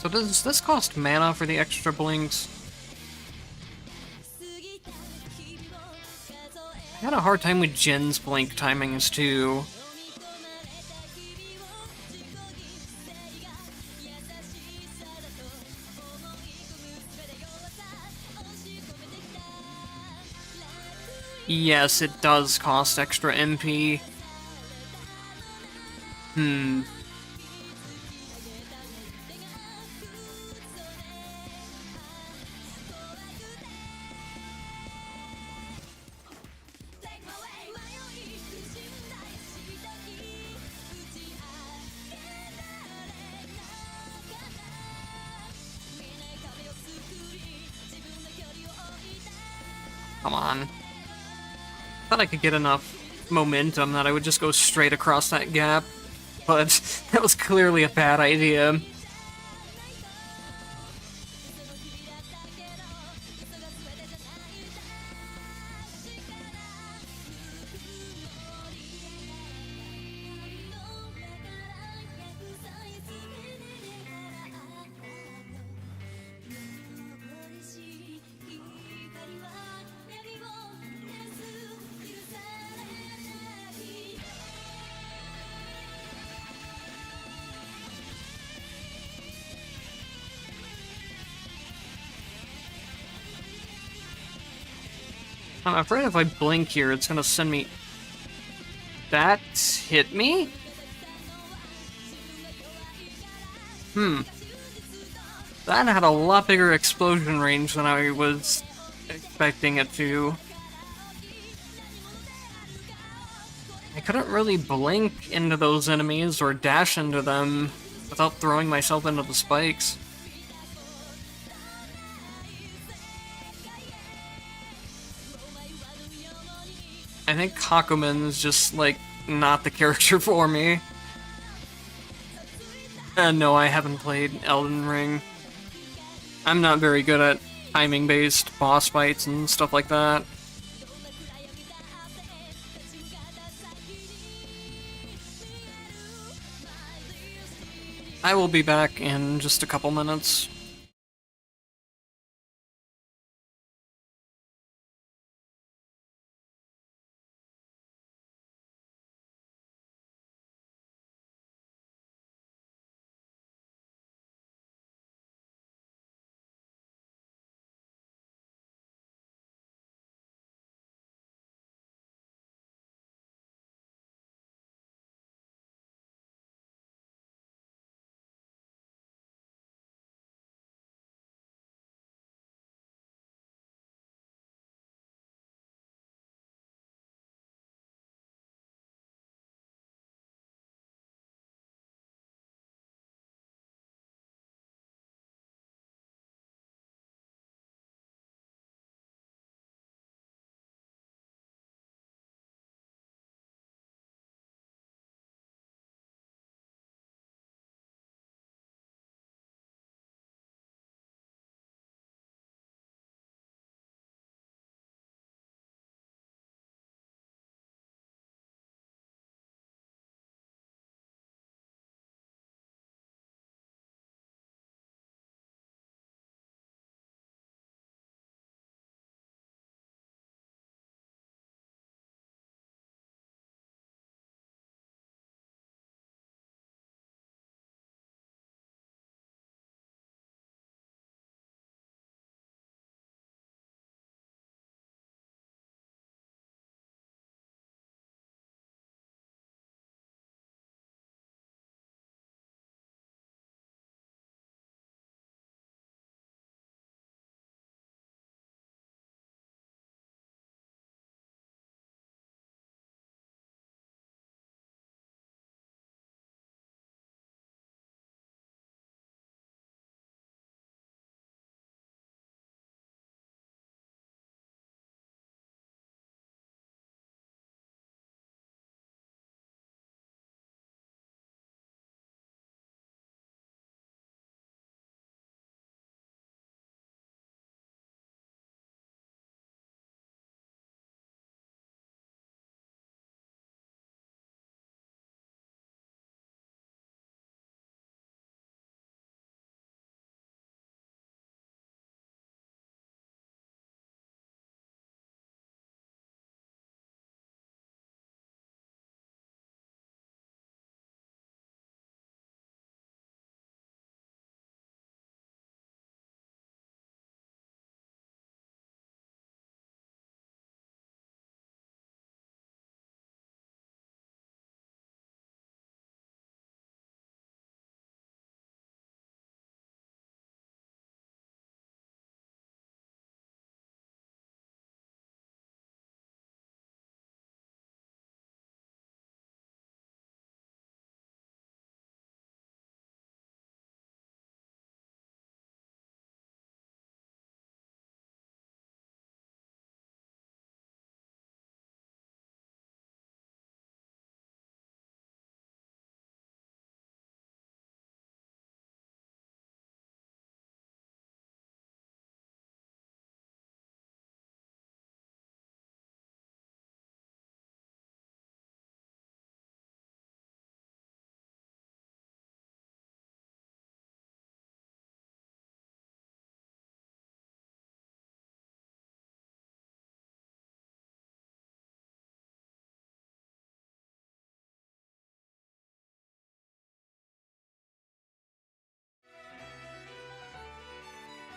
So does this cost mana for the extra blinks? I had a hard time with Jin's blink timings too. Yes, it does cost extra MP. Come on. Thought I could get enough momentum that I would just go straight across that gap, but that was clearly a bad idea. I'm afraid if I blink here, it's gonna send me... That hit me? That had a lot bigger explosion range than I was expecting it to. I couldn't really blink into those enemies or dash into them without throwing myself into the spikes. I think Hakumen's just, like, not the character for me. No, I haven't played Elden Ring. I'm not very good at timing-based boss fights and stuff like that. I will be back in just a couple minutes.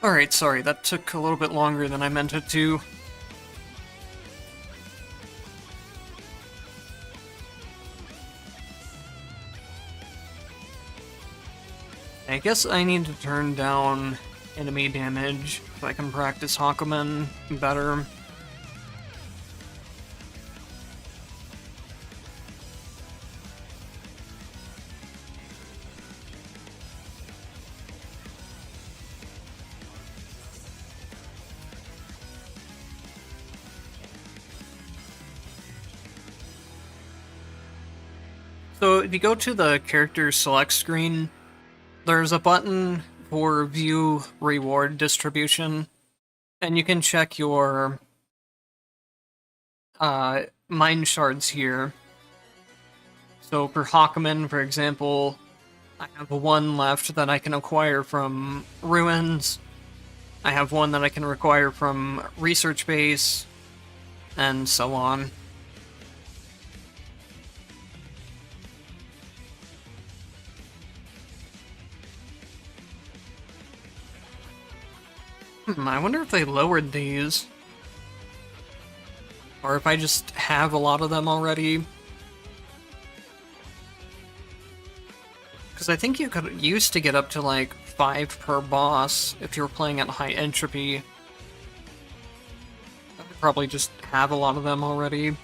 Alright, sorry, that took a little bit longer than I meant it to. I guess I need to turn down enemy damage so I can practice Hakumen better. So if you go to the character select screen, there's a button for view reward distribution, and you can check your mind shards here. So for Hawkman, for example, I have one left that I can acquire from Ruins. I have one that I can acquire from Research Base, and so on. I wonder if they lowered these. Or if I just have a lot of them already. Because I think you could used to get up to like 5 per boss if you were playing at high entropy. I would probably just have a lot of them already.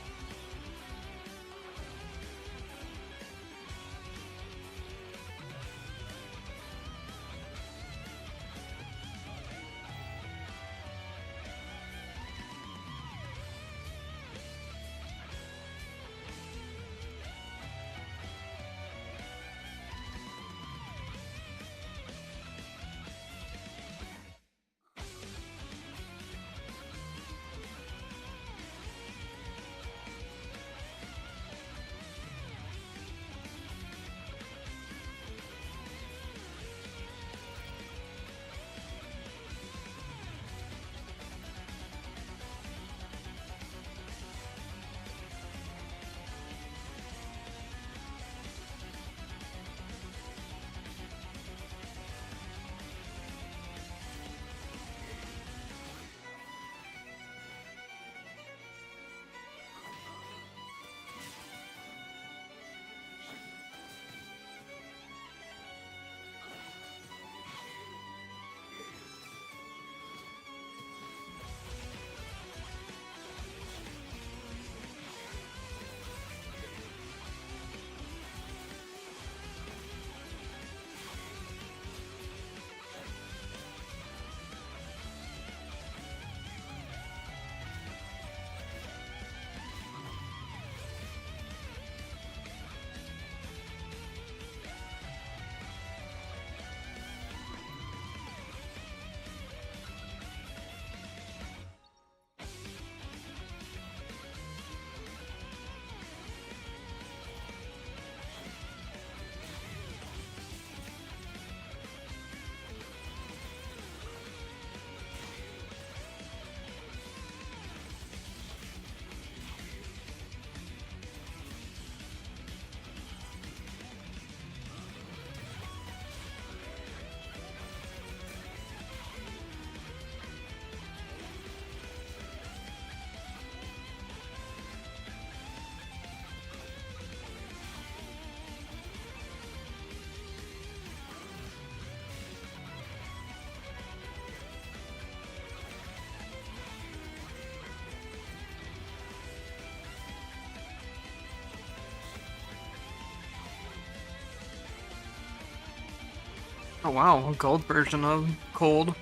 Oh wow, a gold version of Cold.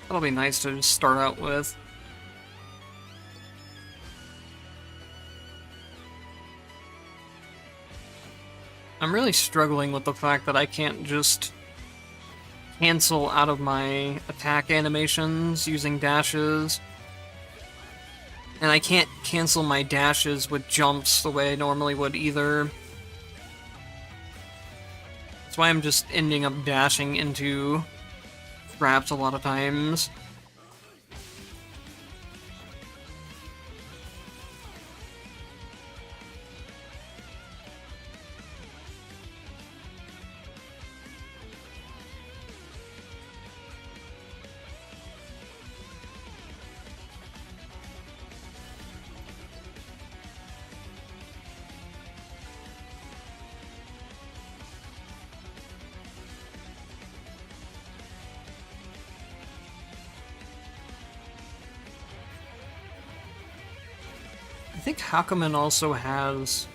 That'll be nice to just start out with. I'm really struggling with the fact that I can't just cancel out of my attack animations using dashes. And I can't cancel my dashes with jumps the way I normally would either. That's why I'm just ending up dashing into traps a lot of times. I think Hakumen also has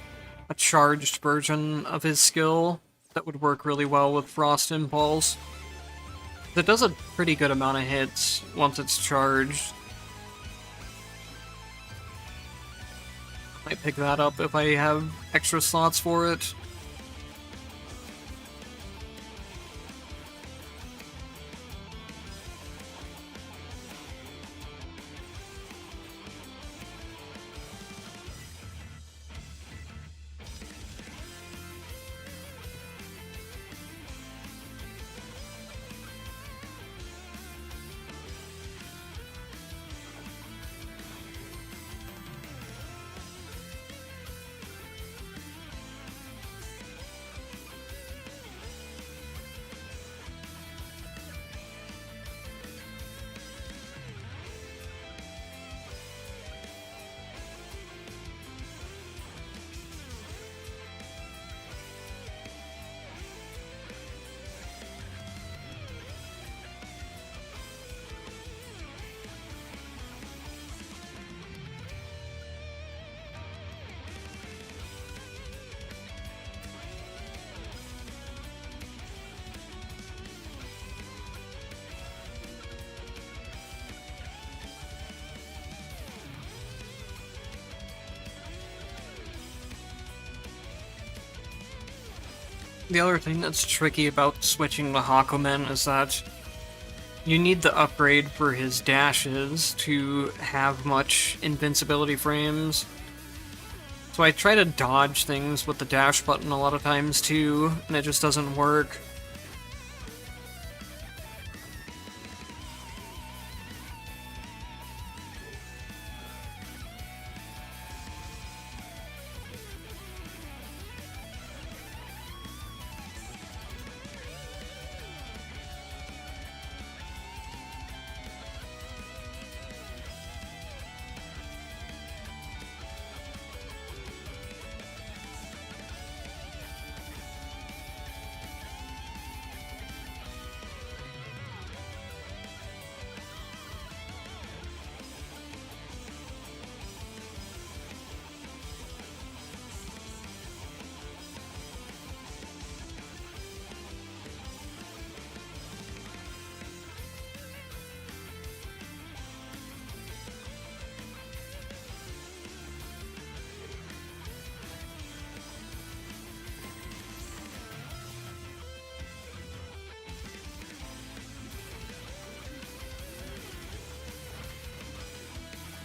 a charged version of his skill that would work really well with Frost Impulse. That does a pretty good amount of hits once it's charged. Might pick that up if I have extra slots for it. The other thing that's tricky about switching to Hakumen is that you need the upgrade for his dashes to have much invincibility frames. So I try to dodge things with the dash button a lot of times too, and it just doesn't work.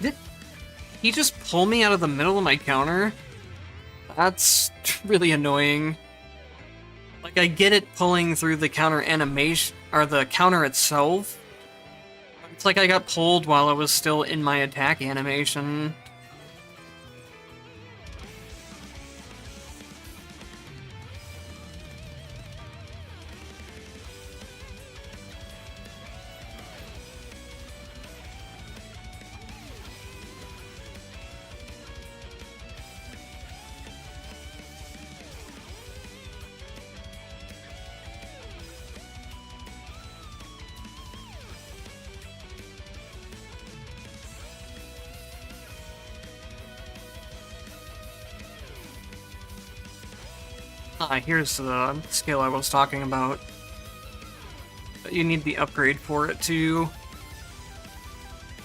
Did he just pull me out of the middle of my counter? That's really annoying. Like, I get it pulling through the counter animation, or the counter itself. It's like I got pulled while I was still in my attack animation. Here's the skill I was talking about. You need the upgrade for it too.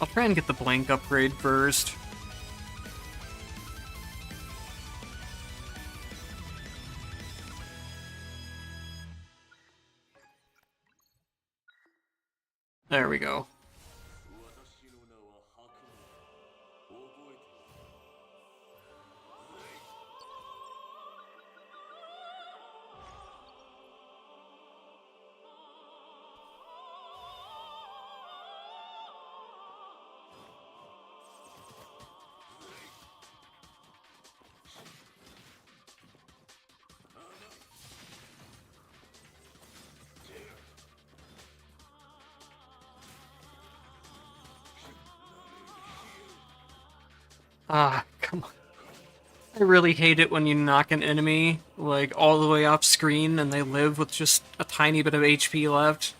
I'll try and get the blank upgrade first. There we go. Come on. I really hate it when you knock an enemy, like, all the way off screen and they live with just a tiny bit of HP left.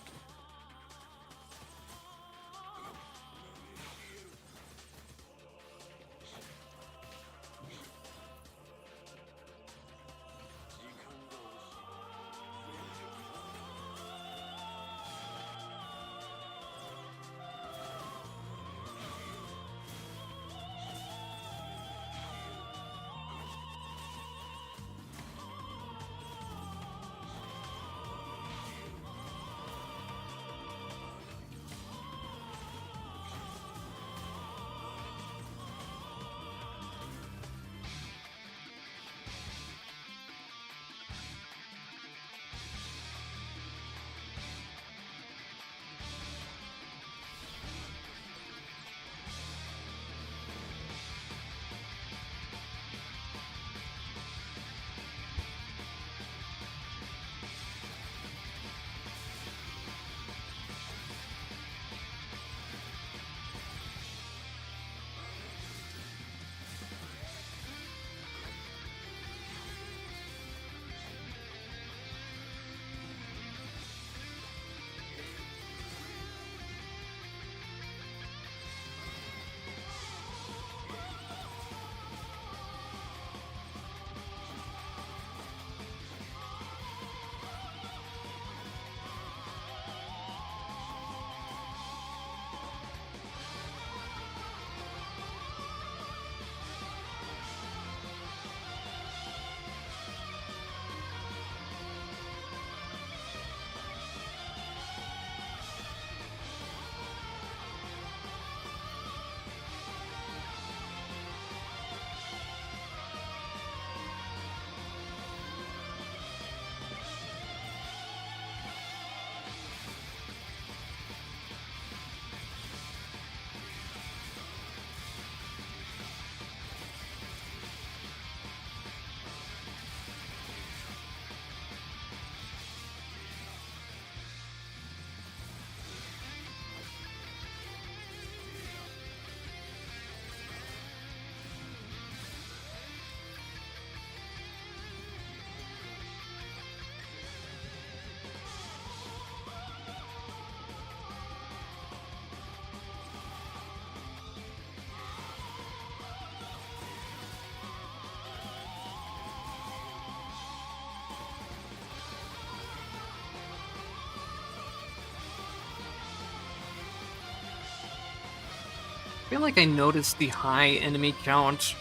I feel like I noticed the high enemy count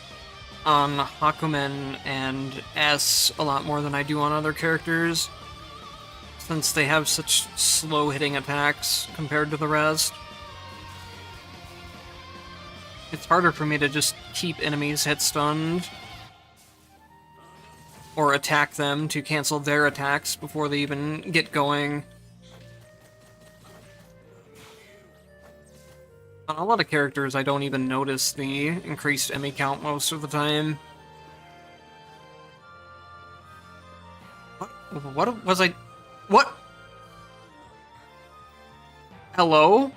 on Hakumen and S a lot more than I do on other characters, since they have such slow hitting attacks compared to the rest. It's harder for me to just keep enemies hit stunned or attack them to cancel their attacks before they even get going. On a lot of characters, I don't even notice the increased enemy count most of the time. What was I... What? Hello?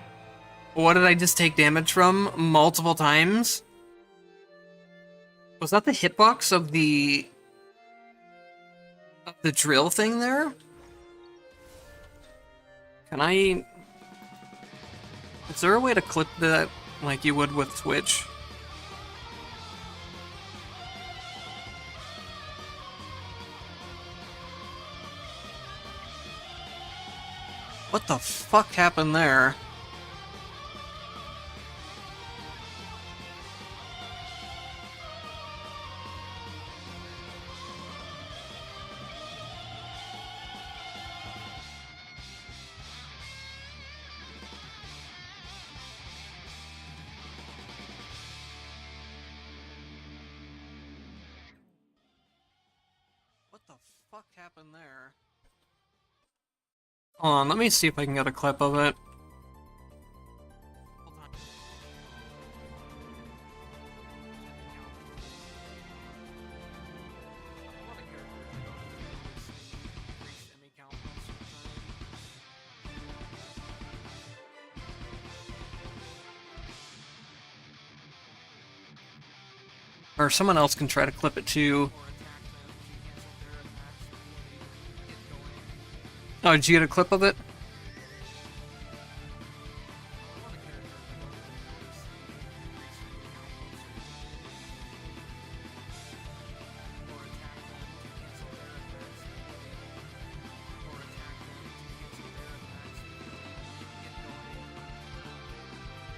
What did I just take damage from multiple times? Was that the hitbox of the drill thing there? Can I... Is there a way to clip that like you would with Twitch? What the fuck happened there? What the fuck happened there? Hold on, let me see if I can get a clip of it. Hold on. Or someone else can try to clip it too. Oh, did you get a clip of it?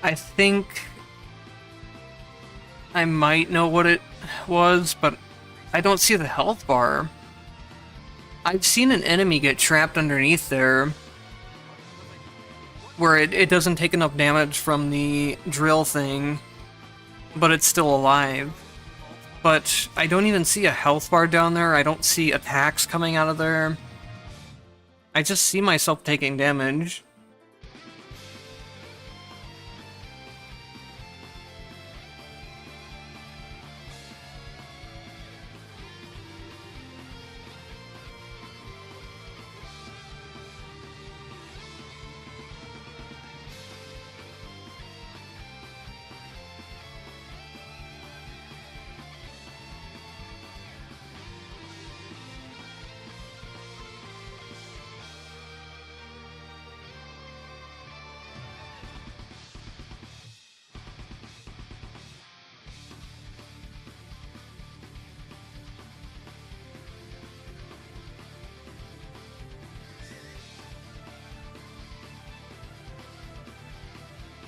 I think I might know what it was, but I don't see the health bar. I've seen an enemy get trapped underneath there where it doesn't take enough damage from the drill thing, but it's still alive. But I don't even see a health bar down there. I don't see attacks coming out of there. I just see myself taking damage.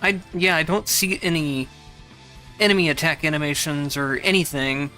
I don't see any enemy attack animations or anything.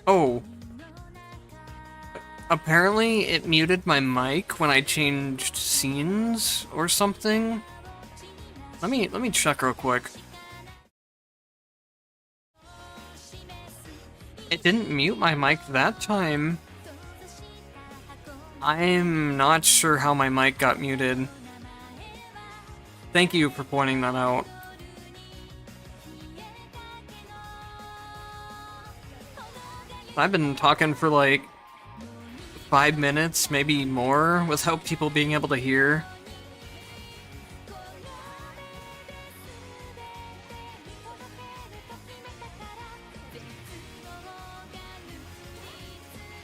Oh. Apparently it muted my mic when I changed scenes or something. Let me check real quick. It didn't mute my mic that time. I'm not sure how my mic got muted. Thank you for pointing that out. I've been talking for like 5 minutes, maybe more, without people being able to hear.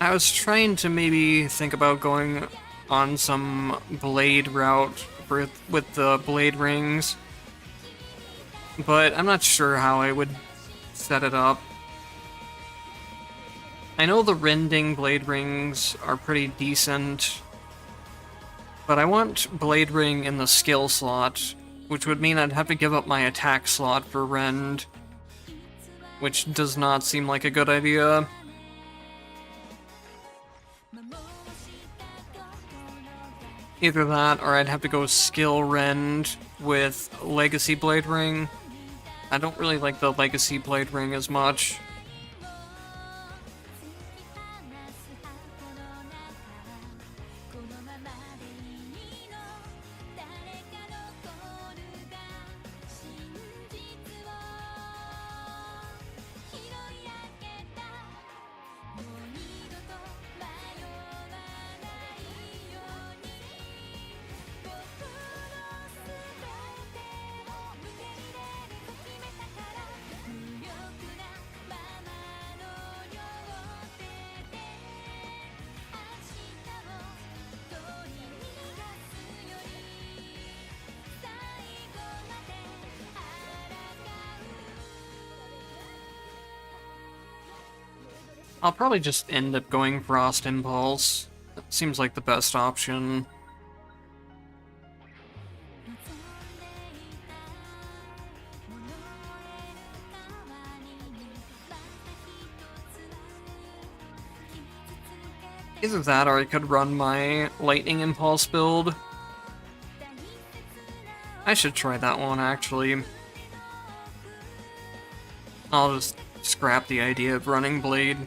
I was trying to maybe think about going on some blade route with the blade rings, but I'm not sure how I would set it up. I know the rending blade rings are pretty decent, but I want blade ring in the skill slot, which would mean I'd have to give up my attack slot for rend, which does not seem like a good idea. Either that, or I'd have to go skill rend with legacy blade ring. I don't really like the legacy blade ring as much. I'll probably just end up going Frost Impulse. That seems like the best option. Either that, or I could run my Lightning Impulse build. I should try that one, actually. I'll just scrap the idea of running Blade.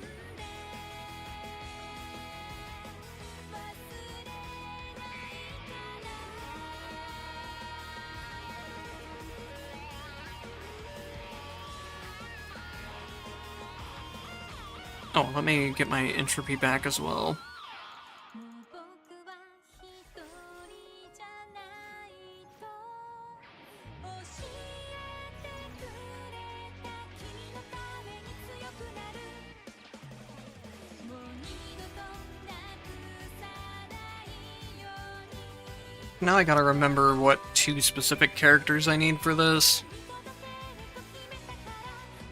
Oh, let me get my entropy back as well. Now I gotta remember what 2 specific characters I need for this.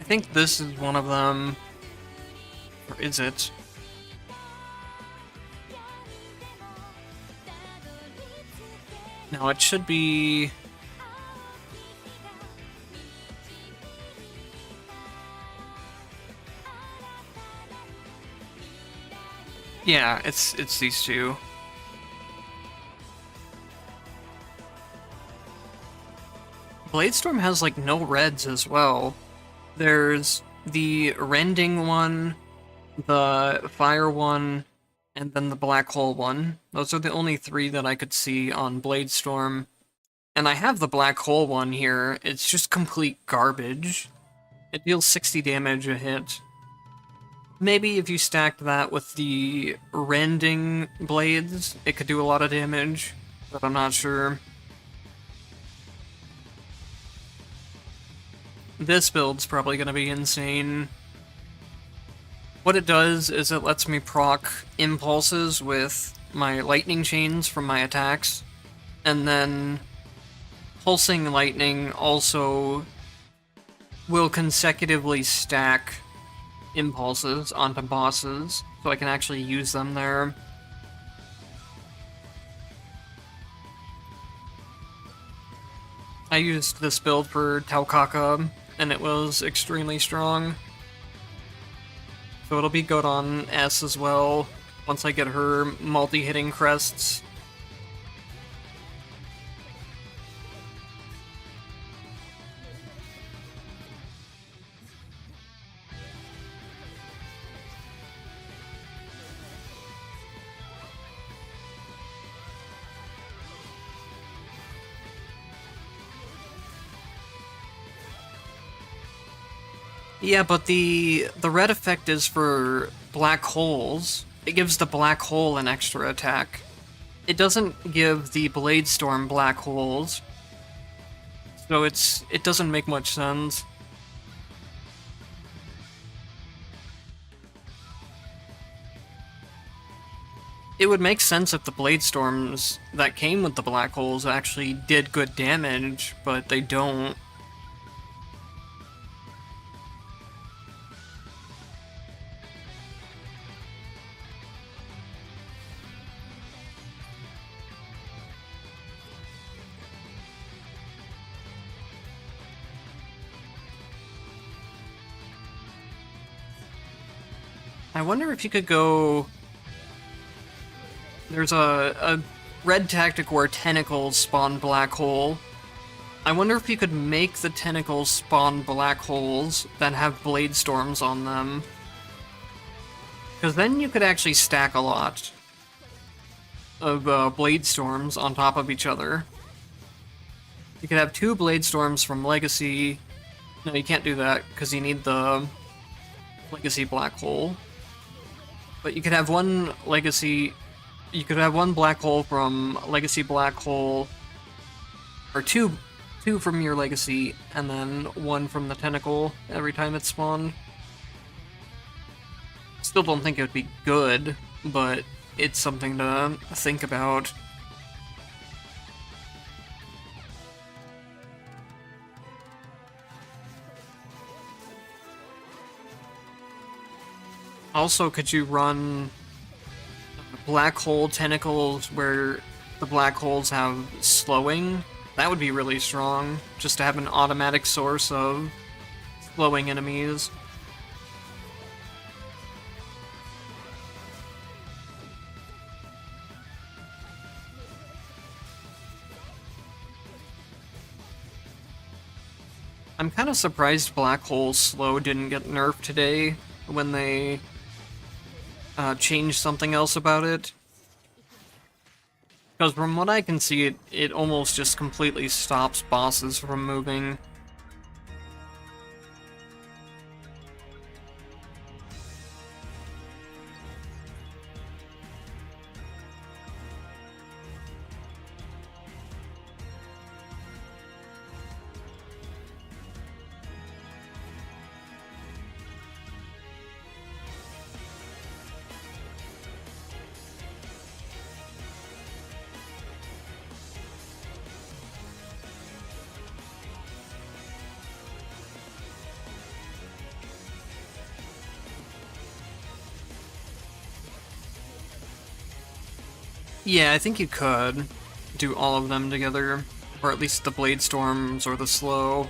I think this is one of them. Or is it? No, it should be... Yeah, it's these 2. Bladestorm has, like, no reds as well. There's the rending one, the fire one, and then the black hole one. Those are the only 3 that I could see on Bladestorm. And I have the black hole one here. It's just complete garbage. It deals 60 damage a hit. Maybe if you stacked that with the rending blades, it could do a lot of damage, but I'm not sure. This build's probably going to be insane. What it does is it lets me proc impulses with my lightning chains from my attacks, and then pulsing lightning also will consecutively stack impulses onto bosses, so I can actually use them there. I used this build for Taukaka, and it was extremely strong. So it'll be good on S as well, once I get her multi-hitting crests. Yeah, but the red effect is for black holes. It gives the black hole an extra attack. It doesn't give the Bladestorm black holes. So it doesn't make much sense. It would make sense if the blade storms that came with the black holes actually did good damage, but they don't. I wonder if you could go... There's a red tactic where tentacles spawn black hole. I wonder if you could make the tentacles spawn black holes that have blade storms on them. Because then you could actually stack a lot of blade storms on top of each other. You could have 2 blade storms from Legacy. No, you can't do that because you need the Legacy black hole. But you could have one Legacy... You could have one black hole from Legacy black hole, or two from your Legacy, and then 1 from the tentacle every time it spawned. Still don't think it would be good, but it's something to think about. Also, could you run black hole tentacles where the black holes have slowing? That would be really strong, just to have an automatic source of slowing enemies. I'm kind of surprised Black Hole Slow didn't get nerfed today when they changed something else about it. Because from what I can see, it almost just completely stops bosses from moving. Yeah, I think you could do all of them together, or at least the Blade Storms or the Slow.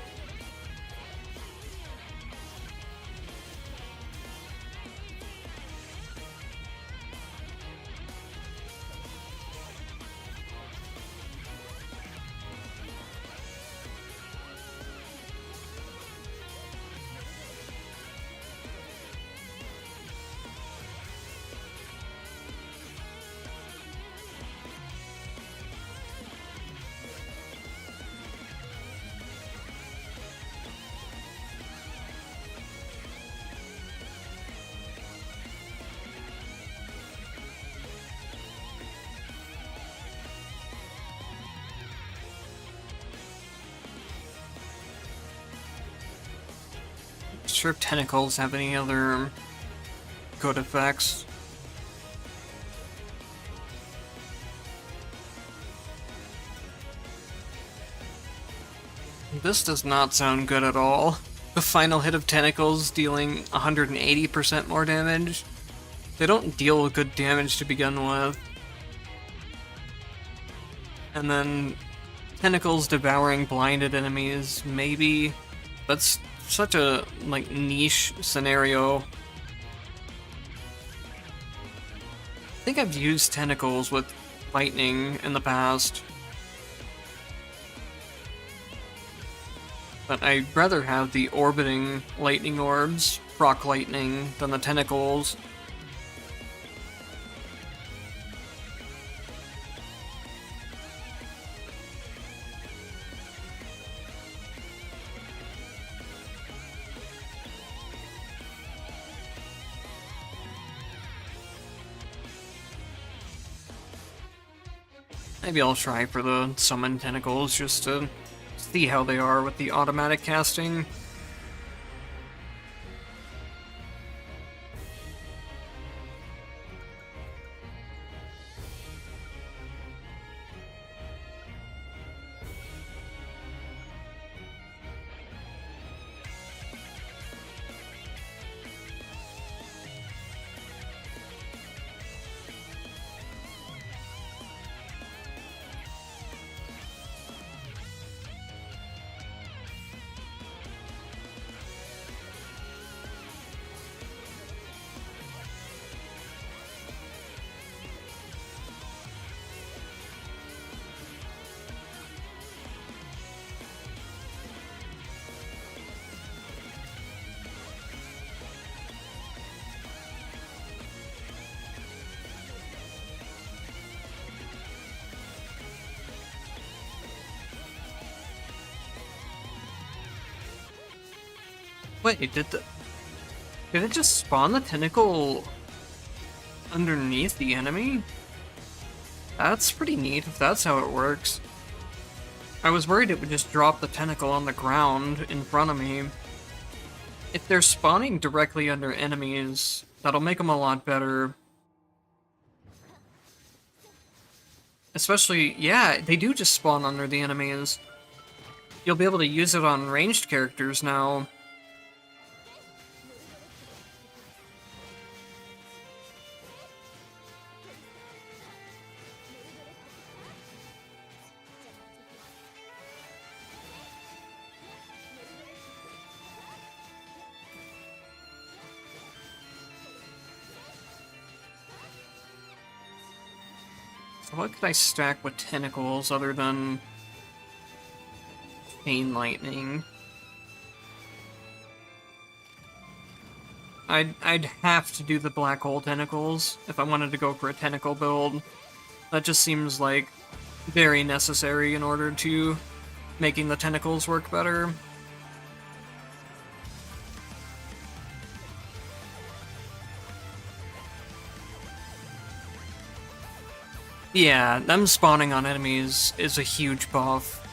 Not sure if Tentacles have any other good effects. This does not sound good at all. The final hit of Tentacles dealing 180% more damage. They don't deal good damage to begin with. And then Tentacles devouring blinded enemies, maybe. That's such a, like, niche scenario. I think I've used Tentacles with lightning in the past. But I'd rather have the orbiting lightning orbs proc lightning than the Tentacles. Maybe I'll try for the summon Tentacles just to see how they are with the automatic casting. Wait, did it just spawn the tentacle underneath the enemy? That's pretty neat if that's how it works. I was worried it would just drop the tentacle on the ground in front of me. If they're spawning directly under enemies, that'll make them a lot better. Especially, yeah, they do just spawn under the enemies. You'll be able to use it on ranged characters now. So what could I stack with tentacles other than chain lightning? I'd have to do the black hole tentacles if I wanted to go for a tentacle build. That just seems like very necessary in order to making the tentacles work better. Yeah, them spawning on enemies is a huge buff.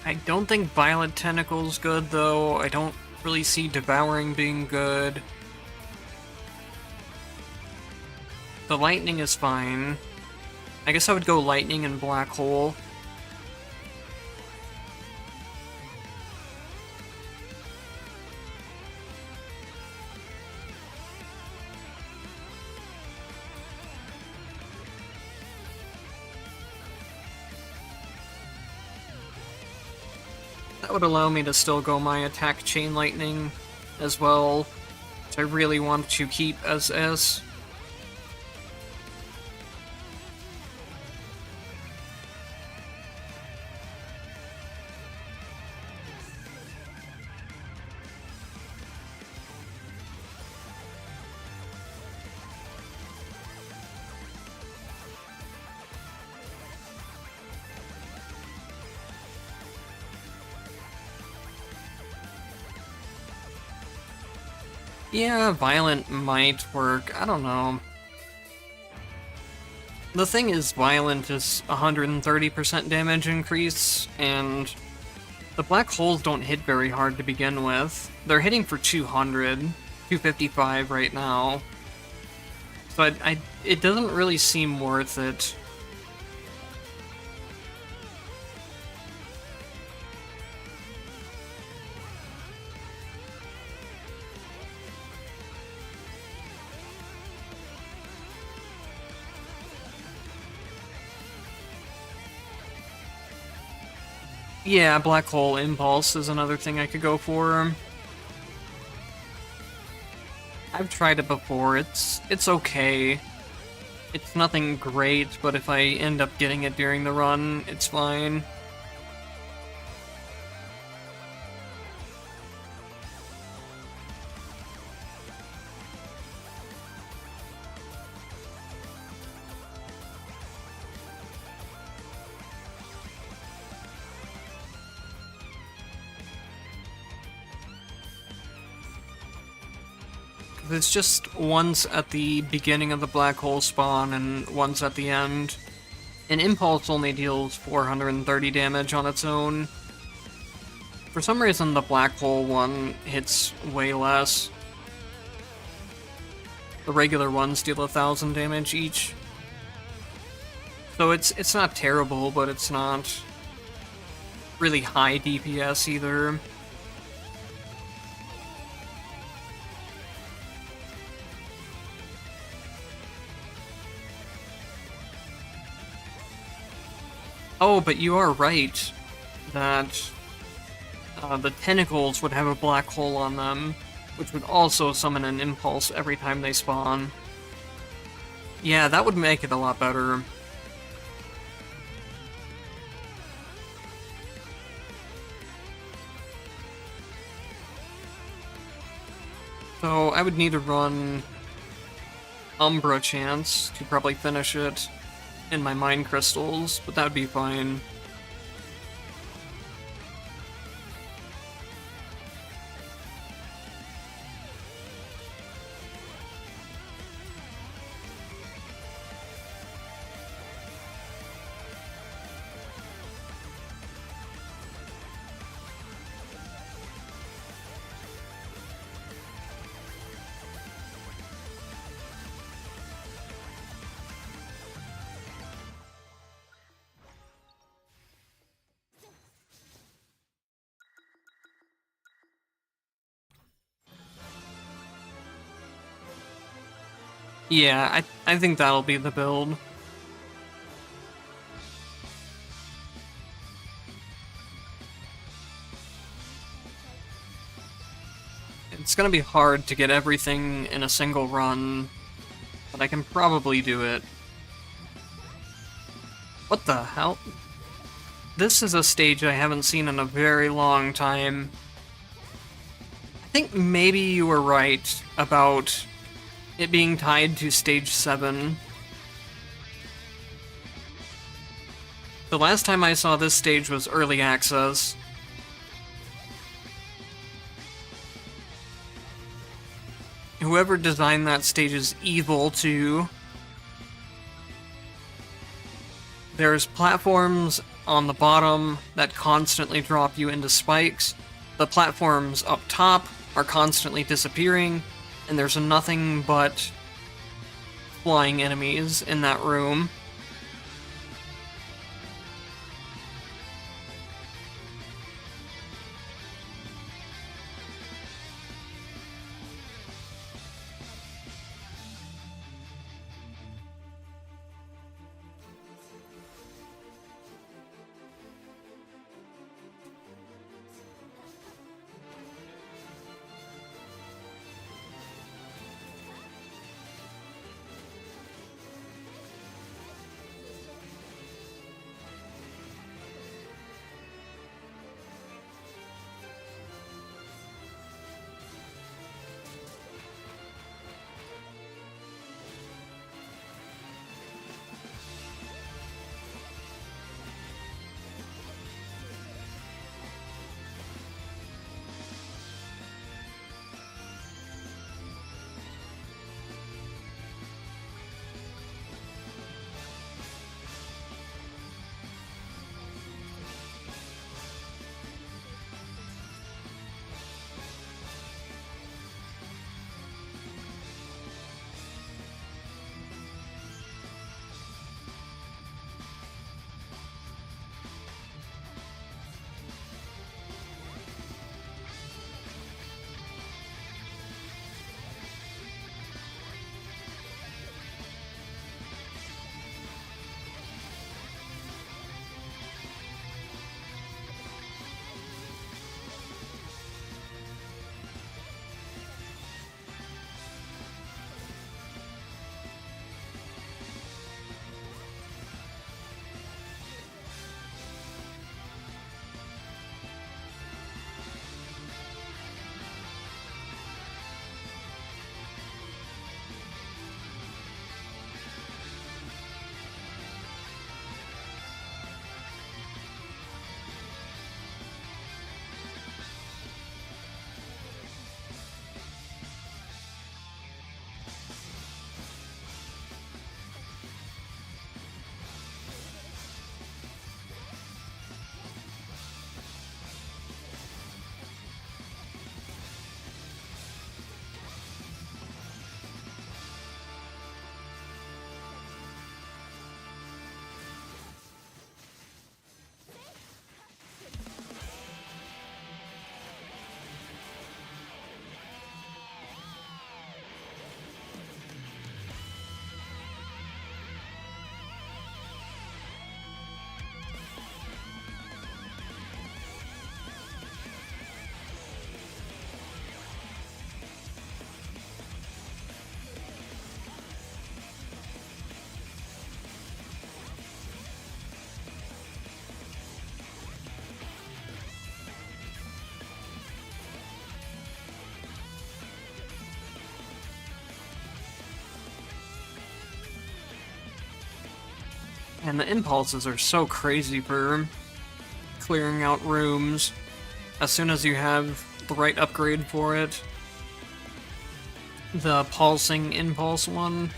I don't think Violet Tentacle's good, though. I don't really see Devouring being good. The Lightning is fine. I guess I would go Lightning and Black Hole. That would allow me to still go my attack Chain Lightning as well, which I really want to keep as S. Yeah, Violent might work. I don't know. The thing is, Violent is 130% damage increase, and the black holes don't hit very hard to begin with. They're hitting for 200, 255 right now. So it doesn't really seem worth it. Yeah, Black Hole Impulse is another thing I could go for. I've tried it before, it's okay. It's nothing great, but if I end up getting it during the run, it's fine. It's just one's at the beginning of the black hole spawn and one's at the end. And Impulse only deals 430 damage on its own. For some reason, the black hole one hits way less. The regular ones deal 1,000 damage each. So it's not terrible, but it's not really high DPS either. Oh, but you are right that the tentacles would have a black hole on them, which would also summon an impulse every time they spawn. Yeah, that would make it a lot better. So I would need to run Umbra Chance to probably finish it in my Mind Crystals, but that would be fine. Yeah, I think that'll be the build. It's gonna be hard to get everything in a single run, but I can probably do it. What the hell? This is a stage I haven't seen in a very long time. I think maybe you were right about it being tied to stage 7. The last time I saw this stage was early access. Whoever designed that stage is evil too. There's platforms on the bottom that constantly drop you into spikes. The platforms up top are constantly disappearing, and there's nothing but flying enemies in that room. And the impulses are so crazy for clearing out rooms as soon as you have the right upgrade for it. The pulsing impulse one.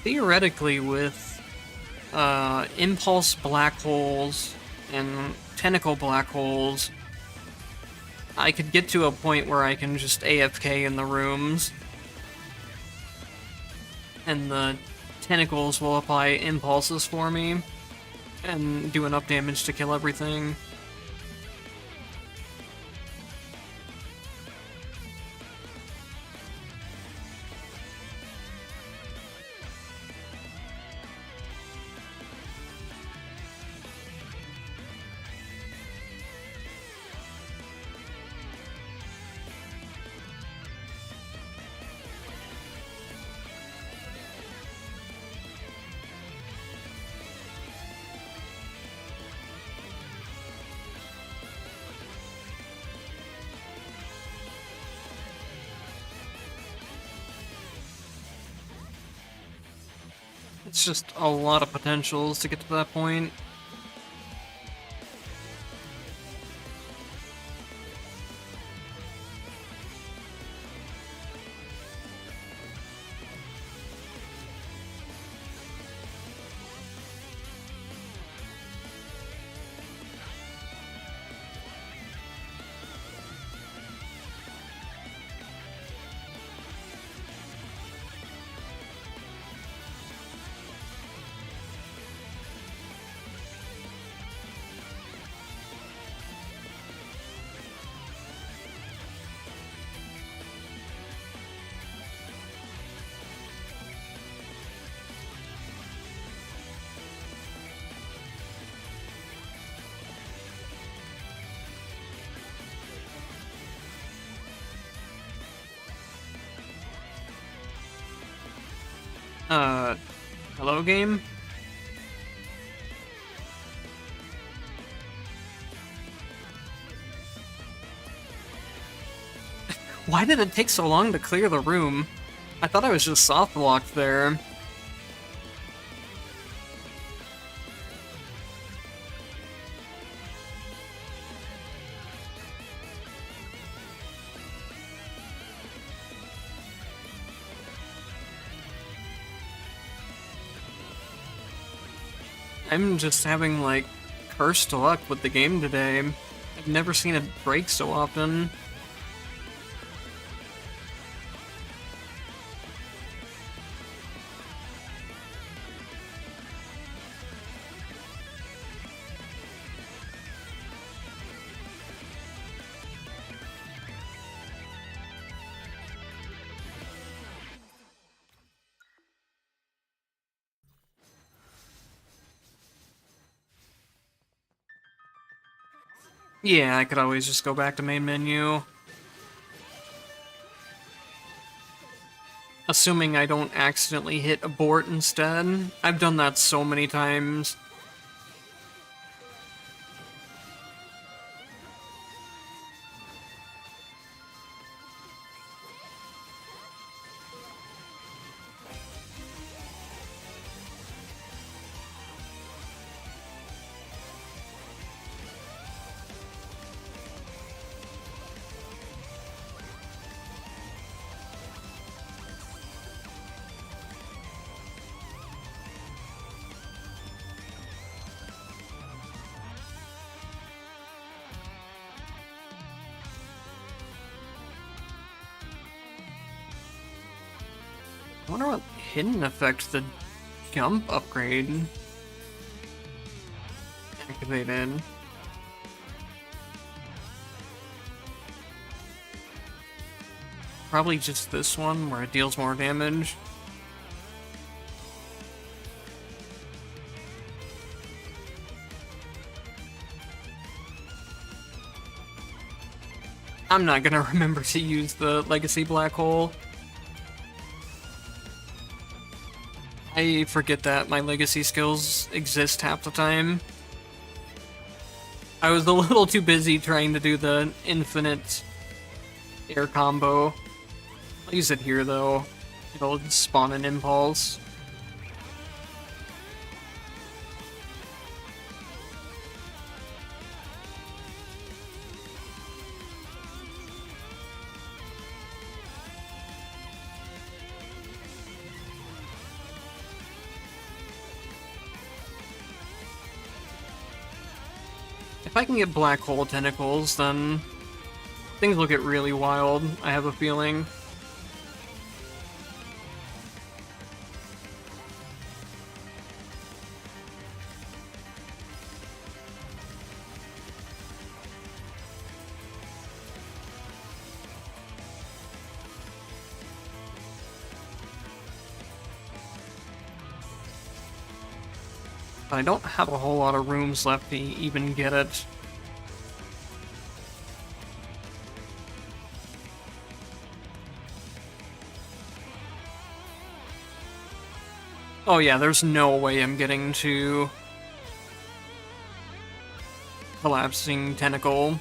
Theoretically, with impulse black holes and tentacle black holes, I could get to a point where I can just AFK in the rooms, and the tentacles will apply impulses for me and do enough damage to kill everything. It's just a lot of potentials to get to that point. Hello game? Why did it take so long to clear the room? I thought I was just soft locked there. I'm just having, like, cursed luck with the game today. I've never seen it break so often. Yeah, I could always just go back to main menu. Assuming I don't accidentally hit abort instead. I've done that so many times. I wonder what hidden effect the jump upgrade activated. Probably just this one, where it deals more damage. I'm not gonna remember to use the Legacy Black Hole. I forget that my Legacy skills exist half the time. I was a little too busy trying to do the infinite air combo. I'll use it here, though. It'll spawn an impulse. If I can get black hole tentacles, then things will get really wild, I have a feeling. But I don't have a whole lot of rooms left to even get it. Oh yeah, there's no way I'm getting to Collapsing Tentacle.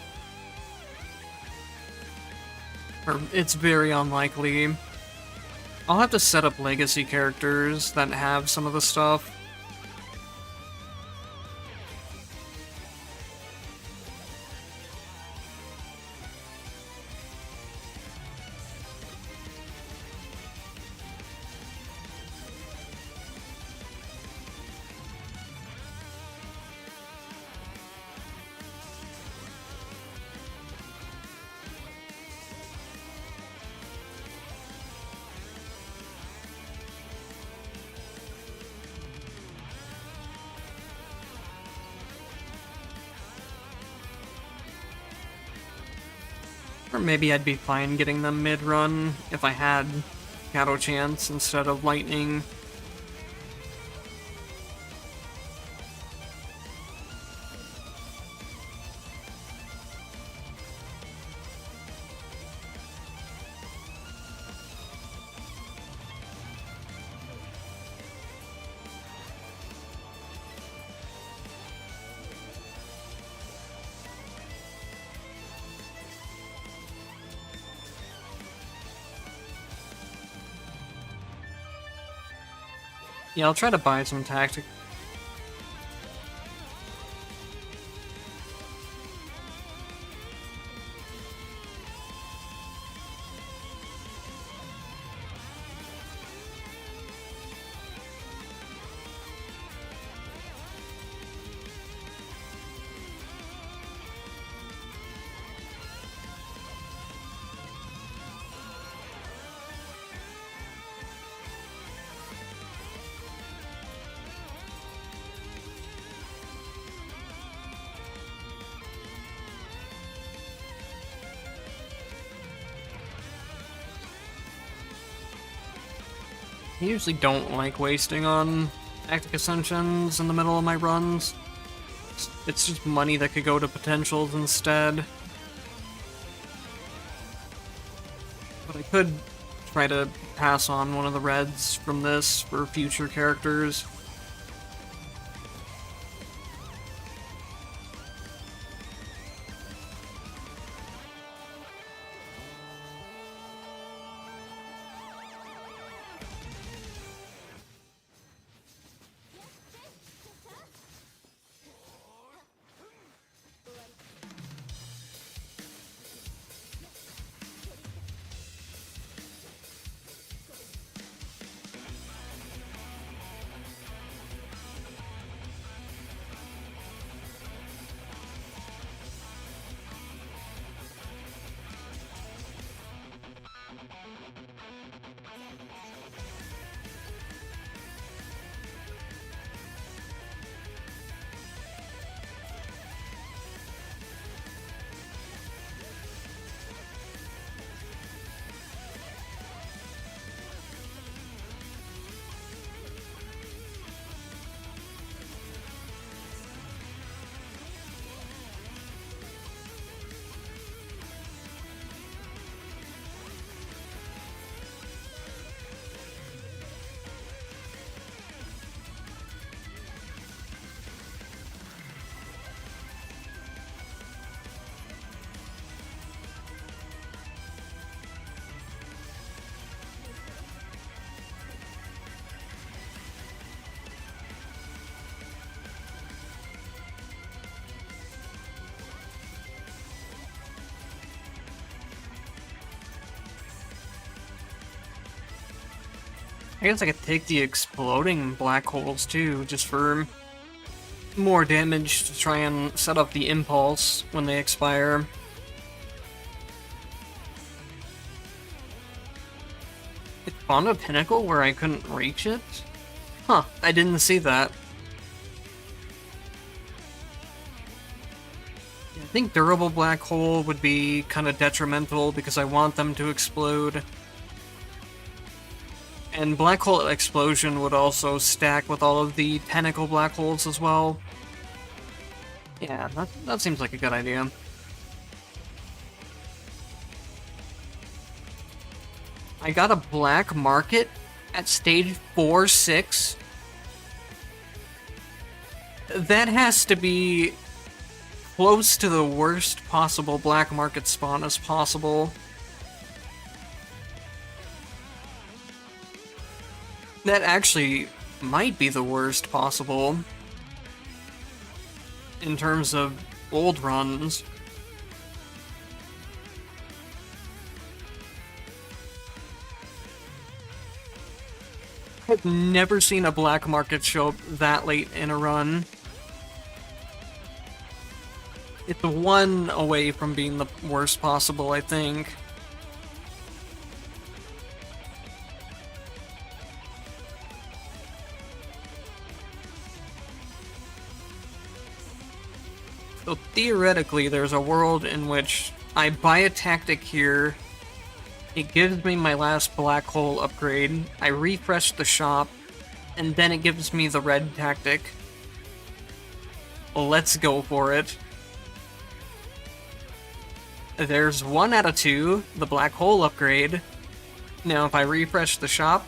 Or it's very unlikely. I'll have to set up legacy characters that have some of the stuff. Or maybe I'd be fine getting them mid-run if I had Shadow Chance instead of Lightning. Yeah, I'll try to buy some tactic. I usually don't like wasting on tactic ascensions in the middle of my runs. It's just money that could go to potentials instead. But I could try to pass on one of the reds from this for future characters. I guess I could take the exploding black holes too, just for more damage to try and set up the impulse when they expire. It spawned a pinnacle where I couldn't reach it? Huh, I didn't see that. I think durable black hole would be kind of detrimental because I want them to explode. And black hole explosion would also stack with all of the tentacle black holes as well. Yeah, that seems like a good idea. I got a black market at stage 4-6. That has to be close to the worst possible black market spawn as possible. That actually might be the worst possible in terms of old runs. I've never seen a black market show up that late in a run. It's one away from being the worst possible, I think. So theoretically, there's a world in which I buy a tactic here, it gives me my last black hole upgrade, I refresh the shop, and then it gives me the red tactic. Let's go for it. There's 1 out of 2, the black hole upgrade. Now if I refresh the shop...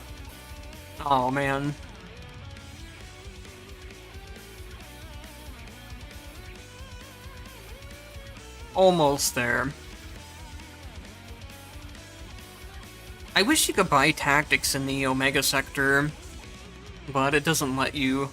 Oh man. Almost there. I wish you could buy tactics in the Omega sector, but it doesn't let you.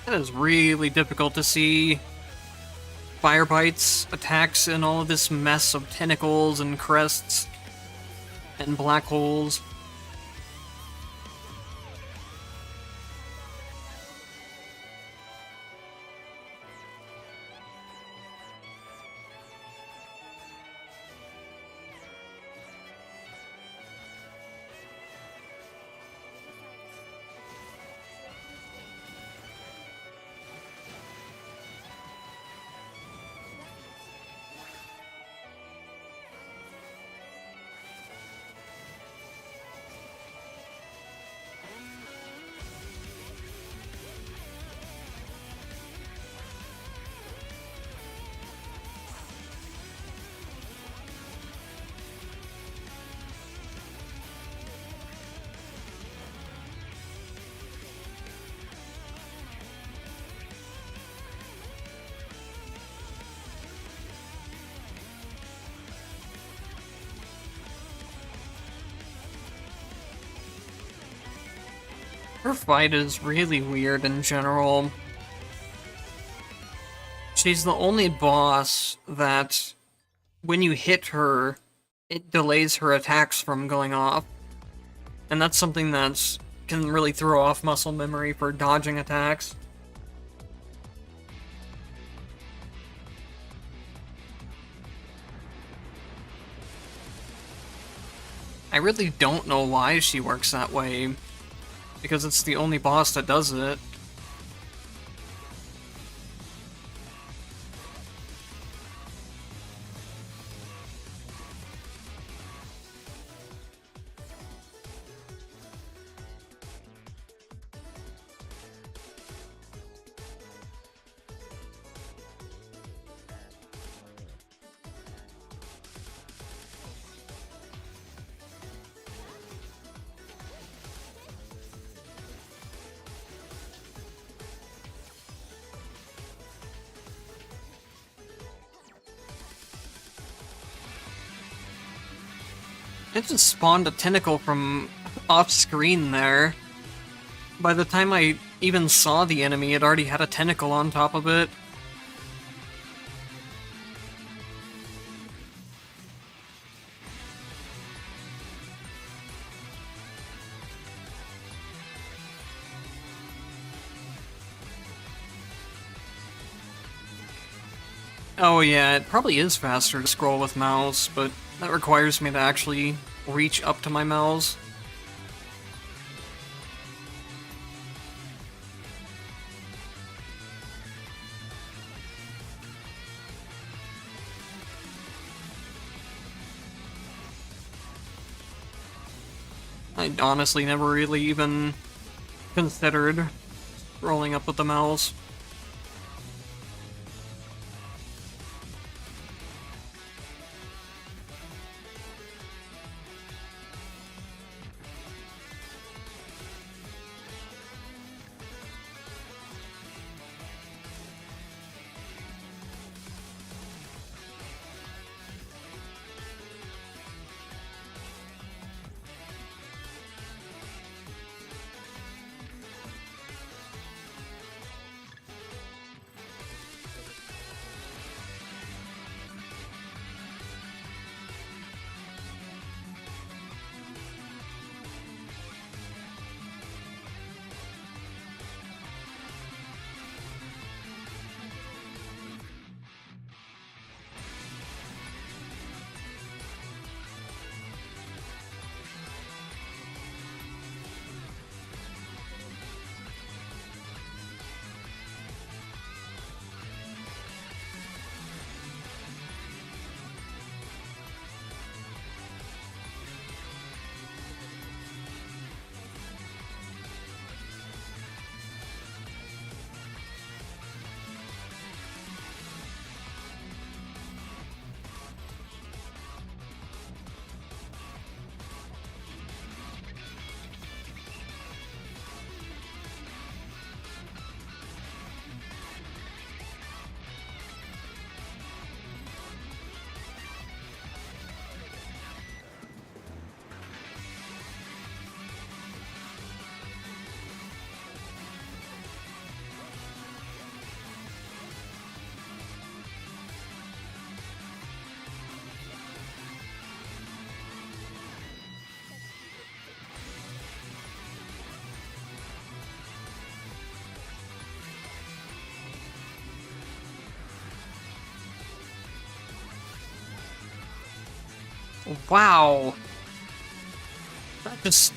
It is really difficult to see fire bites, attacks, and all of this mess of tentacles and crests and black holes. Her fight is really weird in general. She's the only boss that, when you hit her, it delays her attacks from going off. And that's something that can really throw off muscle memory for dodging attacks. I really don't know why she works that way, because it's the only boss that does it. It just spawned a tentacle from off screen there. By the time I even saw the enemy, it already had a tentacle on top of it. Oh yeah, it probably is faster to scroll with mouse, but that requires me to actually reach up to my mouse. I honestly never really even considered scrolling up with the mouse. Wow! That just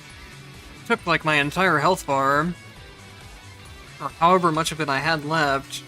took like my entire health bar, or however much of it I had left.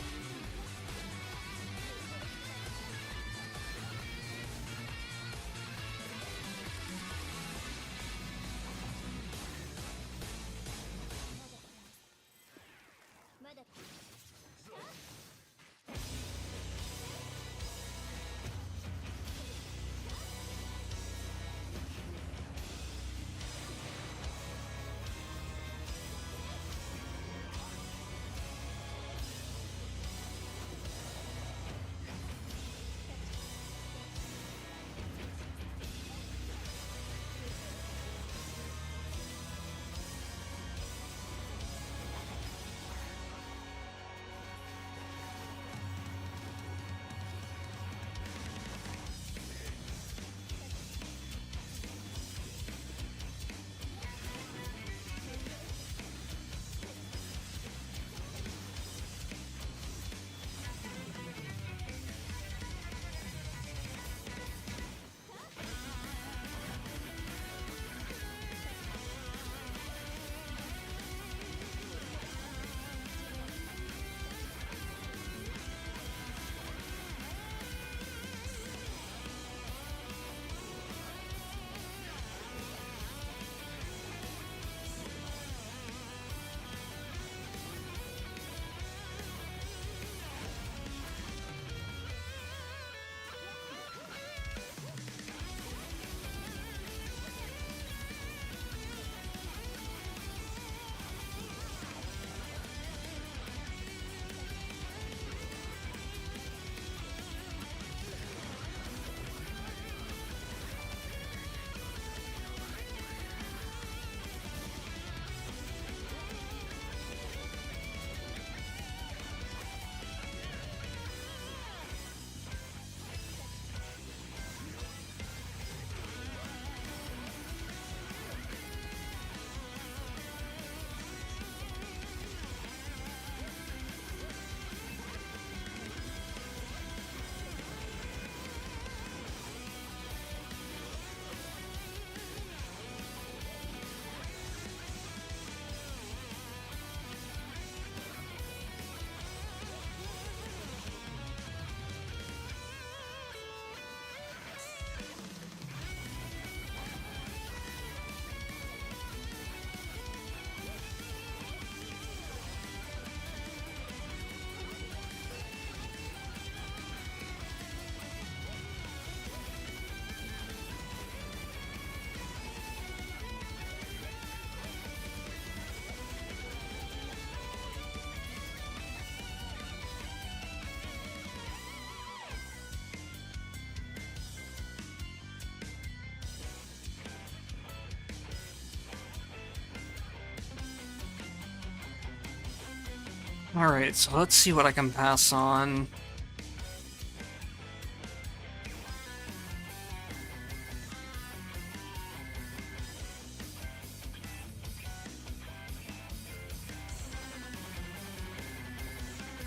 Alright, so let's see what I can pass on.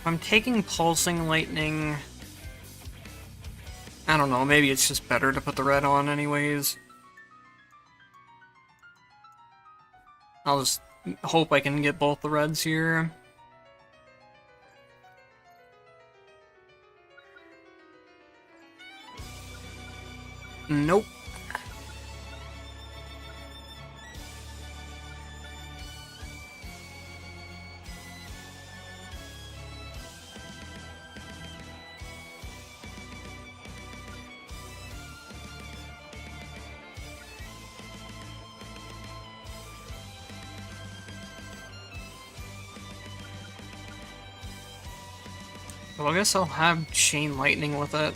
I'm taking Pulsing Lightning. I don't know, maybe it's just better to put the red on anyways. I'll just hope I can get both the reds here. Nope. Well, I guess I'll have Chain Lightning with it.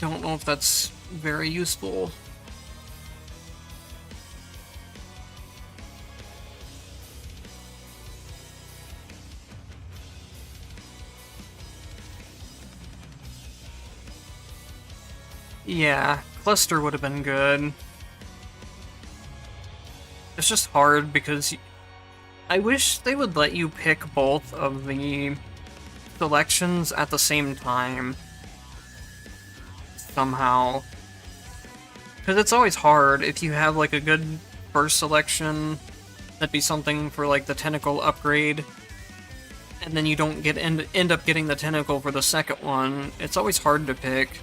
Don't know if that's very useful. Yeah, Cluster would have been good. It's just hard because I wish they would let you pick both of the selections at the same time. Somehow. Because it's always hard if you have like a good first selection, that'd be something for like the tentacle upgrade, and then you don't end up getting the tentacle for the second one. It's always hard to pick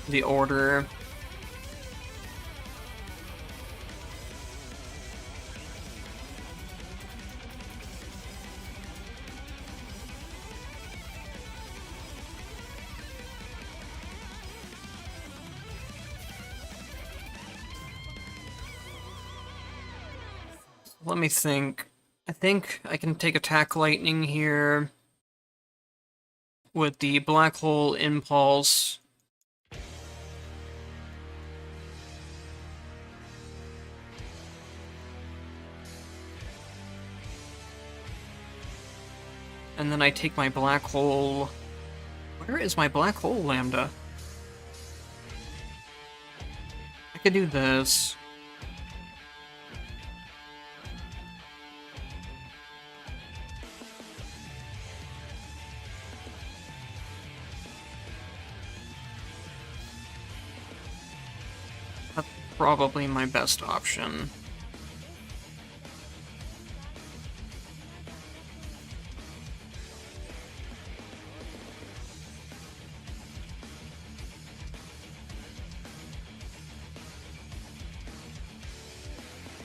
the order. Let me think. I think I can take Attack Lightning here with the Black Hole Impulse. And then I take my Black Hole... Where is my Black Hole Lambda? I could do this. That's probably my best option.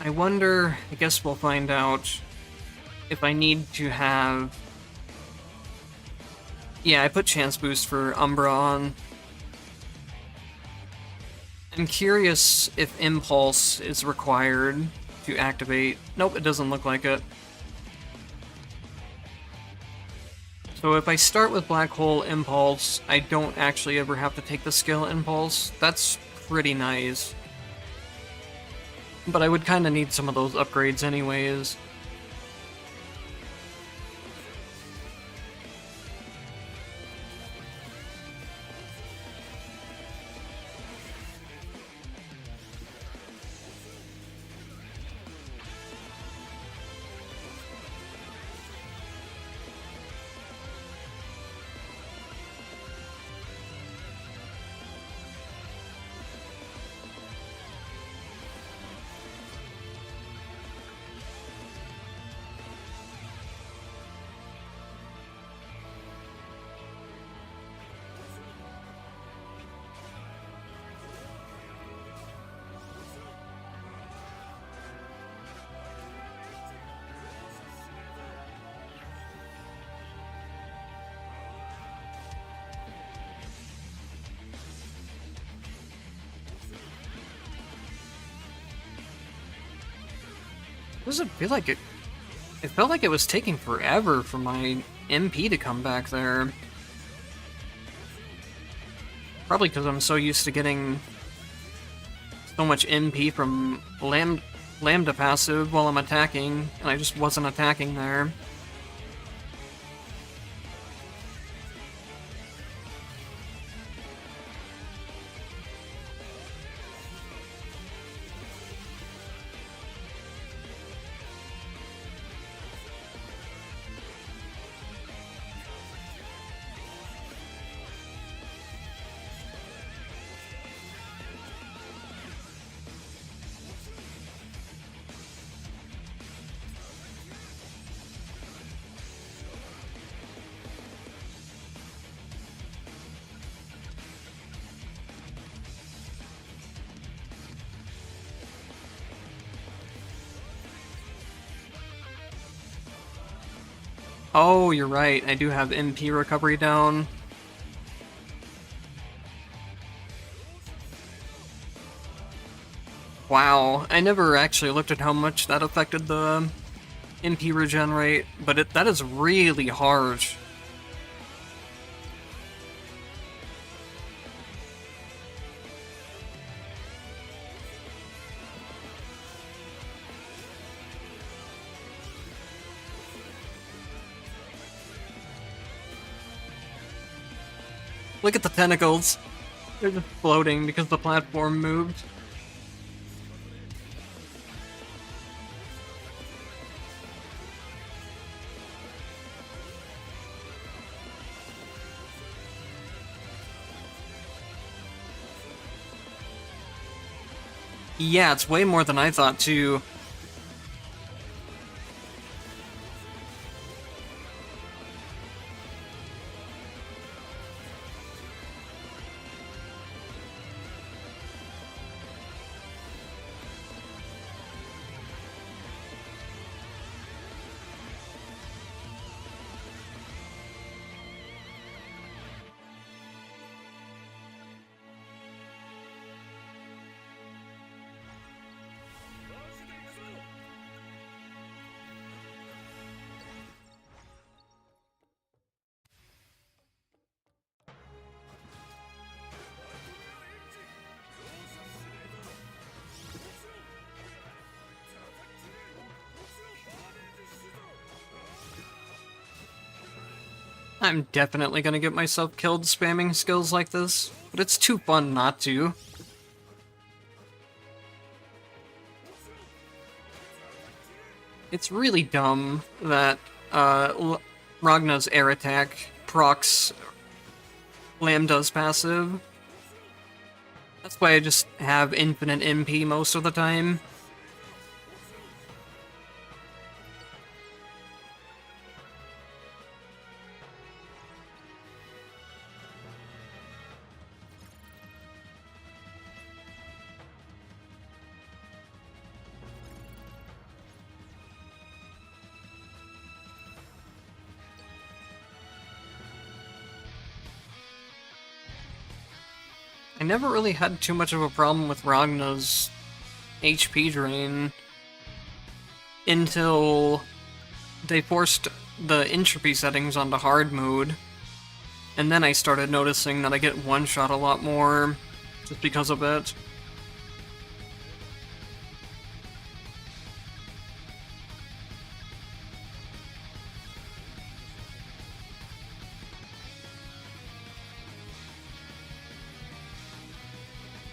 I wonder, I guess we'll find out if I need to have... Yeah, I put Chance Boost for Umbra on. I'm curious if Impulse is required to activate. Nope, it doesn't look like it. So if I start with Black Hole Impulse, I don't actually ever have to take the skill Impulse. That's pretty nice. But I would kind of need some of those upgrades anyways. Doesn't feel like it. It felt like it was taking forever for my MP to come back there. Probably because I'm so used to getting so much MP from Lambda passive while I'm attacking, and I just wasn't attacking there. Oh, you're right, I do have MP recovery down. Wow, I never actually looked at how much that affected the MP regen rate, but that is really harsh. Look at the tentacles. They're just floating because the platform moved. Yeah, it's way more than I thought, too. I'm definitely gonna get myself killed spamming skills like this, but it's too fun not to. It's really dumb that Ragna's air attack procs Lambda's passive. That's why I just have infinite MP most of the time. I never really had too much of a problem with Ragna's HP drain until they forced the entropy settings onto hard mode, and then I started noticing that I get one-shot a lot more just because of it.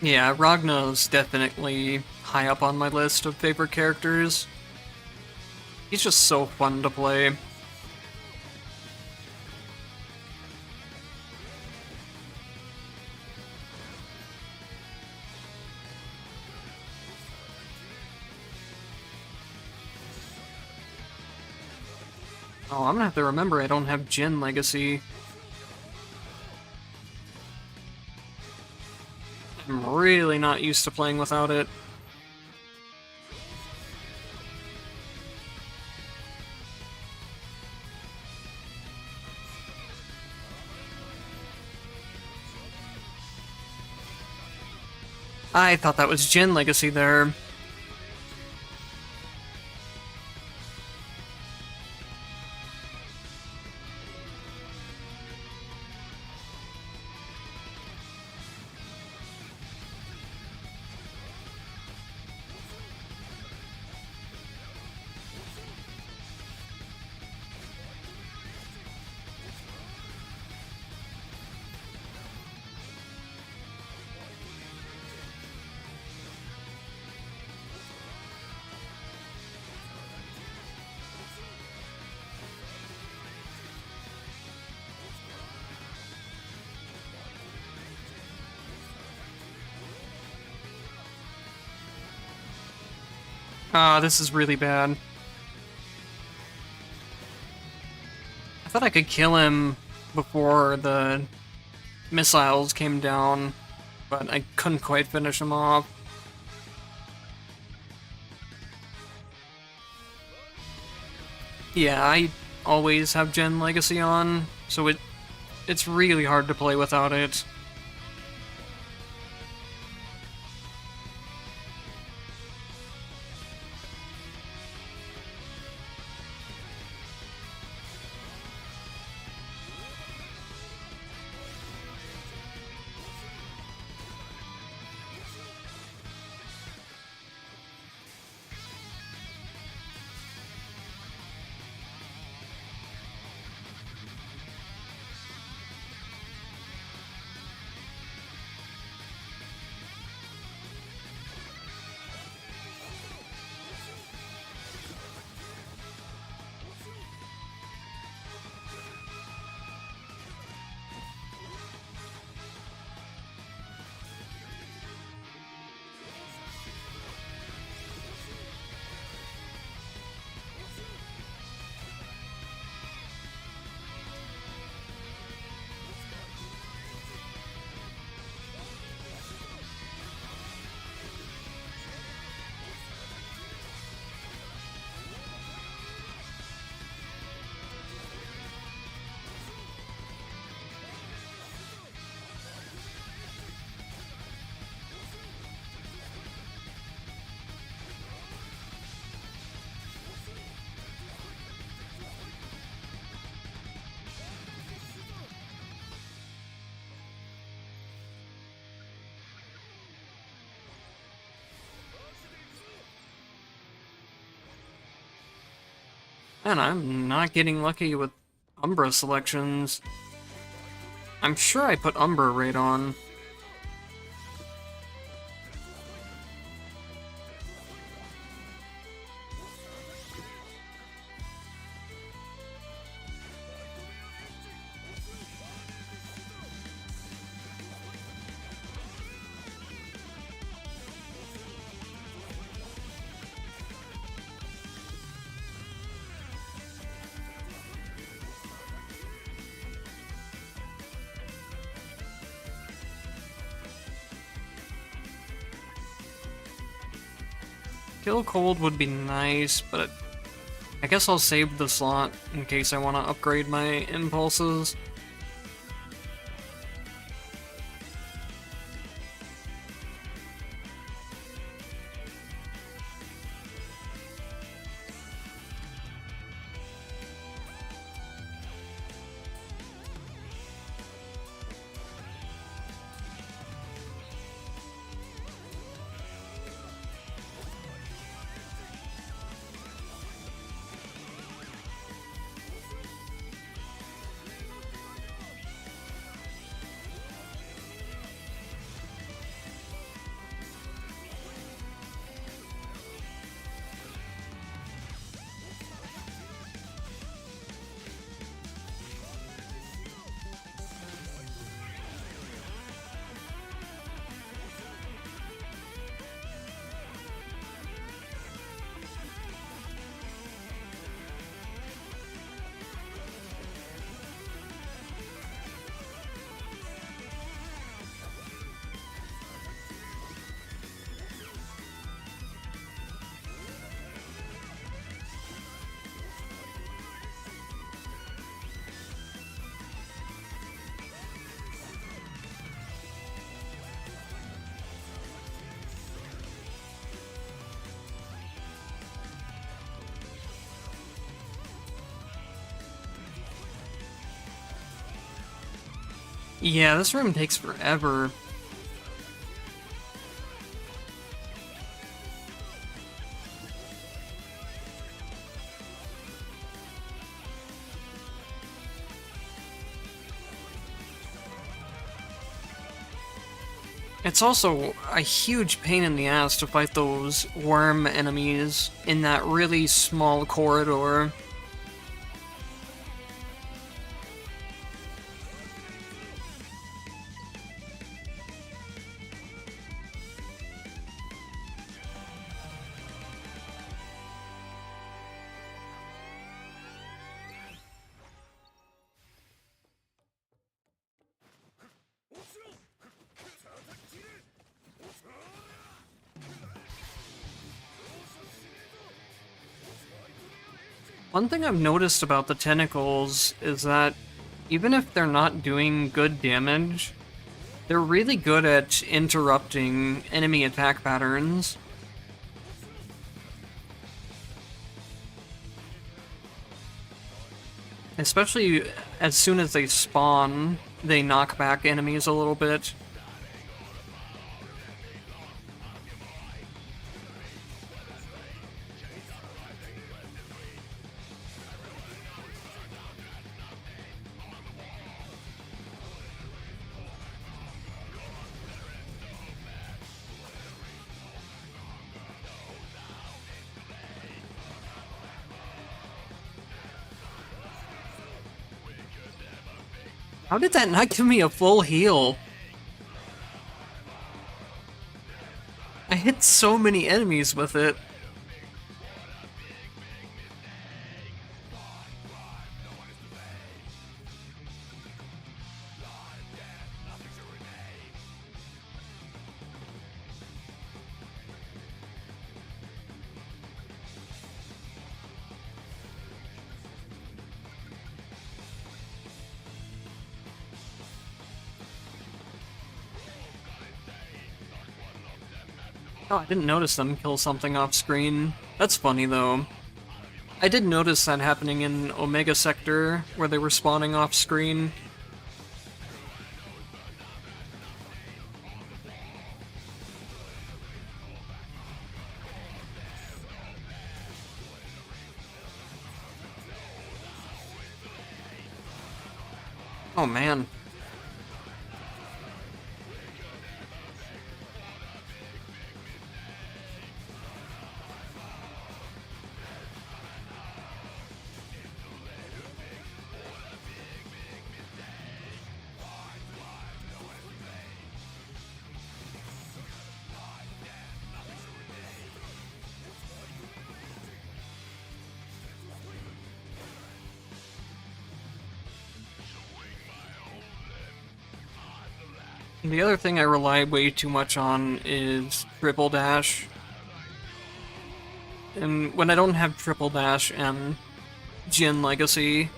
Yeah, Ragna's definitely high up on my list of favorite characters. He's just so fun to play. Oh, I'm gonna have to remember I don't have Jin Legacy. I'm really not used to playing without it. I thought that was Jin Legacy there. Ah, this is really bad. I thought I could kill him before the missiles came down, but I couldn't quite finish him off. Yeah, I always have Gen Legacy on, so it's really hard to play without it. Man, I'm not getting lucky with Umbra selections. I'm sure I put Umbra right on. Kill Cold would be nice, but I guess I'll save the slot in case I want to upgrade my impulses. Yeah, this room takes forever. It's also a huge pain in the ass to fight those worm enemies in that really small corridor. One thing I've noticed about the tentacles is that even if they're not doing good damage, they're really good at interrupting enemy attack patterns. Especially as soon as they spawn, they knock back enemies a little bit. How did that not give me a full heal? I hit so many enemies with it. Oh, I didn't notice them kill something off screen. That's funny, though. I did notice that happening in Omega Sector, where they were spawning off screen. Oh, man. The other thing I rely way too much on is triple dash. And when I don't have triple dash and Jin Legacy,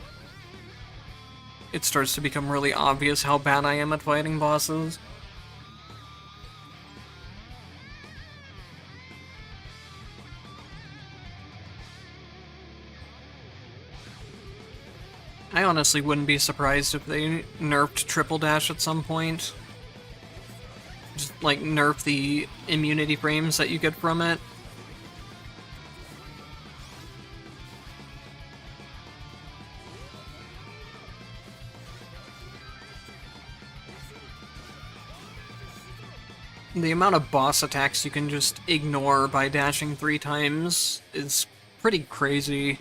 it starts to become really obvious how bad I am at fighting bosses. I honestly wouldn't be surprised if they nerfed triple dash at some point. Just, like, nerf the immunity frames that you get from it. The amount of boss attacks you can just ignore by dashing 3 times is pretty crazy.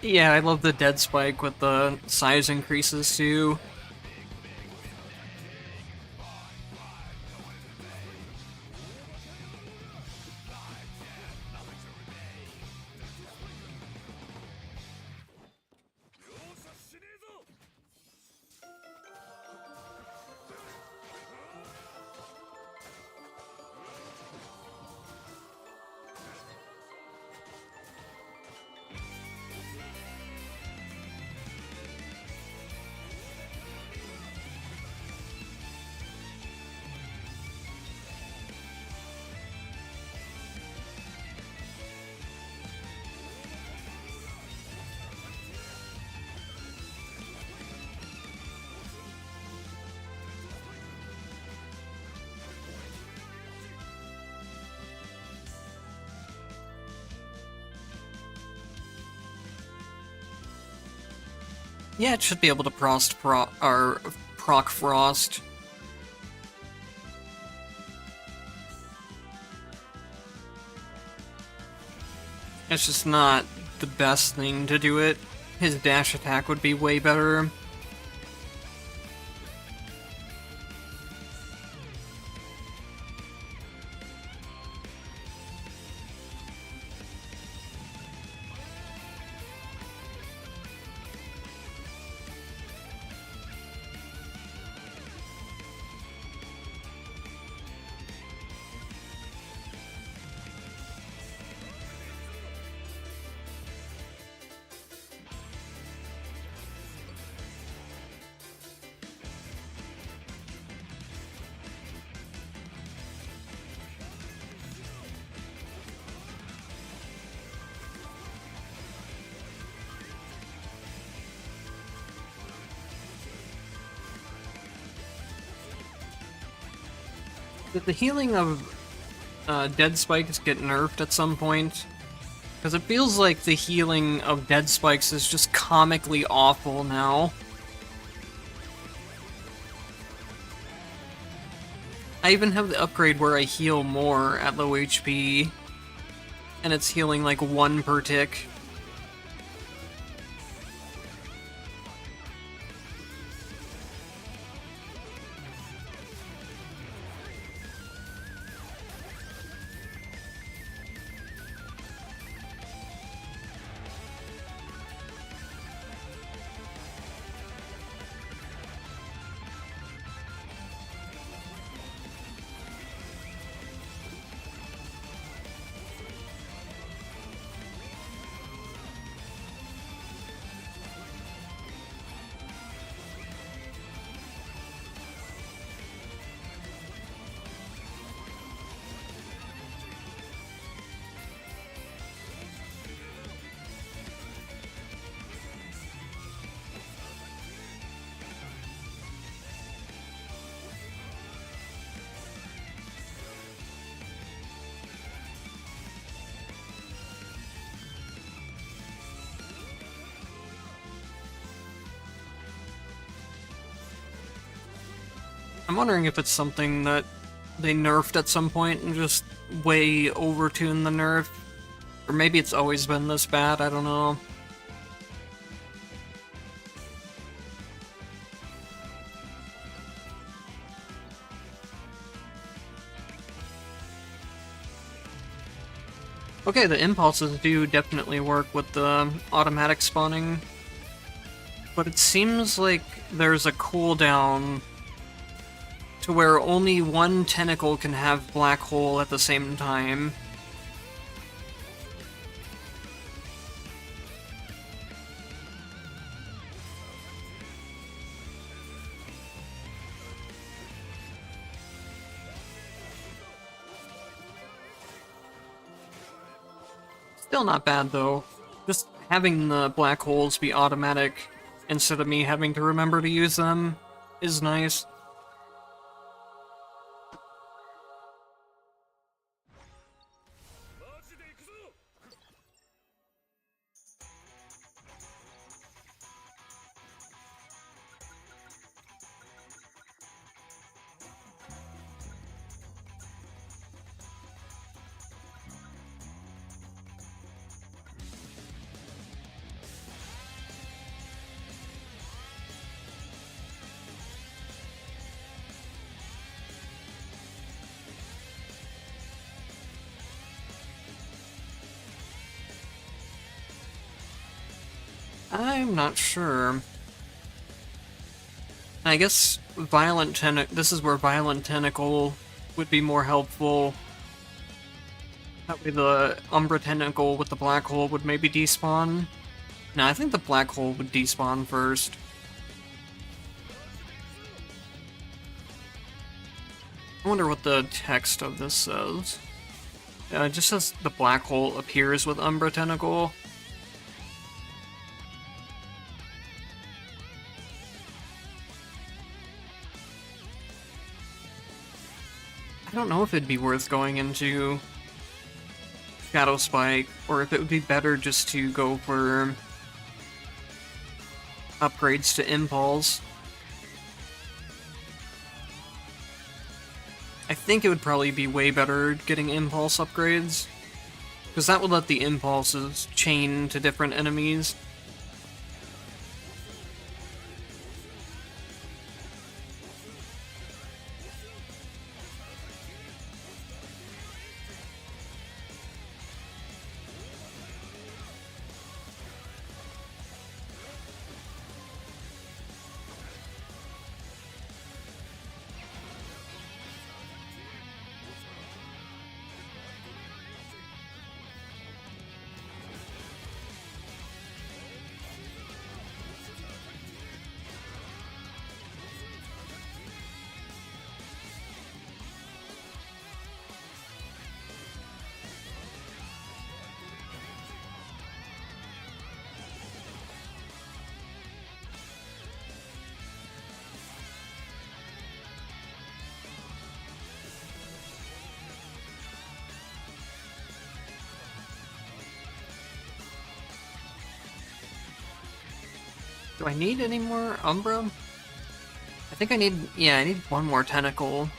Yeah, I love the dead spike with the size increases too. Yeah, it should be able to proc frost. It's just not the best thing to do it. His dash attack would be way better. Did the healing of dead spikes get nerfed at some point? Because it feels like the healing of dead spikes is just comically awful now. I even have the upgrade where I heal more at low HP, and it's healing like 1 per tick. I'm wondering if it's something that they nerfed at some point and just way overtuned the nerf. Or maybe it's always been this bad, I don't know. Okay, the impulses do definitely work with the automatic spawning. But it seems like there's a cooldown to where only one tentacle can have black hole at the same time. Still not bad though. Just having the black holes be automatic instead of me having to remember to use them is nice. I'm not sure. I guess this is where Violent Tentacle would be more helpful. That way the Umbra Tentacle with the black hole would maybe despawn. No, I think the black hole would despawn first. I wonder what the text of this says. It just says the black hole appears with Umbra Tentacle. I don't know if it'd be worth going into Shadow Spike, or if it would be better just to go for upgrades to Impulse. I think it would probably be way better getting Impulse upgrades, because that would let the Impulses chain to different enemies. Do I need any more Umbra? I think I need, yeah, I need one more tentacle.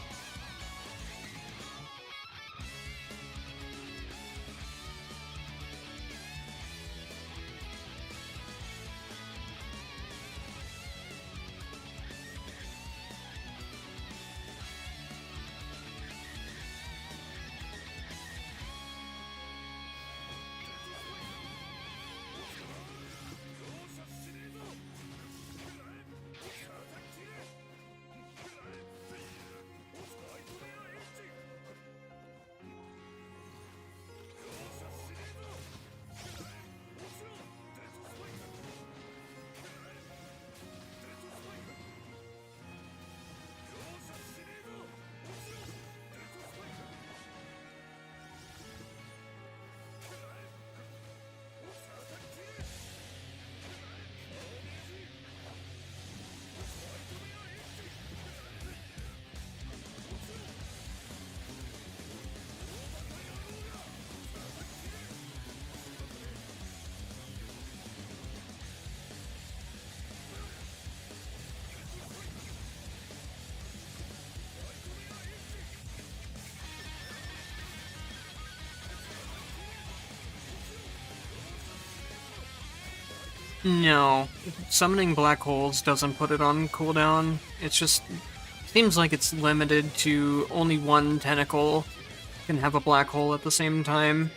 No, summoning black holes doesn't put it on cooldown. It's just seems like it's limited to only one tentacle can have a black hole at the same time.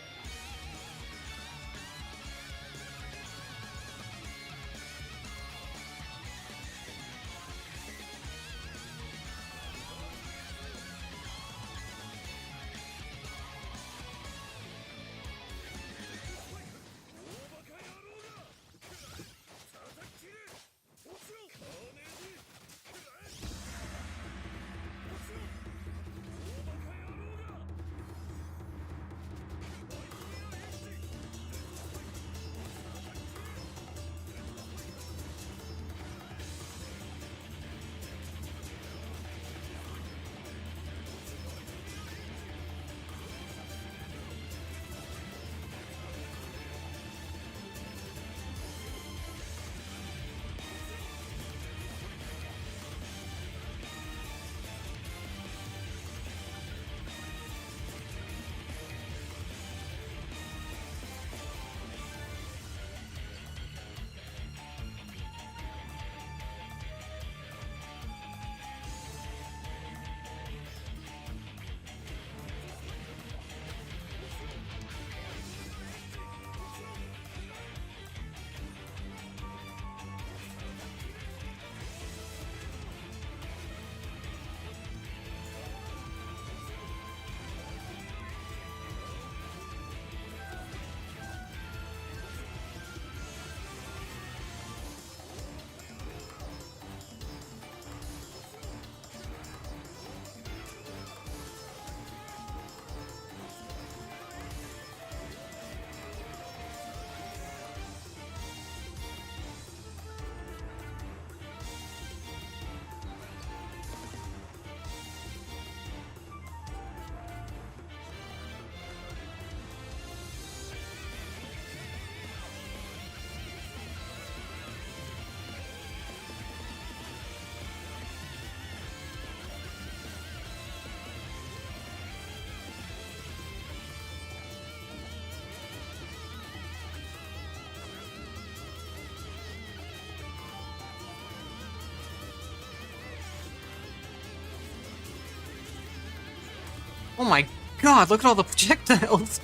Oh my god, look at all the projectiles!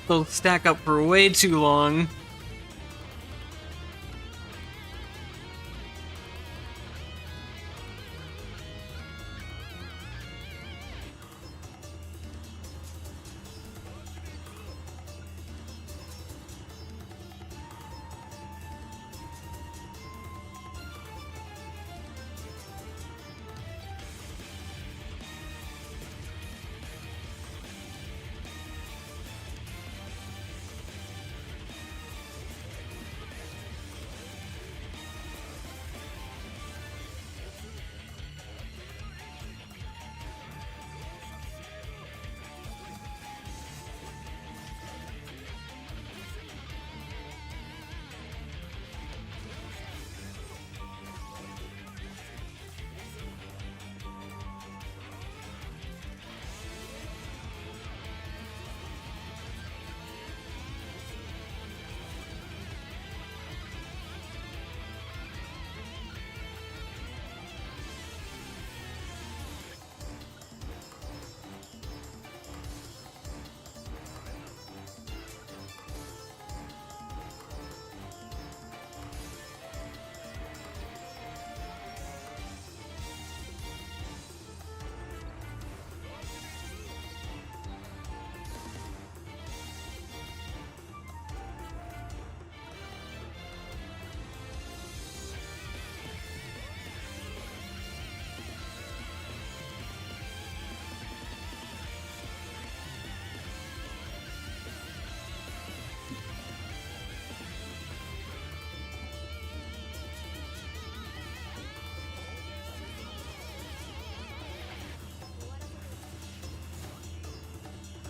They'll stack up for way too long.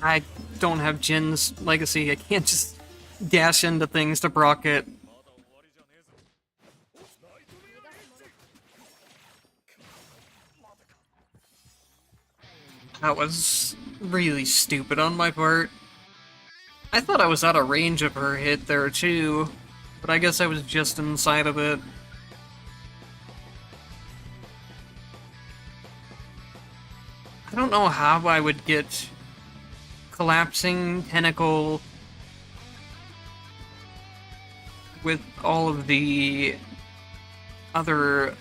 I don't have Jin's legacy. I can't just dash into things to proc it. That was really stupid on my part. I thought I was out of range of her hit there too, but I guess I was just inside of it. I don't know how I would get collapsing tentacle with all of the other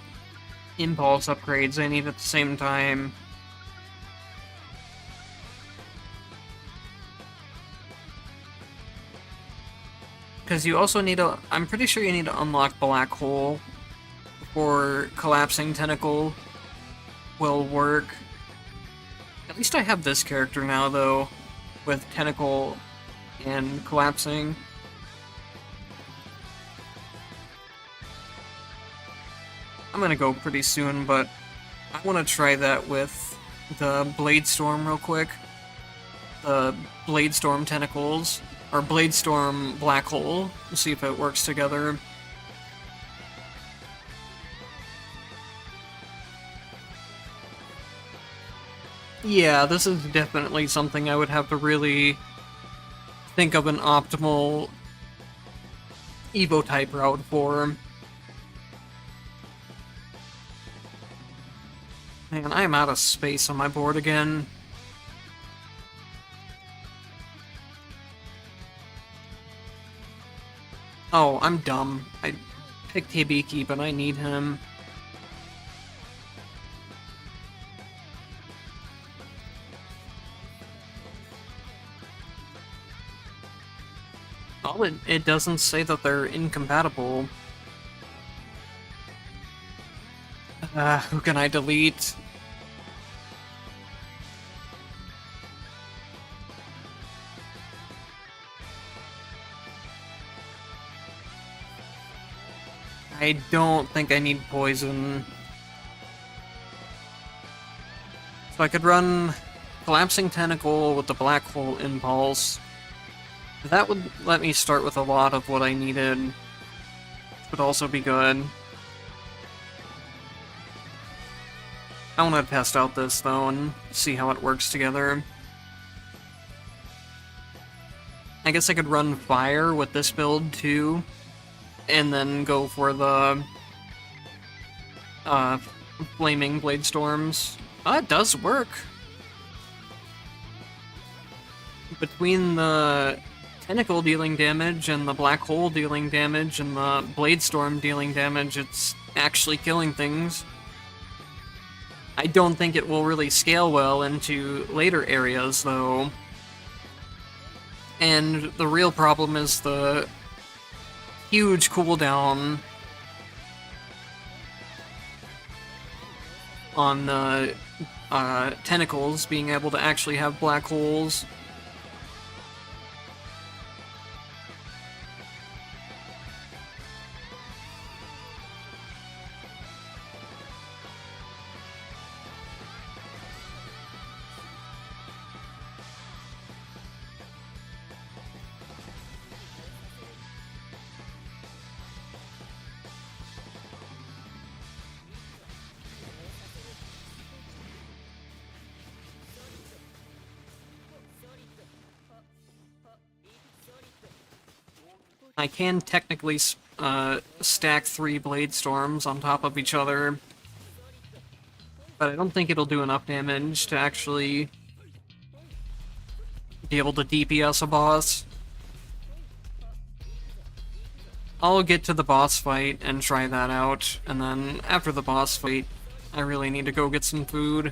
impulse upgrades I need at the same time. Because you also need to... I'm pretty sure you need to unlock Black Hole before collapsing tentacle will work. At least I have this character now, though, with tentacle and collapsing. I'm gonna go pretty soon, but I want to try that with the Bladestorm real quick. The Bladestorm tentacles, or Bladestorm Black Hole, see if it works together. Yeah, this is definitely something I would have to really think of an optimal Evo type route for. Man, I'm out of space on my board again. Oh, I'm dumb. I picked Hibiki, but I need him. Oh, it doesn't say that they're incompatible. Who can I delete? I don't think I need poison. So I could run Collapsing Tentacle with the Black Hole Impulse. That would let me start with a lot of what I needed. Would also be good. I want to test out this, though, and see how it works together. I guess I could run Fire with this build, too, and then go for the Flaming Bladestorms. It does work! Between the Tentacle dealing damage, and the Black Hole dealing damage, and the Bladestorm dealing damage, it's actually killing things. I don't think it will really scale well into later areas, though. And the real problem is the huge cooldown on the tentacles being able to actually have black holes. I can technically stack 3 Bladestorms on top of each other, but I don't think it'll do enough damage to actually be able to DPS a boss. I'll get to the boss fight and try that out, and then after the boss fight, I really need to go get some food.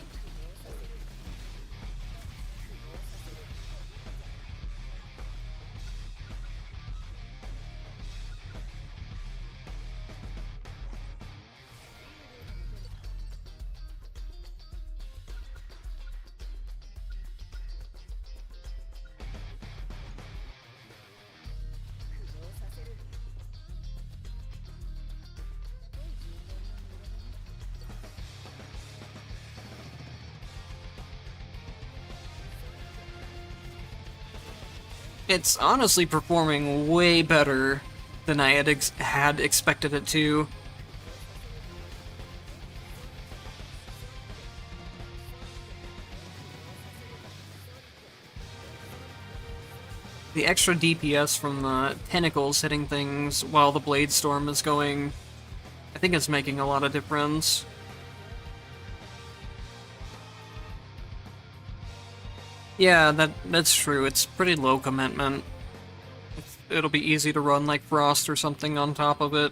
It's honestly performing way better than I had expected it to. The extra DPS from the tentacles hitting things while the Blade Storm is going, I think it's making a lot of difference. Yeah, that's true. It's pretty low commitment. It'll be easy to run like Frost or something on top of it.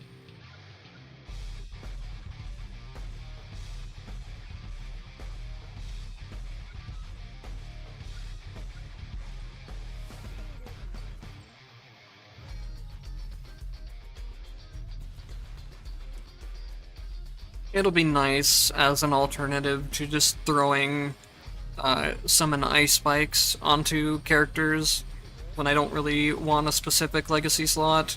It'll be nice as an alternative to just throwing summon ice spikes onto characters when I don't really want a specific legacy slot.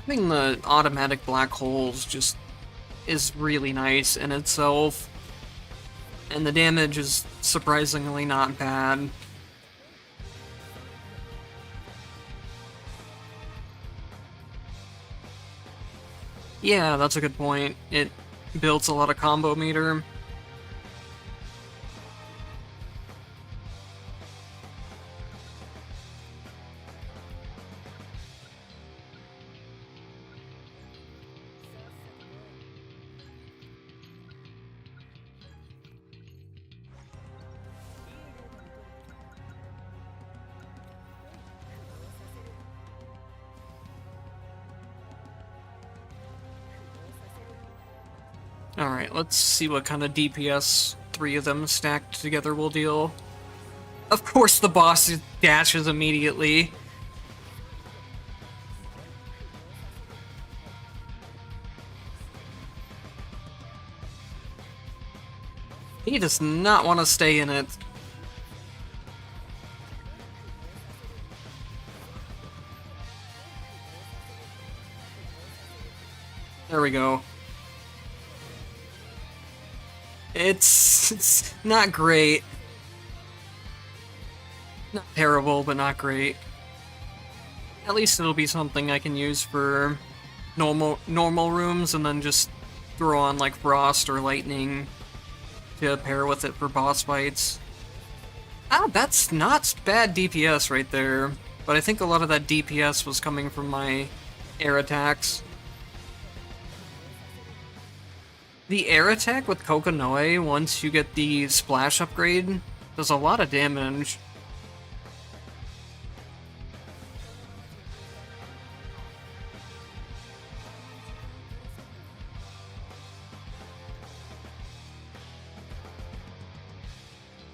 Having the automatic black holes just is really nice in itself, and the damage is surprisingly not bad. Yeah, that's a good point. It builds a lot of combo meter. Alright, let's see what kind of DPS 3 of them stacked together will deal. Of course the boss dashes immediately. He does not want to stay in it. There we go. It's not great. Not terrible, but not great. At least it'll be something I can use for normal rooms, and then just throw on like Frost or Lightning to pair with it for boss fights. Ah, that's not bad DPS right there, but I think a lot of that DPS was coming from my air attacks. The air attack with Kokonoe, once you get the splash upgrade, does a lot of damage.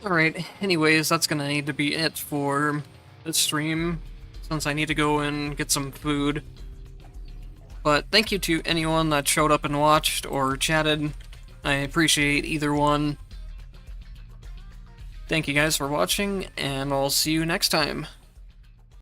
Alright, anyways, that's gonna need to be it for this stream, since I need to go and get some food. But thank you to anyone that showed up and watched or chatted. I appreciate either one. Thank you guys for watching, and I'll see you next time.